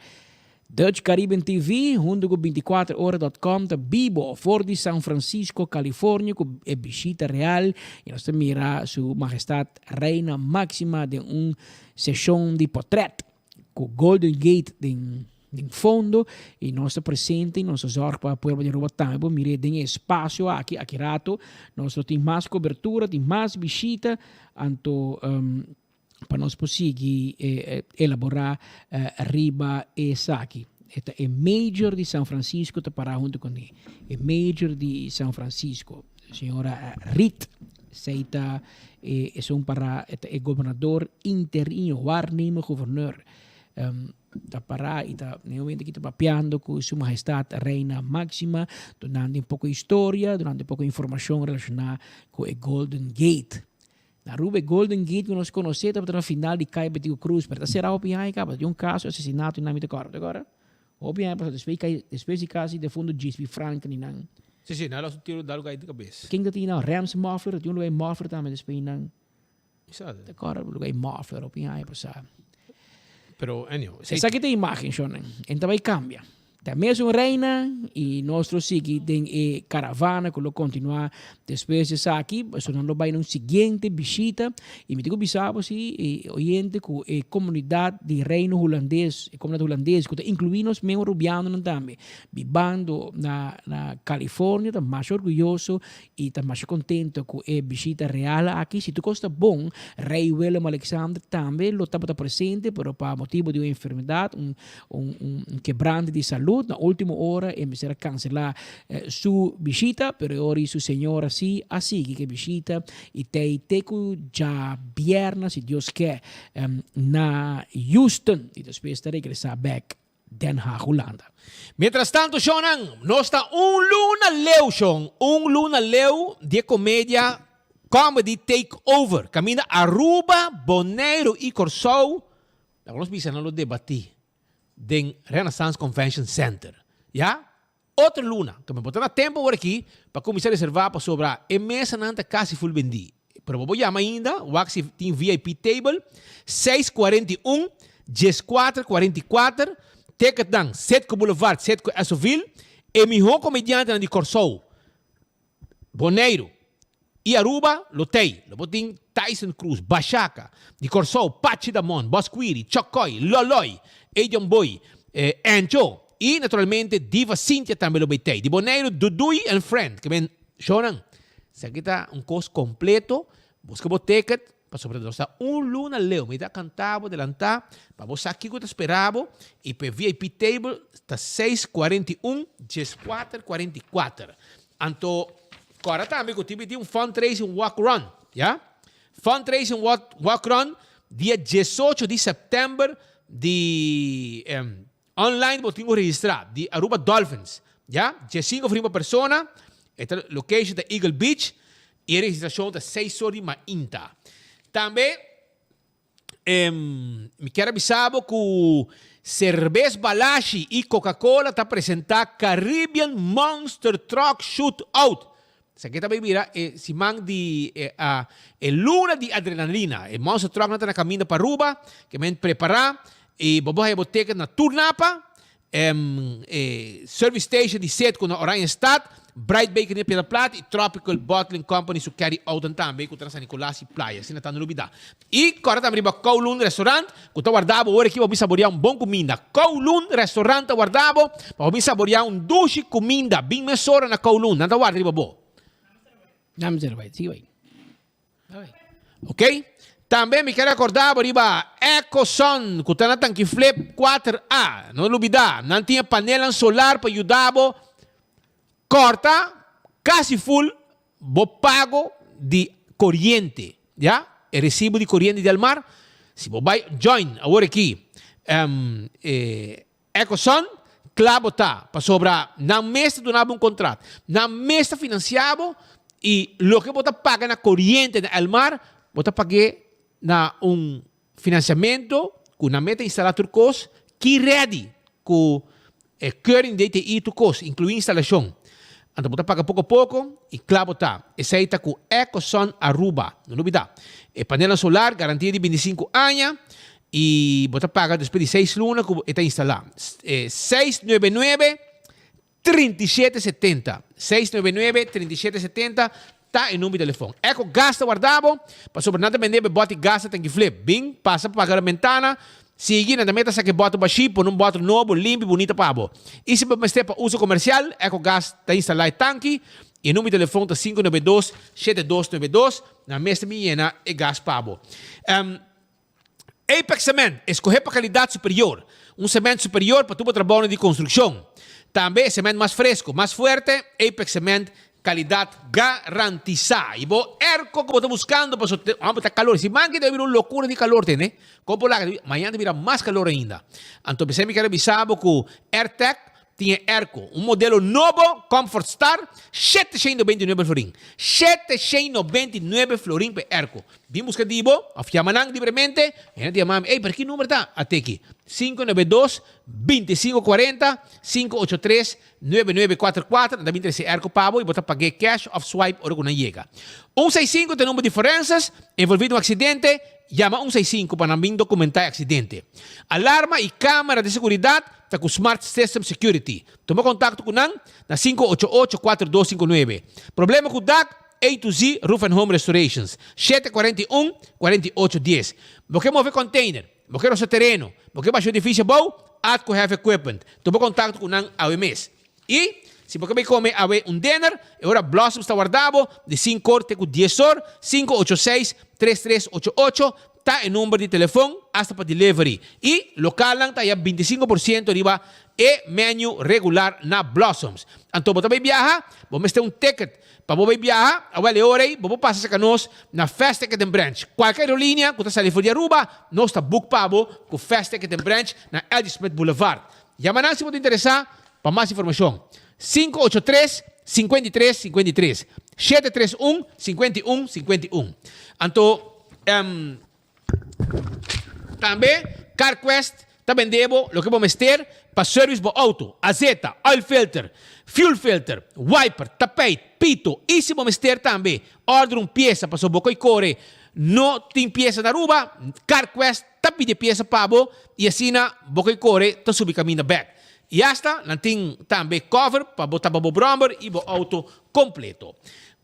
Dutch Caribbean TV, junto com 24horas.com, da Bibo, for de San Francisco, Califórnia, com a visita real, e nós mira Sua Majestade Reina Máxima de sessão de portrait, com Golden Gate em fundo, e nós presente, nós zorg para o povo de Aruba também, mire, tem espaço aqui rato, nós temos mais cobertura, tem mais visita, então, para nós conseguir elaborar riba e saque. Esta é Major de São Francisco, está para junto com ele. É Major de São Francisco, a senhora Rit, seita para é governador interino, waarnemer governor. Está para e está realmente aqui papeando com Sua Majestade Reina Máxima, donando um pouco de história, donando um pouco de informação relacionada com o Golden Gate. Na Aruba Golden Gate que nós conhecemos na final de Caio Betigo Cruz, mas será o PI capa de caso de assassinato em nome de corpo agora. O PI para depois de caso de fundo GSP Franklin não. Sim, não, nós tiro dar lugar de cabeça. Quem tem não Rams Muffler, tem um lugar Muffler também depois não. Exato. Agora lugar Muffler o PI passar. Pero anyway, essa aqui tem imagem, Sean. Então vai cambia. Também é reina e nós seguimos em caravana que lo continua depois de aqui, sonando vai num seguinte visita e me digo bisabo se oyente com a comunidade de reino holandês, a comunidade holandesa que incluímos mesmo rubiano também, vivendo na Califórnia, tá mais orgulhoso e tá mais contento com a visita real aqui. Se tu gosta bom, Rei Willem Alexander também lo estava presente, pero para motivo de uma enfermidade, quebrante de saúde. Na última hora empezar a cancelar sua visita, pero ora sua senhora assim que visita e teco já viernes, se Deus quer, na Houston e depois de regressar back Den Haag, Holanda. Mientras tanto, Shonan, nos está un luna leu de comédia comedy takeover. Camina Aruba, Bonaire e Curaçao. Nós precisamos debatir den Renaissance Convention Center. Ja? Outra luna, que me botar tempo por aqui para começar a reservar para sobrar. E mesa nanta quase full vendi. Pero vou chamar ainda, o Axi tem VIP table, 641, 1444, ticket dan, 7 Boulevard, 7 Assoville, e mi ho comediante na de Curaçao, Bonaire e Aruba, lotei, lobotin Tyson Cruz, Bachaca, de Curaçao, Pachi Damon, Bosquiri, Chocói, Loloi, Adrian Boy, Ancho, e naturalmente Diva Cynthia também lo beitei. De Bonaire, Dudui and Friend, que ben, Shonan, se aqui está custo completo, busca o ticket, para sobretudo está luna leu, me dá cantavo, adelantar, para você aqui que eu te esperava, e para VIP table está 641, 1444. Então, agora também eu tive um fundraising walk run, já? Fundraising walk run, dia 18 de setembro, de online vou ter que registrar de Aruba Dolphins, já? 15 para uma pessoa, esta location da Eagle Beach e a registração da 6 horas de Mainta. Também me quero avisar que Cerveza Balashi e Coca-Cola está apresentando Caribbean Monster Truck Shootout. Isso aqui também vira se man de luna de adrenalina. O Monster Truck não está na caminho para Aruba, que me preparar e vamos a boteca na Turnapa, Service Station de Seto na Orange Stad, Bright Bakery na Pedra Plata e Tropical Bottling Company su carry out também com San Nicolás e Playa, assim não está novidade. E agora também para Kowloon Restaurant, que está guardado agora aqui para saborear bom comida. Kowloon Restaurant está guardado para saborear duche comida, bem mesora na Kowloon, não está guardado ali, babo. Não, sim, vai. Ok? Também me quero acordar para EcoSun, que está na tanque Flip 4A. Não olvidar, não tinha panela solar para ajudar, corta, quase full, vou pago de corrente, já? É recibo de corrente de Almar. Se vou vai join agora aqui, EcoSun, claro tá, para sobrar, na mesa do nabo contrato, na mesa financiado e lo que você paga na corrente de Almar, você paga na financiamento com na meta instalar turcos que ready com current DTI turcos, incluindo instalação. Então, você paga pouco a pouco e claro está. Essa aí está com EcoSun Aruba. Não duvida. Panela solar, garantia de 25 anos. E você paga depois de 6 lunas que está instalado. 699-3770. 699-3770. Está em número de telefone. Eco gasta guardado. Para sobrenada vender, bote gasta, tem que flip. Bem, passa para pagar a ventana. Sigue na meta que bota baixo, por um bota novo, limpo, bonito para abo. E se você para uso comercial, EcoGas está instalado tanque e o número de telefone é 592-7292. Na mesa minha é gás para abo. Apex Cement, escolher para qualidade superior. Cemento superior para tu trabalho de construção. Também cemento mais fresco, mais forte. Apex Cement, qualidade garantizada. E vou erco que você está buscando para botar calor. Se manque deve vir uma loucura de calor, né? Como lá, amanhã deve vir mais calor ainda. Então, você me quer avisar que o AirTech tinha erco. Modelo novo, Comfort Star, 799 florin. 799 florin para erco. Vimos que dibo, afiamanang livremente. E na dia mami, ¿por qué número está? Até aqui. 592-2540, 583-9944. Também tem esse erco pavo e botar pagar cash off swipe ou quando chega. 165 tem número de diferenças, envolvido um acidente, llama 165 para namin documentar aksidente. Alarma e câmera de seguridad ta com Smart System Security. Toma contato com na 588-4259. Problema com DAC, A to Z Roof and Home Restorations. 741-4810. Você mover container, você roça terreno, você baixo edifício bom, Atco Heavy Equipment. Toma contato com ao mês. E se você vai comer um dinner, agora Blossom está guardado de 5 corte com 10 horas, 586-3388, está em número de telefone, hasta para delivery. E local lang tayo 25% riba e menu regular na Blossoms. Então, você vai viajar, vamos ter um ticket. Para você viajar, awal ore, você passa sa kanos na Fast Ticket and Branch. Qualquer aerolínea, kung sa California Aruba, nós está book pa mo com Fast Ticket and Branch na L.D. Smith Boulevard. Yaman se você interessar, para mais informação, 583-5353. 731-5151. Então, também, CarQuest, está vendendo o que vamos ter para serviço do auto, azeta, oil filter, fuel filter, wiper, tapete, pito. E se vamos ter também, ordem peça para o boco e core, não tem peça na Aruba, CarQuest está pedindo peça para você e assim, boco e core, está subindo caminho back. E hasta, não tem também cover para botar para o bromber e o auto completo.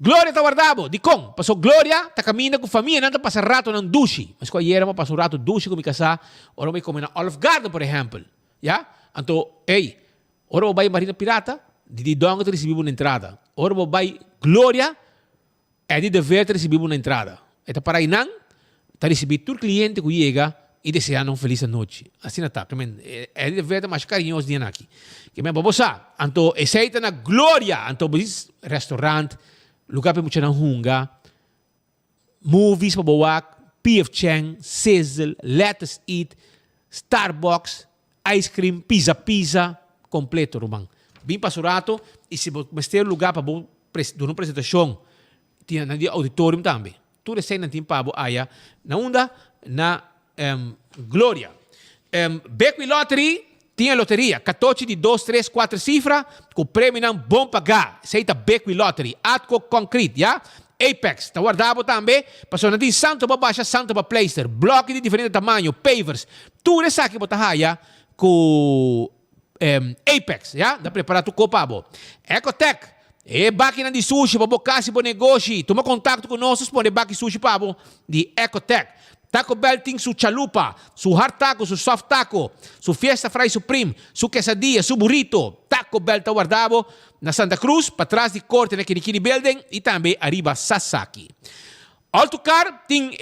Glória está guardado, di kong. Passou Glória, está caminhando com a família, não está passando rato ng dushi. Mas quando era, passou rato dushi com a casa, ora may comer na Olive Garden, por exemplo. Ya? Então, ora vai Marina Pirata, di dongo te recebimos na entrada. Ora vai Glória, é de dever te recebimos na entrada. Eta para inang, te receber todo cliente que chega e desejar uma feliz noite. Assim está, é de dever mais carinhoso de aqui. Que me babosa. Então, essa na Glória. Então, restaurante, lugar para muita hunga, movies para bawak, P.F. Chang, Sizzle, Let's Eat, Starbucks, ice cream, pizza, completo, rumang. Bem pasurato, e se você ter lugar para dar uma apresentação, tinha no auditorium também. Tudo isso aí não tem para aya na onda na Glória. Beckwith Lottery, tinha loteria, 14 de 2, 3, 4 cifras, com prêmio não bom pagar. Seita Beckwith Lottery, Atco Concrete, ya? Apex, está guardado também, passou na de santo para baixa, santo para pleister, bloco de diferente tamanho, pavers, tudo isso aqui para haya com Apex, ya? Dá preparar tu copabo. Ecotech, máquina de sushi, para bocar se negócio, toma contato com nós, pode baki sushi pabo de Ecotech. Taco Bell tem su chalupa, su hard taco, su soft taco, su Fiesta Fry Supreme, su quesadilla, su burrito. Taco Bell está guardado na Santa Cruz, para trás de corte na Kirikiri Building e também arriba Sasaki. Autocar tem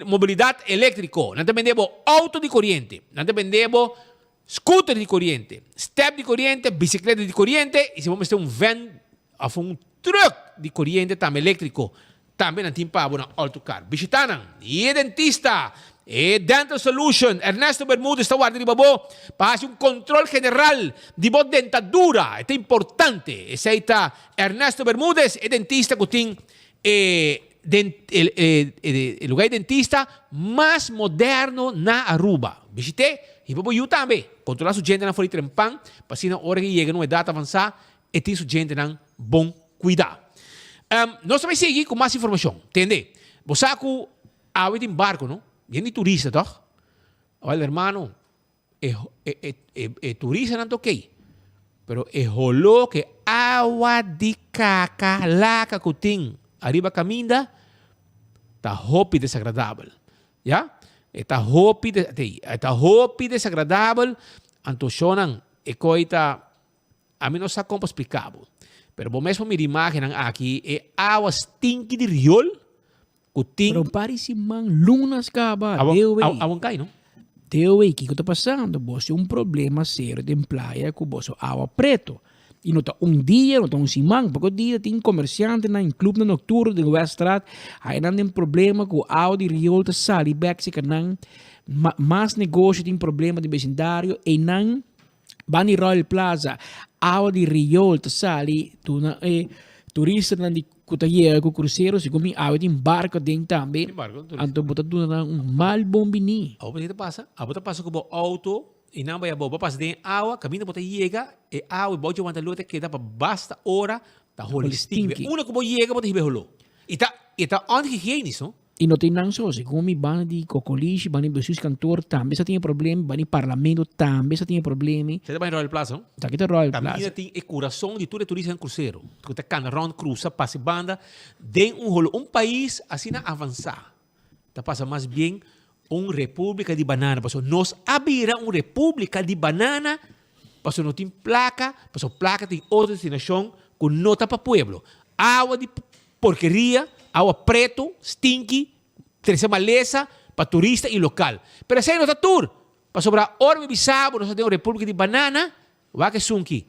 mobilidade elétrica. Não vendemos auto de corrente, não vendemos scooter de corrente, step de corrente, bicicleta de corrente e se vamos ter um van, um truck de corrente também elétrico. Também não tem para na Autocar. Visitanan, e dentista, e Dental Solution, Ernesto Bermúdez está guardando de babo, para fazer um controle geral de boa dentadura. É importante. Esse aí está Ernesto Bermúdez, é dentista que tem o lugar de dentista mais moderno na Aruba. Visite, e babo eu também. Controlar sua gente na folha de trempão, para se na hora que chega numa idade avançada, e tem sua gente na bom cuidado. Nós também seguimos com mais informação, entende? Você com a de barco, não? Vem de turista, tá? Olha, irmão, turista não ok, pero rolou que água de caca, laca que tem arriba caminda, tá hopi desagradável, já? Tá hopi desagradável, então chonan e coita a mim não sabe como explicar. Pero bom mesmo me imagem aqui é água stinky de riol. Pero parece man lunas caba. Awan cai, não? Teu aí, o que está passando? Você tem um problema sério de praia com você água preto. E não está dia, não está semana, porque dia tem comerciante na clube noturno de Weststraat. Aí não tem problema com água de riol, sali back se canang. Mais negócio tem problema de vecindário e não Bani Royal Plaza, água de riol, sali, turista de kutaya com cruzeiro, se come água de barco dentro também. Então, bota tudo na mal bombini. A bota passa com o auto, e não vai a boba, passa dentro água, caminho bota chega, e água, bota o luta que dá para basta hora, tá rolo stinky. Uma que bota chega, bota ribe rolo. E tá onde higiênico, não? E não tem não só, como bani de cocoliche, bani de Jesus cantor, também só tem problema, bani parlamento, também só tem problema. Você vai em Royal Plaza, não? Tá aqui tá Royal Também Plaza. tem o coração de todo turista em cruzeiro. Tu tá can round cruza, passa banda, tem um país assim a avançar. Tá passa mais bem república de banana. Paso nós abrirá república de banana, paso não tem placa, paso placa tem outra destinação com nota para pueblo. Água de porqueria, água preto, stinky, terceira maleza para turista e local. Pero essa é nossa tour. Para sobrar Orbe Bissau, nós temos república de banana, vai que sunki.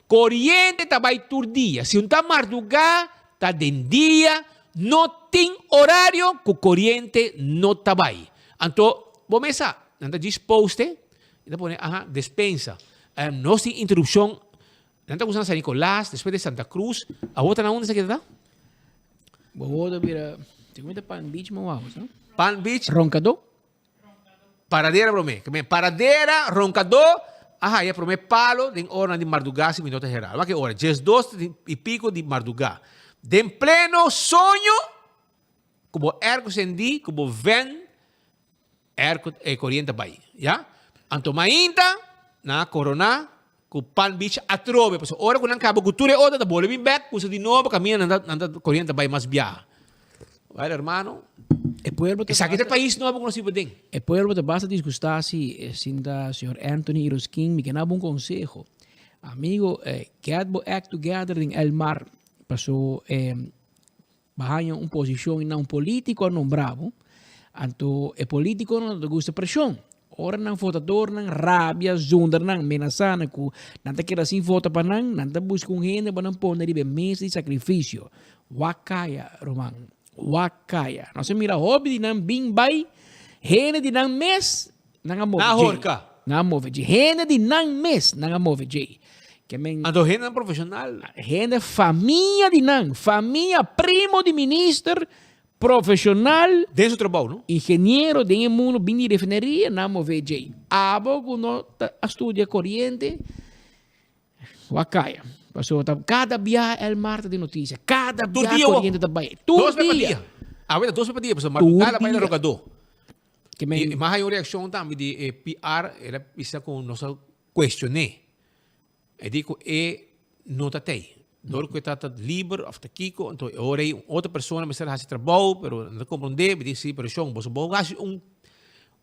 Corriente tá vai tour dia. Se não tá madrugada, tá de dia, não tem horário, com corriente não tá vai. Então, vamos a nada disposte, e pone despensa. Nós tem interrupção, nada usando San Nicolás, depois de Santa Cruz, a outra na onde se queda? Boa, mira, te comenta Pan Beach, mauawas, não? Pan Beach. Roncador. Paradeira, brome. Paradeira, roncador, é prome palo, tem hora de madrugada, 5 minutos geral. Vai que hora, 10:02 de madrugada. De pleno sonho, como ergo sendi, como ven, ergo corriente bai, ya? Anto mainta, na corona, com Pan Beach atrove, pues ora com cabo cultura outra da bola bem back, puxa de novo, caminha anda corriente bai mais via. Vai, hermano. Esse aqui é o país novo que nós temos. E pueblo te basta disgustar se sinta senhor Anthony Iroskin me quer um conselho. Amigo, get act together em El Mar, passou bahanha uma posição e não político não bravo. Anto e político não te gusta pressão. Ora não votador não rabia, zonder não amenaçando que não te quer assim vota para não te busca gente para não pôr de mês de sacrifício. Wakaya, Roman. Wakaya. Não se mira hobby de não bing bay, gente de não mês, não amove. Na horca. Não amove. Gente de não mês, não amove. Ando gente profissional. Gente família de não, família primo de ministro, profissional. Dentro do trabalho, não? Engenheiro de mundo, bem de refineria, não amove. Abo, quando estuda corriente, Wakaya. Passou cada dia El Mar de notícia, cada dia corriente da Bahia. Dois por dia. Agora 2 por dia, pessoal. Madrugada para ir rogador. E mais aí uma reação também de PR, era precisa com nossa questionar. Eu digo, não está aí. Não que está livre, after Kiko, então agora outra pessoa me será esse trabalho, mas não compreende, me diz sim, pero chão, você pode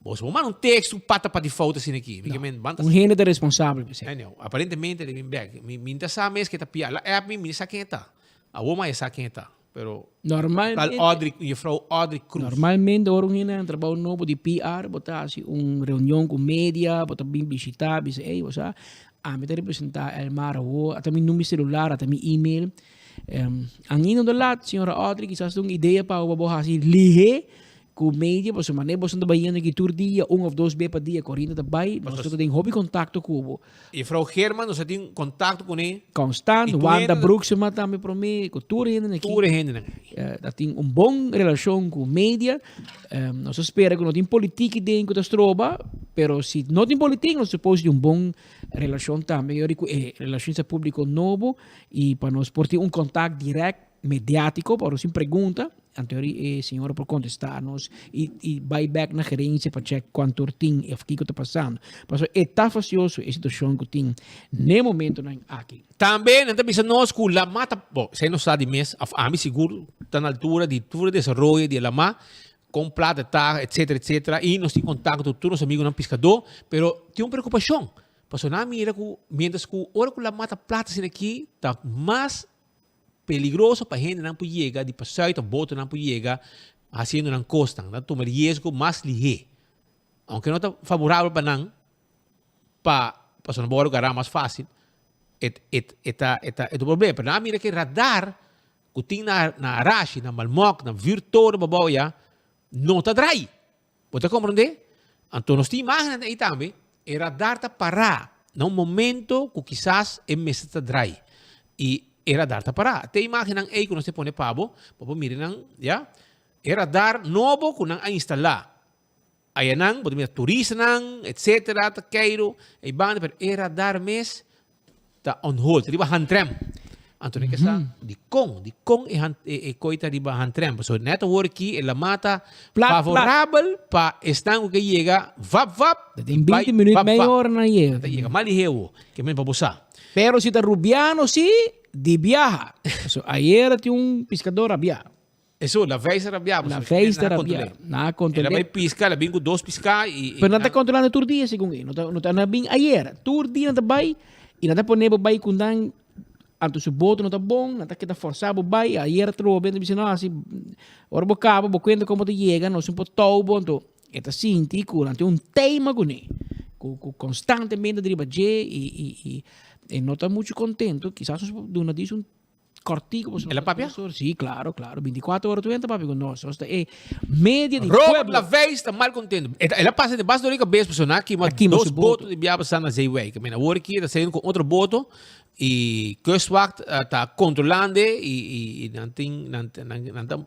você manda um texto pata para de falta assim aqui. Gente é responsável. Não, aparentemente ele vem back. Me interessa mais que está piada. É a mim me sabe quem está. A uma é sabe quem está. Pero normalmente Audrey, e a Frau Audrey Cruz. Normalmente orang hina trabalho novo de PR, botar assim reunião com mídia, botar bem visitar, dizer, ei, você me representar El Mar ou até meu número celular, até meu e-mail. Ang ino do lahat, senhora Audrey, quizás uma ideia para o assim lihe com mídia, você maneira você não vai indo aqui tour dia, ou 2 vezes por dia, correndo também, nós tem hobby contato com o. E Frau Herman, nós tem contato com ele. Constante, Wanda Bruxema também para mim, com tour ainda aqui. Tour ainda. Tem bom relação com mídia. Nós espera que não tem política dentro da tropa, pero se não tem política, nós supõe de bom relação também. Eu digo, relações público novo e para nós ter contato direto, mediático, para nos pergunta. Anterior, senhora, por contestar-nos e vai back na gerência para checar quanto tem e o que está passando. Mas é tão facioso a situação que tem no momento aqui. Também, não está nós com a mata, bom, se não sabe mesmo, a mim seguro, está na altura de todo o desenvolvimento de la mata, com plata, tá, etc. E nós temos contato com todos os amigos não pescador, mas tem uma preocupação. Porque na mira, mientras que ora com a mata plata aqui, está mais peligroso para a gente não poder chegar, de passar a boto não poder chegar, fazendo na costa, não tomar risco mais ligeiro. Aunque não está favorável para não, para não botar o garra mais fácil, é o problema. Para não mira que radar, que tem na Arashi, na Malmoc, na Virtor, na Baboya, não está dry. Pode compreender? Então, nós temos imagens aí também, o radar está parado, num momento que quizás é mesmo está dry. E era dar tá para. Te imaginan aí que você põe pabo, mire nang, ya? Era dar novo que nang a instalar. Aí nang, pode mirar turista nang, etc. Ta queiro, aí banda, pero era dar mes ta on hold, riba hand tram. Anto que sa di kong e coita riba han trampo. So neto worki e la mata favorável para estão que llega vap. Em 20 minutos, meia hora na llega. Llega maliheu que men pabusa. Pero si está rubiano, sí, de viaja. So, ayer tinha pescador a viajar. Eso, la vez era viável. La vez era viável. Na controle. Ela vai piscar, ela vem com 2 piscar e... Pero não está controlando tur dia, segundo ele. Não está bem ayer. Tur dia não está bem. E não está ponendo bem com dan... Anto su boto não está bom. Não está que está forçado bem. Ayer trouxe bem. Disse, não, assim... Ora, bo cabo, bo cuenta como te chega. Não se pode toubo. Então, está sinti que tem tema com ele. Constantemente driba e não está muito contento. Quizás não diz cortico. ¿La papia? Sí, claro. 24 horas tú entras, papi, con nosotros. Media de Robert la vez está mal contento. Ela passa de base do rica vez personal que mas dois botos de viaba sana zeeway. Que mena work aqui, está saindo com outro boto e kustwacht está controlando e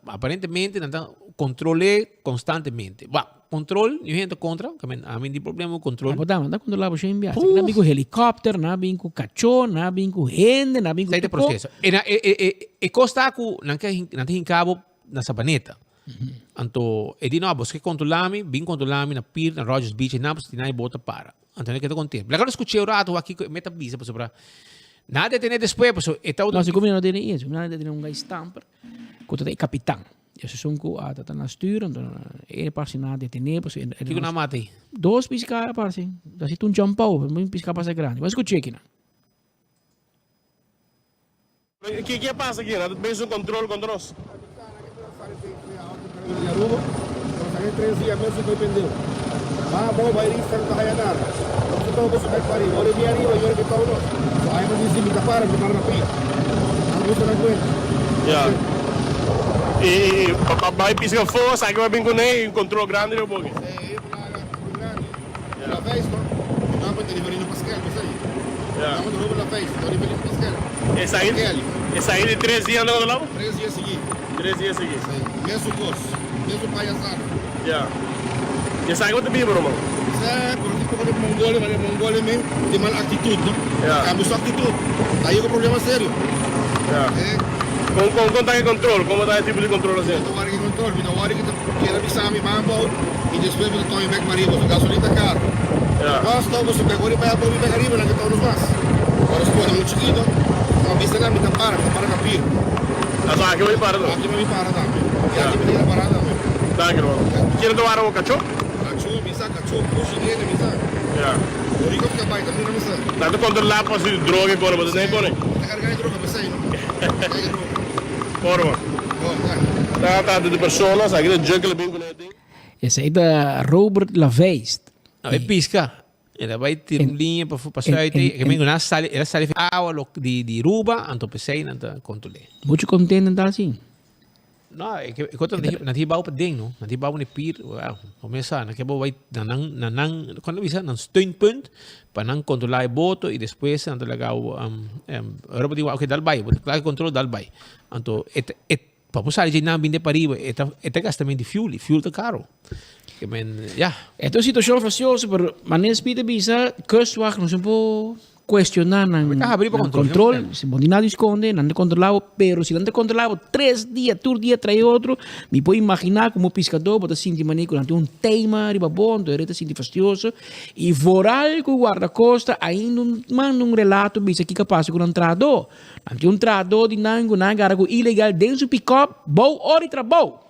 aparentemente não controle constantemente. Bah, controle, eu gente contra, que a mim de problema controle. Mas não controlar você em viagem. Não vem com helicóptero, não vem com cachorro, não vem com gente, não vem com todo processo. E costa com não tem cabo na sabaneta. Então, e de novo, você controlar-me, bem controlar-me na pier, na Rogers Beach, na postina bota para. Então, que eu contei. Agora escutei o rato aqui, meta visa para nada tem depois, pessoal. Não, se como não tem isso, não tem um stamper, que tem capitão. Isso são que está na stuur, então é para nada detener, pessoal. Que não mata aí? 2 piscar para assim, dá se um jump out, um piscar para ser grande. Mas escutei aqui, não. O que passa aqui? Não tem um controle contra nós? Aruba, saya 3 dias mesmo que pendeu. Mas bom, vai ir para a nada. Você está com super pari. Olha dia arriba, olha que tal nós. Aí mas disse me para na pia. Não você não aguenta. Já. E vai piscar força, aí vai bem com ele, controle grande do bogue. La vez, não? Não pode delivery no Pascal, você aí. Não pode roubar la vez, delivery no Pascal. Essa aí de 3 dias andando lá? 3 dias seguidos. 3 dias seguidos. Mesmo curso, mesmo palhaçada. Já. E sai quanto bem, irmão? É, porque o Mongólia mesmo tem mal atitude, não? Cambia sua atitude. Aí é um problema sério. Como está em controle? Como está esse tipo de controle assim? Não hora que controle, não hora que quer avisar me mambo e depois você toma back marido, o gasolina tá caro. Nós estamos se pegou e vai para back arriba na que estamos mais. Agora se pode muito chiquito, não avisa nada, me para capir. Ah, aqui vai parar, não? Aqui vai parar também. E aqui vai parar também. Tá, que bom. Quer tomar um cachorro? Cachorro, puxa dinheiro, me sabe? O rico fica baita, também não me sabe. Dá para controlar para se droga agora, mas nem pode. Tá carregando droga, mas aí, não? Forma. Tá de pessoas, aqui de jungle bem com ele. Esse aí da Robert Laveist. Vai piscar. Ela vai ter linha para passar aí. Que me ela sai água de ruba, então pensei não controle. Muito contente então assim. Não, é que não tem bau para dentro, não tem bau nem pir. Começa, não que bau vai nan quando visa nan steunpunt para não controlar o boto e depois não legal Europa digo ok dal bai, claro controle dal bai. Então para passar de nan binde para riba, é gastamento de fuel tá caro. Que men, ja. Esta situação faciosa, pero manes pide visa, kustwacht não se pode questionar o controle, se pode nada esconde, não é controlado, pero se não é controlado 3 dias, todo dia trai outro, me pode imaginar como pescador, pode sentir manico, não tem um tema, riba bom, então ele sente fastidioso, e voral com o guarda-costa, ainda manda um relato, bisa que capaz com um trador, não tem um trador de nango, nango, ilegal dentro do pick-up, bom, hora e trabalho.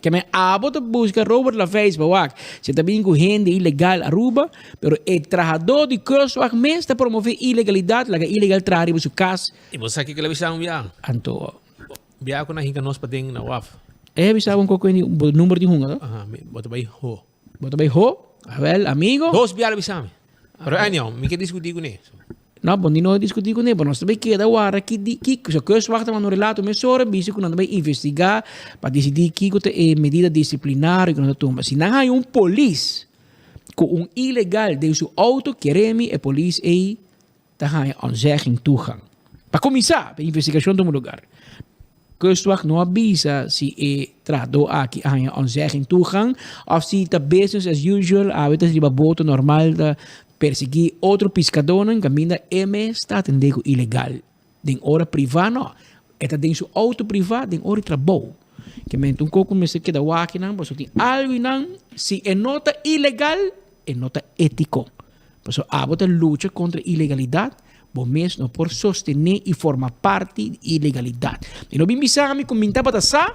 Que me abo te busca Robert Laveist bawak. Se também com gente ilegal Aruba, pero o trabajador de kustwacht mesmo está promover ilegalidade, laga ilegal trabalho para sua casa. E você aqui que ele visão via? Anto. Via com na hinga nós para dentro na UAF. Visão com o número de hunga, Aha, bota bem ho. Bota bem ho? Well, amigo. 2 via visão. Pero anyo, me que discutir com ele. Não, bom, não discutir com ele, mas nós também queda o ar aqui, se o kustwacht no relato, mas só bicho que nós também investigar para decidir que é medida disciplinar que nós tomamos. Se não há polícia com ilegal de seu auto, queremos a polícia aí tá onzegging toegang. Para começar, a investigação do lugar. Kustwacht não avisa se é trado aqui a onzegging toegang ou se está business as usual, a vezes de boto normal da perseguir outro pescador em caminho M está atendendo ilegal. Den hora privada, não. Eta den su auto privada, den hora trabalho. Que mente coco me se queda waki não, porque tem algo não, se é nota ilegal, é nota ético. Porque a bota luta contra a ilegalidade, bom mesmo por sostener e formar parte da ilegalidade. E não bem me comentar para sa,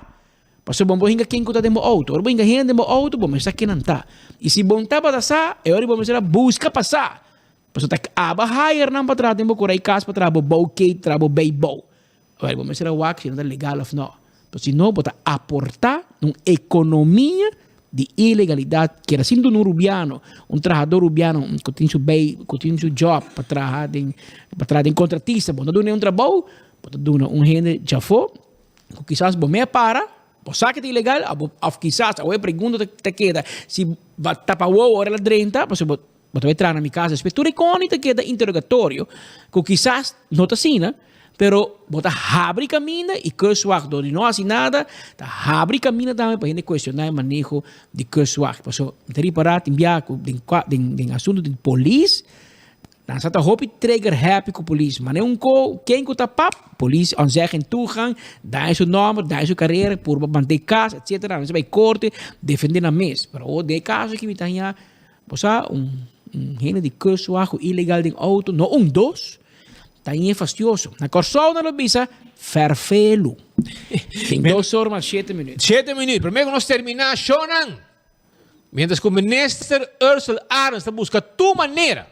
porque bom hinga quem conta demo auto, ora bom hinga rende demo auto, bom mas aqui não tá. E se bom tá para sa, é hora bom mas busca passar. Porque tá aba higher não para trás, demo corai casa para trás, bom que trabo beisebol. Ora bom mas waki se não tá legal ou não. Porque senão bota aportar uma economia de ilegalidade, que era assim um rubiano, um trabalhador rubiano, que tem seu job para trabalhar em contratista, bom, não dá um trabalho, bota um gente já foi, quizás bom me para, por saque de ilegal, quizás a pergunta te queda, se tapa o hora la 30, porque bota entrar na minha casa, inspetor icônico te queda interrogatório, que quizás não está assim, né? Pero bota abre caminho e cursuak do não assim nada, tá abre caminho também para gente questionar o manejo de cursuak. Por isso, me parar enviar den assunto de polícia, dan sata hopi trigger happy com polícia, mas não quem que tá pap, polícia on zeggen toegang, daar is seu nome, daar is seu carreira, por manter casa, etc. Não se vai corte, defender na mesa. Pero o de caso que me tá já, posa gente de cursuak ilegal de auto, não dos. Está fastidioso. Na Corsol na Lobisa, ferfelo. Tem 2 horas mais 7 minutos. 7 minutos. Primeiro nós terminar, Shonan. Mientras que o ministro Ursula Arens está buscando tu maneira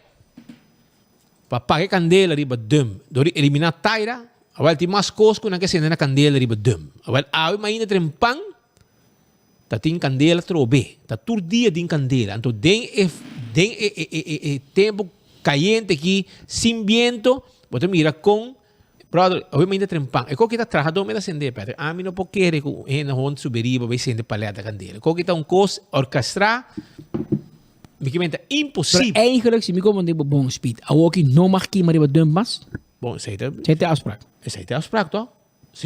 para pagar candela riba dum. Dori eliminar taira, agora tem mais cosco na que se na candela riba dum. Agora a ainda trempang, tá tem candela trobe. Tá todo dia tem candela. Então tem tempo caliente aqui, sem vento. Você mira com, brother, obviamente trempang. E qualquer trabajador me dá acender, Pedro. A mim não pode querer que o gente subiriba vai acender paleta candela. Qualquer coisa orquestrar, basicamente impossível. Pero eigenlijk, se me comandei por bom speed, a walkie não marque mariba dumpas. Bom, isso aí é afspraak. Isso aí é afspraak, toch?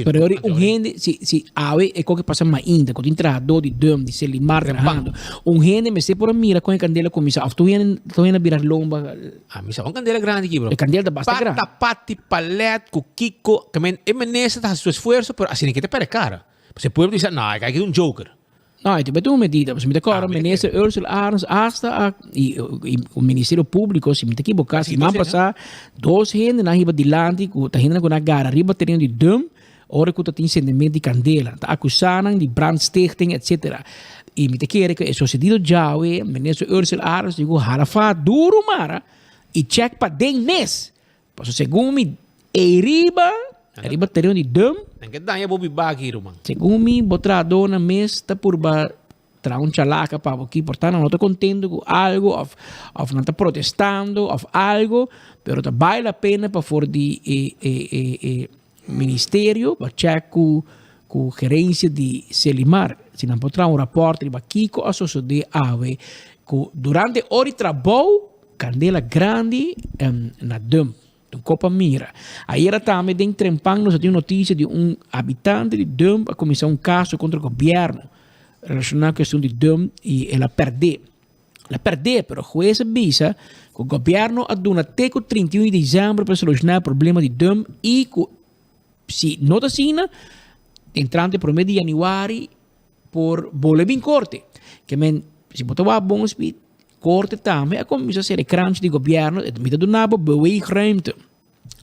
Pero ori gente, se ave é qualquer passa mais ainda, quando entrador de dum, de selimar trabajando. Gente me se por mira com a candela comisa, tu viene virar lomba. Ah, misa, uma candela grande aqui, bro. A candela da basta grande. Pati, palet, kiko, que men, menesa tá seu esforço, pero assim que te pare cara. Você pode dizer, não, é que é um joker. Não, itu betul medida. Se me decora, ministro Ursula Arens, hasta o Ministério Público, se me equivocar, se me passar 2 gente na riba de lante, tá rindo com a gara, riba terreno de dum, ora que tem incendimento de candela, tá acusando de brandstichting, etc. E me quer que é sucedido já, o ministro Ursula Arens digo, harafa duro mara e check para 10 meses. Porque segundo me, riba terreno de dum. Que dá bobi bagi rumang. Segundo me, botar dona mês tá por tra um chalaca para aqui, portanto não estou contente com algo, ou não está protestando, ou algo, pero tá vale a pena para fora de ministério, para check com gerência de Selimar. Se não pode um rapport de Kiko, a sociedade ave, durante hora de trabalho, candela grande na dum. Copa Mira. Ayer também em Trempang nós temos notícia de habitante de Dum a começar caso contra o governo relacionado com a questão de Dum e ela perdeu. Ela perdeu, mas o juiz avisa que o governo aduna até o 31 de dezembro para solucionar o problema de Dum e se não está assim, entrante por mês de janeiro por boletim em corte. Que se botar bom speed, corte também a começar a ser crunch de governo, e também do nabo beweegruimte.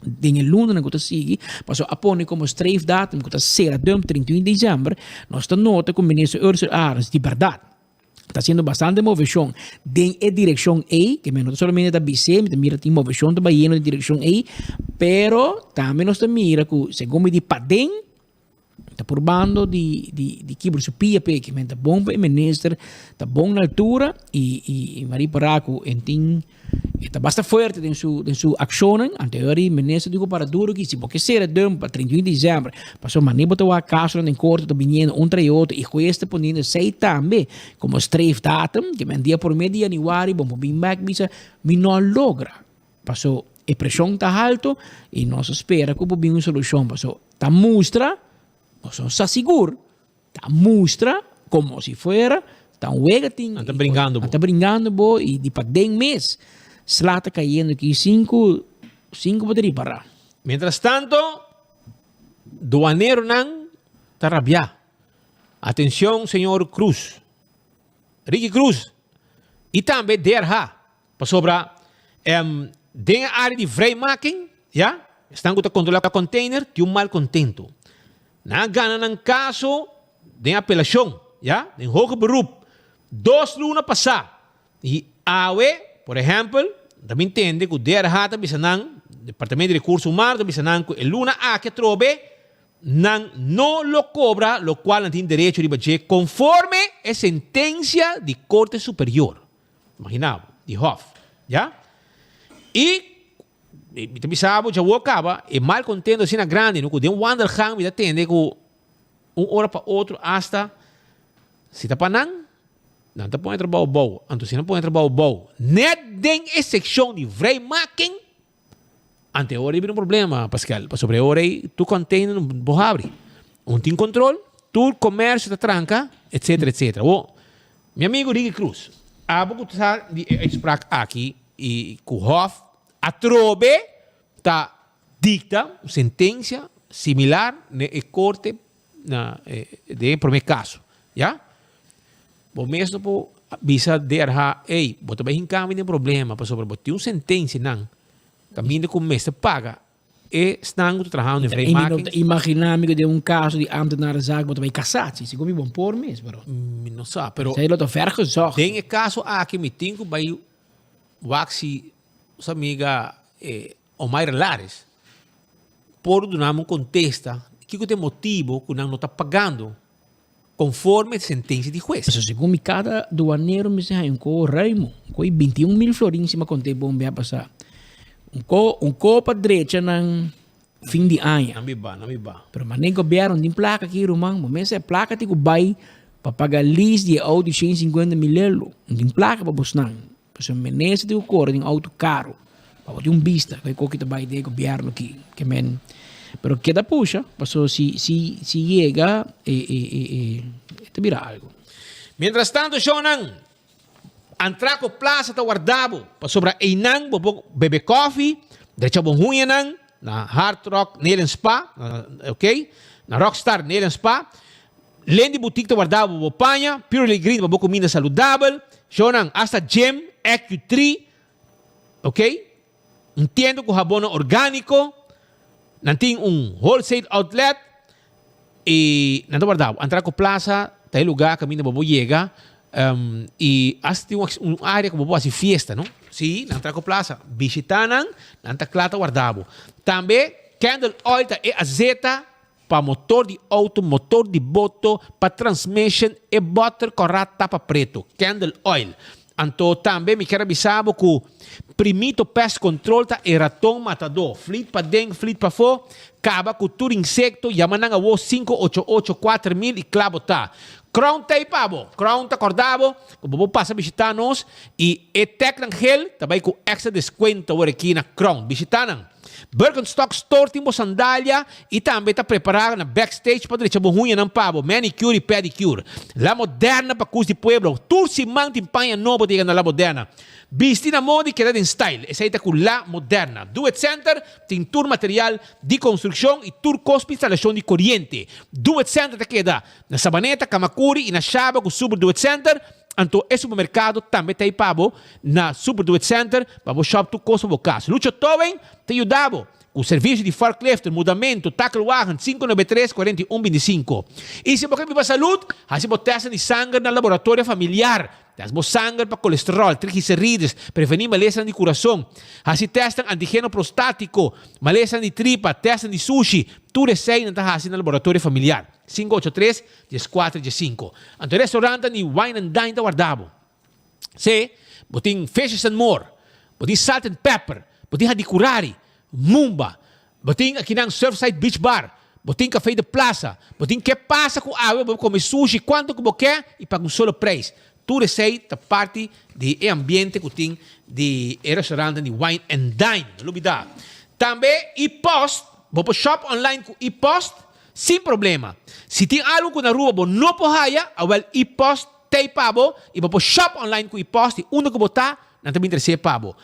Dingen Londen que sigue, passou a pôr como streefdatum que será 31 de dezembro, nós estamos nota com o ministro Ursula Arens de verdade. Está sendo bastante movição em direção A, que não somente da BC, mas mira tem movição também na direção A, pero também nós mira que segundo de Padem, está por bando de quebrar su PAP, que está bom para o ministro, está bom na altura, e Maria Paraco está bastante forte em sua ação. Anteriormente, o ministro dijo para duro que se porque será para 31 de dezembro, passou maneira botar o caso em corte, está vindo tras outro, e o juiz está ponendo sei também, como streefdatum, que dia por mês de janeiro, vamos vir back, mas não logra. Passou, a pressão está alta, e nós esperamos que venha uma solução. Passou, está mostra, nós estamos seguros, está mostra, como se fuera, está waiting. Está brincando, está brincando, e de para 10 meses, slata caindo aqui 5 baterias para. Mientras tanto, duanero ng Tarabia. Atención, señor Cruz. Ricky Cruz. E também DRH. Pasobra, den área de vrijmaking, ja? Estão a controlar o container, tem mal contento. Na gana ng caso, den apelação, ja? Den hoge beroep. 2 lunas passar. E AWE, por exemplo, também entende que o DRH também sanang, Departamento de Recursos Humanos, também sanang, que luna A que trobe, não lo cobra, lo qual não tem direito de bater conforme a sentença de Corte Superior. Imaginava, de Hof. Já? E também sabe, já vou acabar, é mal contento assim na grande, no que de wandergang, me atende que hora para outro, hasta, se tá panang, não tá põe trabalho bom, então se não põe trabalho bom, net den é seção de vrijmaking, ante hora tem um problema, Pascal, sobre hora tu container não pode abrir, não tem controle, tu comércio está tranca, etc, etc. Oh, meu amigo Ricky Cruz, abo que está exprak aqui e que o Hof atrobe tá dicta sentença similar na corte de primeiro caso, já? Bom, mesmo por visa DRH, bota bem em caminho de problema, para sobre botar sentença não, caminho de começo paga e estão trabalhando em vrijmaking. Imaginamos de caso de ambtenarenzaak, bota bem cassatie, se como bom por mesmo, bro. Não sabe, pero sei lá tô ver gezocht. Tem caso aqui me tenho vai waxi sua amiga Omaira Lares por donar contesta que tem motivo que não está pagando conforme a sentença de juez. Mas segundo cada doaneiro me diz um Raimo, com 21 mil florins se me contei bom bem passar. Um copa direita nang fim de ano. Não me ba. Pero mas nem governo tem placa aqui, Romão. Mas é placa que vai para pagar list de auto de 150 mil euros. Não tem placa para buscar. Mas o menese de cor tem auto caro. Para ter vista, que é que vai de governo aqui, que men. Pero queda puxa, pasó si llega te vira algo. Mientras tanto, Shonan, Antraco Plaza ta guardabo, pa sobra Einang, bebe coffee, derecha bonhuyanan, na Hard Rock Nelen Spa, ok? Na Rockstar Nelen Spa, Lendi Boutique ta guardabo, bopanha, Purely Green, babo comida saludável, Shonan, hasta Gem, EQ3, ok? Entiendo com rabono orgânico, nanting wholesale outlet e nanto guardado Antraco Plaza tayo lugar caminho bobo llega e hasta área que bobo assim fiesta, não? Sim, Antraco Plaza visitanan nanta clata guardado. Também Candle Oil ta é azeta para motor de auto, motor de moto, para transmission e butter corrata tapa preto. Candle Oil. Anto também me quero avisar que Primito Pest Control ta e ratão matador. Fleet pa deng, fleet pa fo. Caba com tur insecto. Yaman nga wo 588-4000 e clavo ta. Crown ta ipabo. Crown ta cordabo. Kubo passa visitar nos. E Teclan Gel. Tabay com extra desconto aqui na Crown. Visitanan. Birkenstock Store timbo sandália e também está preparado na backstage para deixar bonhunha não pabo, manicure e pedicure. La Moderna para cus de pueblo, tursi manti panha novo diga na La Moderna. Vestir na moda e quedar em style. Essa aí está com La Moderna. Do It Center tem tour material de construção e tour cospe instalação de corrente. Do It Center te queda na Sabaneta, Kamakuri e na Chaba com Super Do It Center. Anto e supermercado também tem pabo na Super Do It Center para o shop tu costa o caso. Lucho Toben te ajudava com o serviço de forklift, mudamento, tackle wagon 593-4125. E se você vive a saúde, assim você testa de sangue na laboratório familiar. Tesmo sangue para colesterol, triglicérides, prevenir maleza de coração. Assim testam antígeno prostático, maleza de tripa, testam de sushi. Tu receita na assim no laboratório familiar. 583-14-15. Ante restaurante ni Wine and Dine da guardabo. Se, botin Fishes and More, botin Salt and Pepper, botin Hadikurari, Mumba, botin aqui ng Surfside Beach Bar, botin Café de Plaza, botin que passa com água, vou comer sushi, quanto que você quer e paga um solo preço. Tu receita parte de ambiente que tem de restaurante de Wine and Dine. Não olvidar. Também e-post, vou shop online com e-post, sem problema. Se tem algo na rua, você não pode haya, awal e-post tem pabo, e vou shop online com e-post, e uno que botar, não também interessa pabo.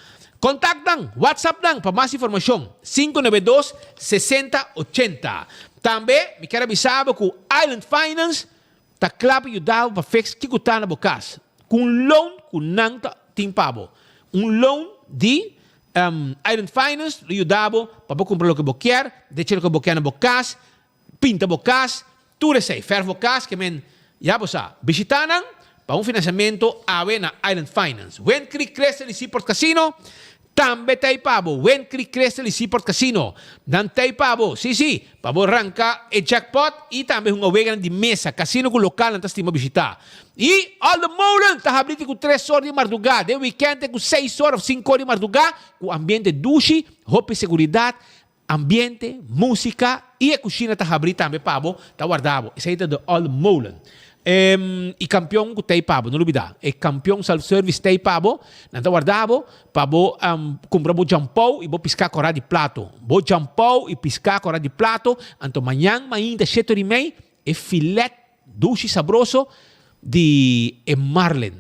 Contact lang, WhatsApp lang para mais informação. 592-6080. Também, me quero avisar que o Island Finance está claro para ajudar para fix que está na bocas. Com loan que não tem pago. Loan de Island Finance ajudava para comprar o que você quer, deixar o que você quer na bocas, pinta bocas, tudo isso aí. Fer bocas, que men, já você visitar para financiamento na Island Finance. When Creek Crystal e Seaport Casino, também tem pabo. When Creek Crystal e Seaport Casino, não tem pabo. Sim, pabo arranca e jackpot e também uma wega de mesa, casino com local não estima visitar. E all the molen, está abrindo com 3 horas de madrugada, de weekend com 6 horas, 5 horas de madrugada, com ambiente duche, roupa e segurança, ambiente, música e a cozinha está abrindo também pabo, está guardado. Isso aí é do all the molen. E campeão que tem pabo, não olvidar. E campeão self-service tem pabo, não está guardado, pabo comprar o jampão e vou piscar corá de plato. Vou jampão e piscar corá de plato, então amanhã, ainda 7h30, é filé doce sabroso de marlin,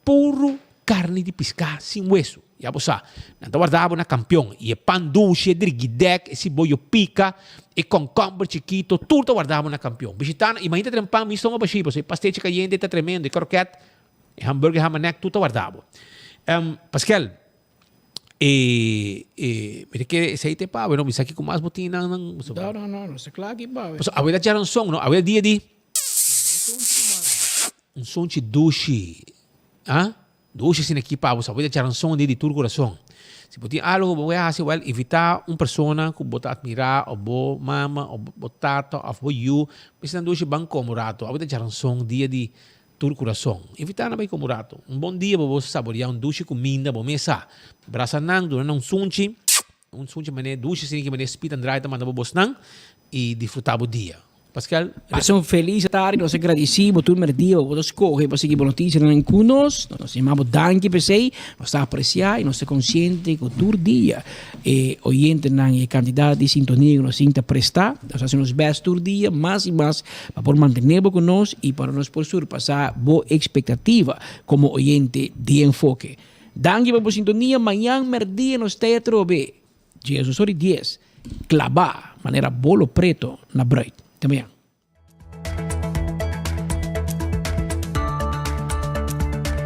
puro carne de piscar, sem hueso. Já você sabe, não está guardado na campeão. E é pan doce, driguidec, esse bollo pica, e concombre chiquito, tudo está guardado na campeão. Visitando, imagina ter um pão misto, você pastel caliente, está tremendo, e croquete, e hambúrguer, hamanek, tudo está guardado. Pascal, mira que esse aí tem pau, não, mas aqui com mais botina, não, se claro que pau. A verdade era um som, não, a verdade dia de um som de duche, duche sin aqui pau, a verdade era um som de tur coração. Se pode algo, vou fazer, evitar uma pessoa que bota admirar, ou bo mama, ou botar, ou bo you, mas não duche bem como rato, a verdade era um som dia de tur coração. Evitar na bem como rato. Um bom dia, vou saborear duche comida, vou mesa. Brasa nang, durante um sunchi mané duche, sem que mané speed and dry, manda vos nang, e disfrutar o dia. Pascal? Sono felice tardi, nós agradecemos tudo o dia, vou escolher para seguir boas notícias com nós, nós chamamos danke para você, nós está apreciar e nós é consciente que todo dia e oyente não é quantidade de sintonia que nós sinta prestar, nós fazemos best todo dia, mais e mais, para por manter conosco e para nós por surpassar boa expectativa como oyente de enfoque. Danke para a sintonia, amanhã, merdia, nós teatro B, Jesus 10, clavar, maneira bolo preto na bread. Até amanhã.